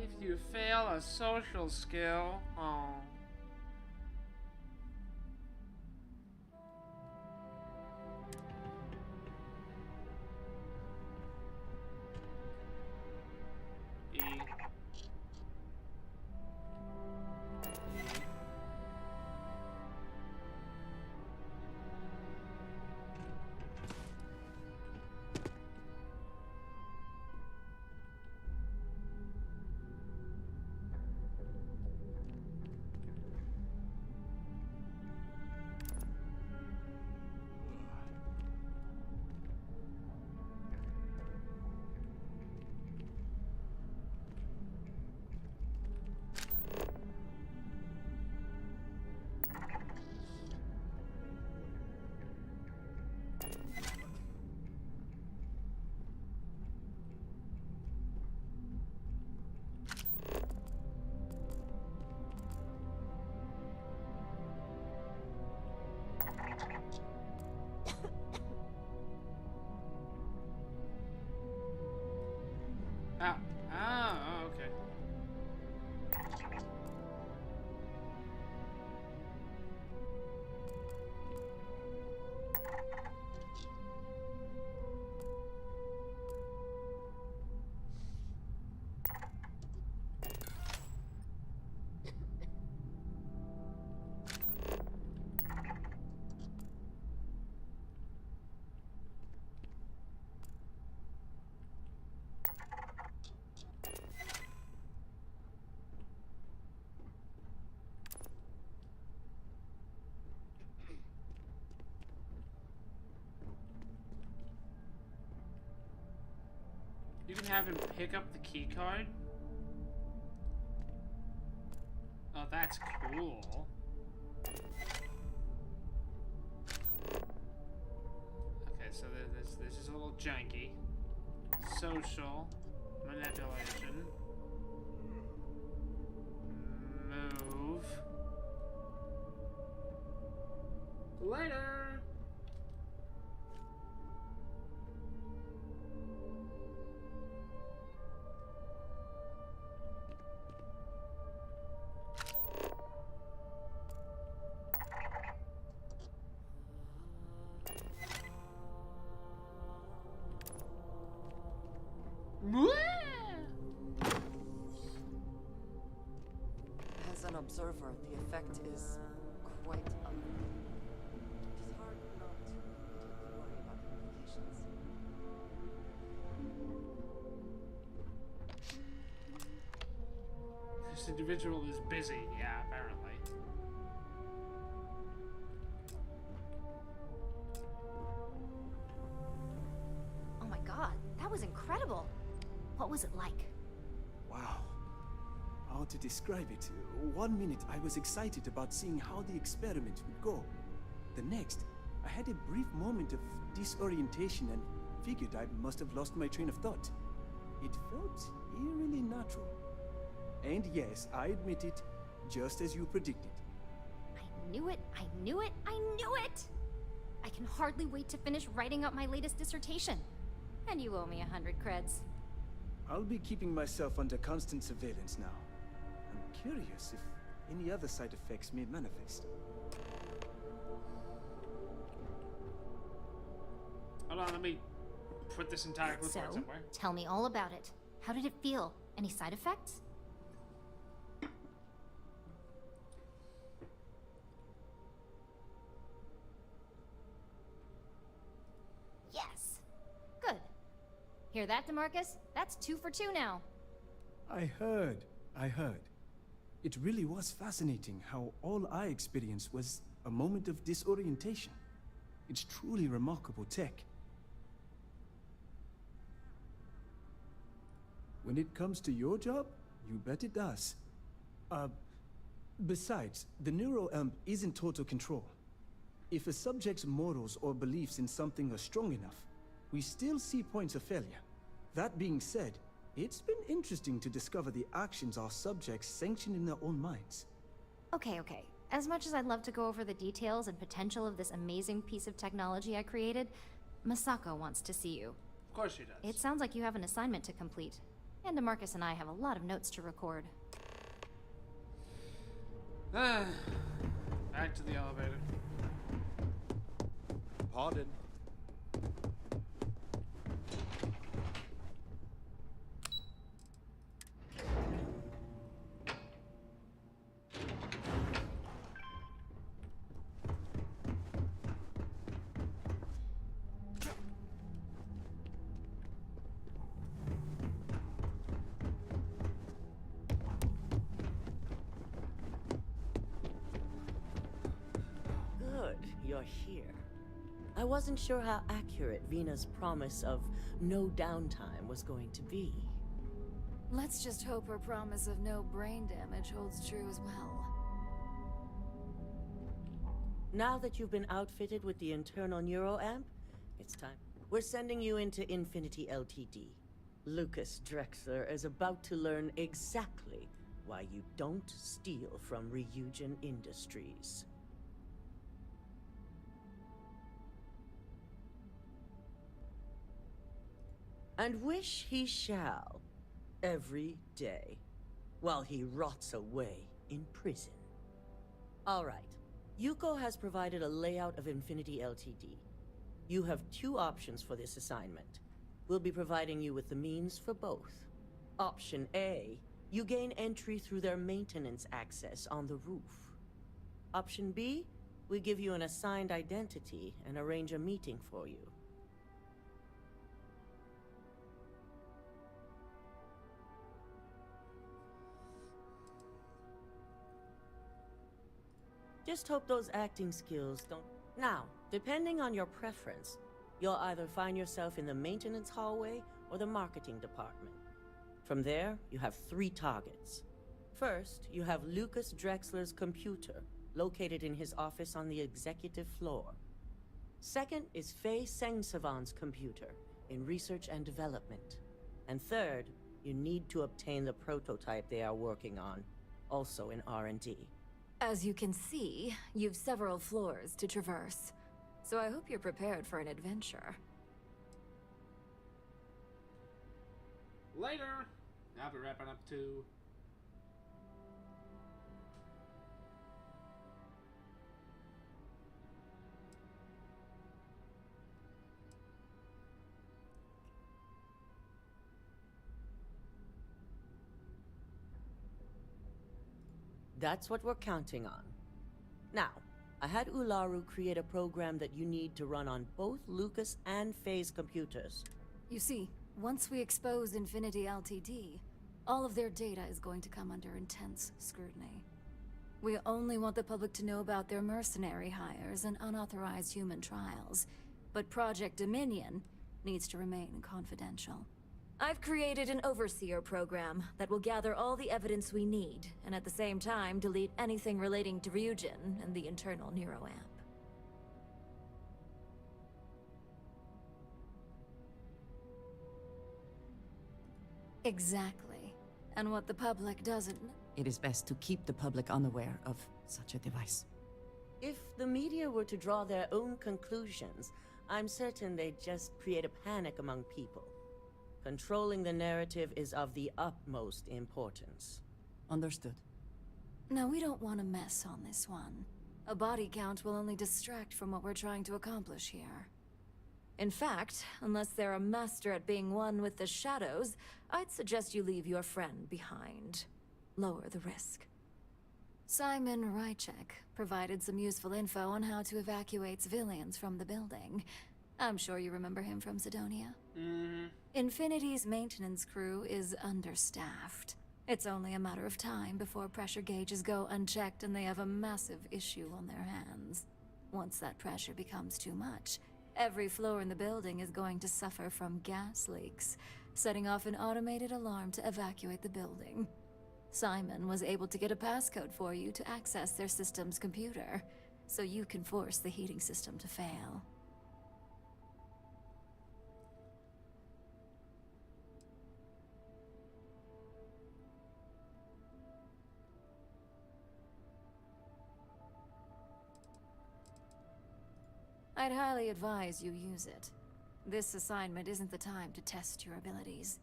If you fail a social skill, oh. E. Oh, okay. You can have him pick up the key card. Oh, that's cool. Okay, so this is a little janky. Social manipulation. Move. Later. As an observer, the effect is quite ugly. It is hard not to immediately worry about the implications. This individual is busy, yeah, apparently. Oh my god, that was incredible. What was it like? Wow. How to describe it? 1 minute I was excited about seeing how the experiment would go. The next, I had a brief moment of disorientation and figured I must have lost my train of thought. It felt eerily natural. And yes, I admit it, just as you predicted. I knew it, I knew it, I knew it! I can hardly wait to finish writing up my latest dissertation. And you owe me 100 creds. I'll be keeping myself under constant surveillance now. I'm curious if any other side effects may manifest. Hold on, let me put this entire report So, somewhere. tell me all about it. How did it feel? Any side effects? Yes. Good. Hear that, DeMarcus? That's 2 for 2 now. I heard. It really was fascinating how all I experienced was a moment of disorientation. It's truly remarkable tech. When it comes to your job, you bet it does. Besides, the neuroamp isn't total control. If a subject's morals or beliefs in something are strong enough, we still see points of failure. That being said, it's been interesting to discover the actions our subjects sanction in their own minds. Okay. As much as I'd love to go over the details and potential of this amazing piece of technology I created, Masako wants to see you. Of course she does. It sounds like you have an assignment to complete. And DeMarcus and I have a lot of notes to record. Back to the elevator. Pardon. Good, you're here. I wasn't sure how accurate Vina's promise of no downtime was going to be. Let's just hope her promise of no brain damage holds true as well. Now that you've been outfitted with the internal neuroamp, it's time. We're sending you into Infinity LTD. Lucas Drexler is about to learn exactly why you don't steal from Ryujin Industries. And wish he shall, every day, while he rots away in prison. All right. Yuko has provided a layout of Infinity LTD. You have two options for this assignment. We'll be providing you with the means for both. Option A, you gain entry through their maintenance access on the roof. Option B, we give you an assigned identity and arrange a meeting for you. Just hope those acting skills don't... Now, depending on your preference, you'll either find yourself in the maintenance hallway or the marketing department. From there, you have 3 targets. First, you have Lucas Drexler's computer, located in his office on the executive floor. Second is Faye Sengsavan's computer, in research and development. And third, you need to obtain the prototype they are working on, also in R&D. As you can see, you've several floors to traverse. So I hope you're prepared for an adventure. Later! I'll be wrapping up too. That's what we're counting on. Now, I had Ularu create a program that you need to run on both Lucas and Faye's computers. You see, once we expose Infinity LTD, all of their data is going to come under intense scrutiny. We only want the public to know about their mercenary hires and unauthorized human trials, but Project Dominion needs to remain confidential. I've created an overseer program that will gather all the evidence we need, and at the same time delete anything relating to Ryujin and the internal neuroamp. Exactly. And what the public doesn't... It is best to keep the public unaware of such a device. If the media were to draw their own conclusions, I'm certain they'd just create a panic among people. Controlling the narrative is of the utmost importance. Understood. No, we don't want to mess on this one. A body count will only distract from what we're trying to accomplish here. In fact, unless they're a master at being one with the shadows, I'd suggest you leave your friend behind. Lower the risk. Simon Rychek provided some useful info on how to evacuate civilians from the building. I'm sure you remember him from Sidonia. Infinity's maintenance crew is understaffed. It's only a matter of time before pressure gauges go unchecked and they have a massive issue on their hands. Once that pressure becomes too much, every floor in the building is going to suffer from gas leaks. setting off an automated alarm to evacuate the building. Simon was able to get a passcode for you to access their system's computer, so you can force the heating system to fail. I'd highly advise you use it. This assignment isn't the time to test your abilities.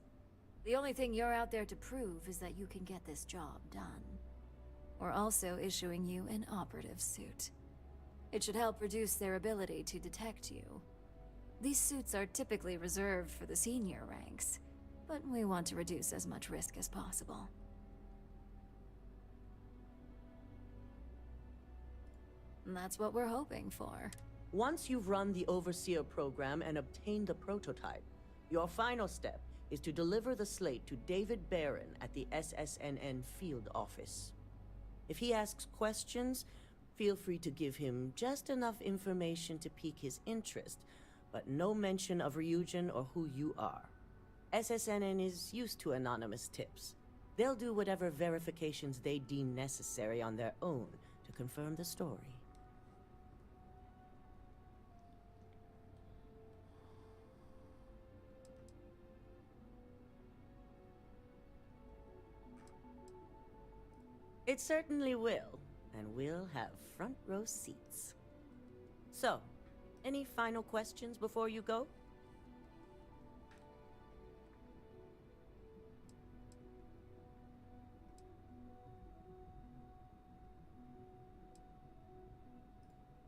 The only thing you're out there to prove is that you can get this job done. We're also issuing you an operative suit. It should help reduce their ability to detect you. These suits are typically reserved for the senior ranks, but we want to reduce as much risk as possible. And that's what we're hoping for. Once you've run the Overseer program and obtained the prototype, your final step is to deliver the slate to David Barron at the SSNN field office. If he asks questions, feel free to give him just enough information to pique his interest, but no mention of Ryujin or who you are. SSNN is used to anonymous tips. They'll do whatever verifications they deem necessary on their own to confirm the story. It certainly will, and we'll have front row seats. So, any final questions before you go?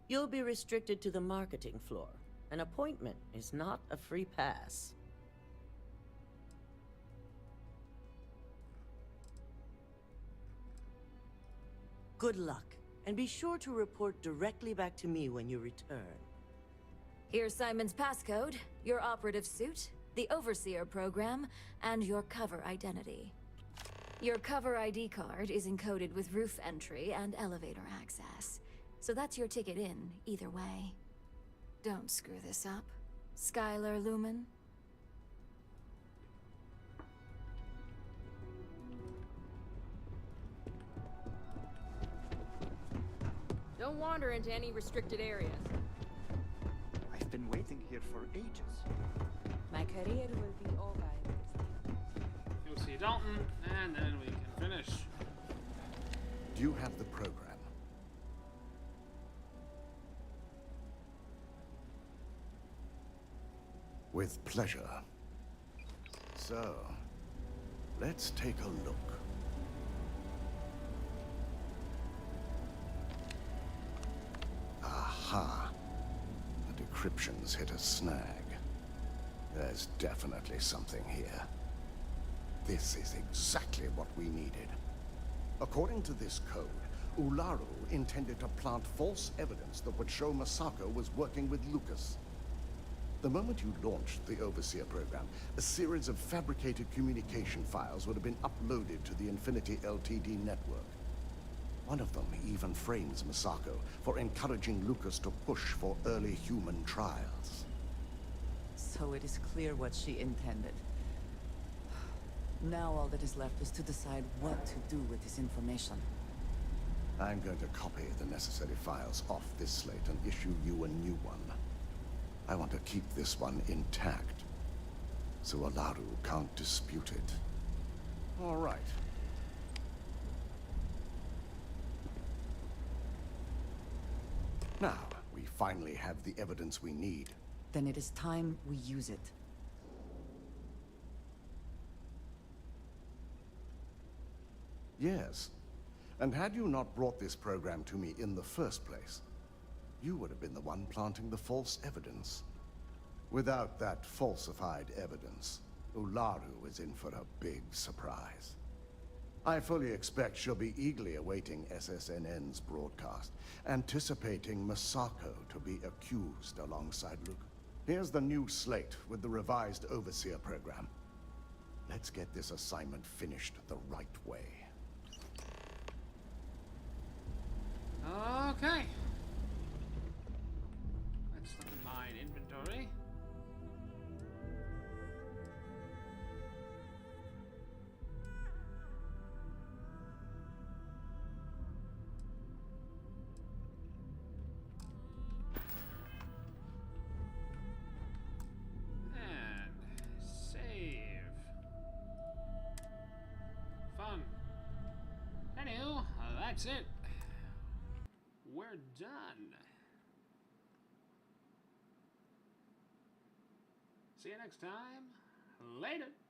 You'll be restricted to the marketing floor. An appointment is not a free pass. Good luck, and be sure to report directly back to me when you return. Here's Simon's passcode, your operative suit, the Overseer program, and your cover identity. Your cover ID card is encoded with roof entry and elevator access, so that's your ticket in, either way. Don't screw this up, Skylar Lumen. Don't wander into any restricted areas. I've been waiting here for ages. My career will be over. You'll see Dalton, and then we can finish. Do you have the program? With pleasure. So, let's take a look. Aha. The decryption's hit a snag. There's definitely something here. This is exactly what we needed. According to this code, Ularu intended to plant false evidence that would show Masako was working with Lucas. The moment you launched the Overseer program, a series of fabricated communication files would have been uploaded to the Infinity Ltd network. One of them even frames Masako for encouraging Lucas to push for early human trials. So it is clear what she intended. Now all that is left is to decide what to do with this information. I'm going to copy the necessary files off this slate and issue you a new one. I want to keep this one intact, so Ularu can't dispute it. All right. Now, we finally have the evidence we need. Then it is time we use it. Yes. And had you not brought this program to me in the first place, you would have been the one planting the false evidence. Without that falsified evidence, Ularu is in for a big surprise. I fully expect she'll be eagerly awaiting SSNN's broadcast, anticipating Masako to be accused alongside Luke. Here's the new slate with the revised Overseer program. Let's get this assignment finished the right way. Okay. Let's look at my inventory. that's it. We're done. See you next time. Later.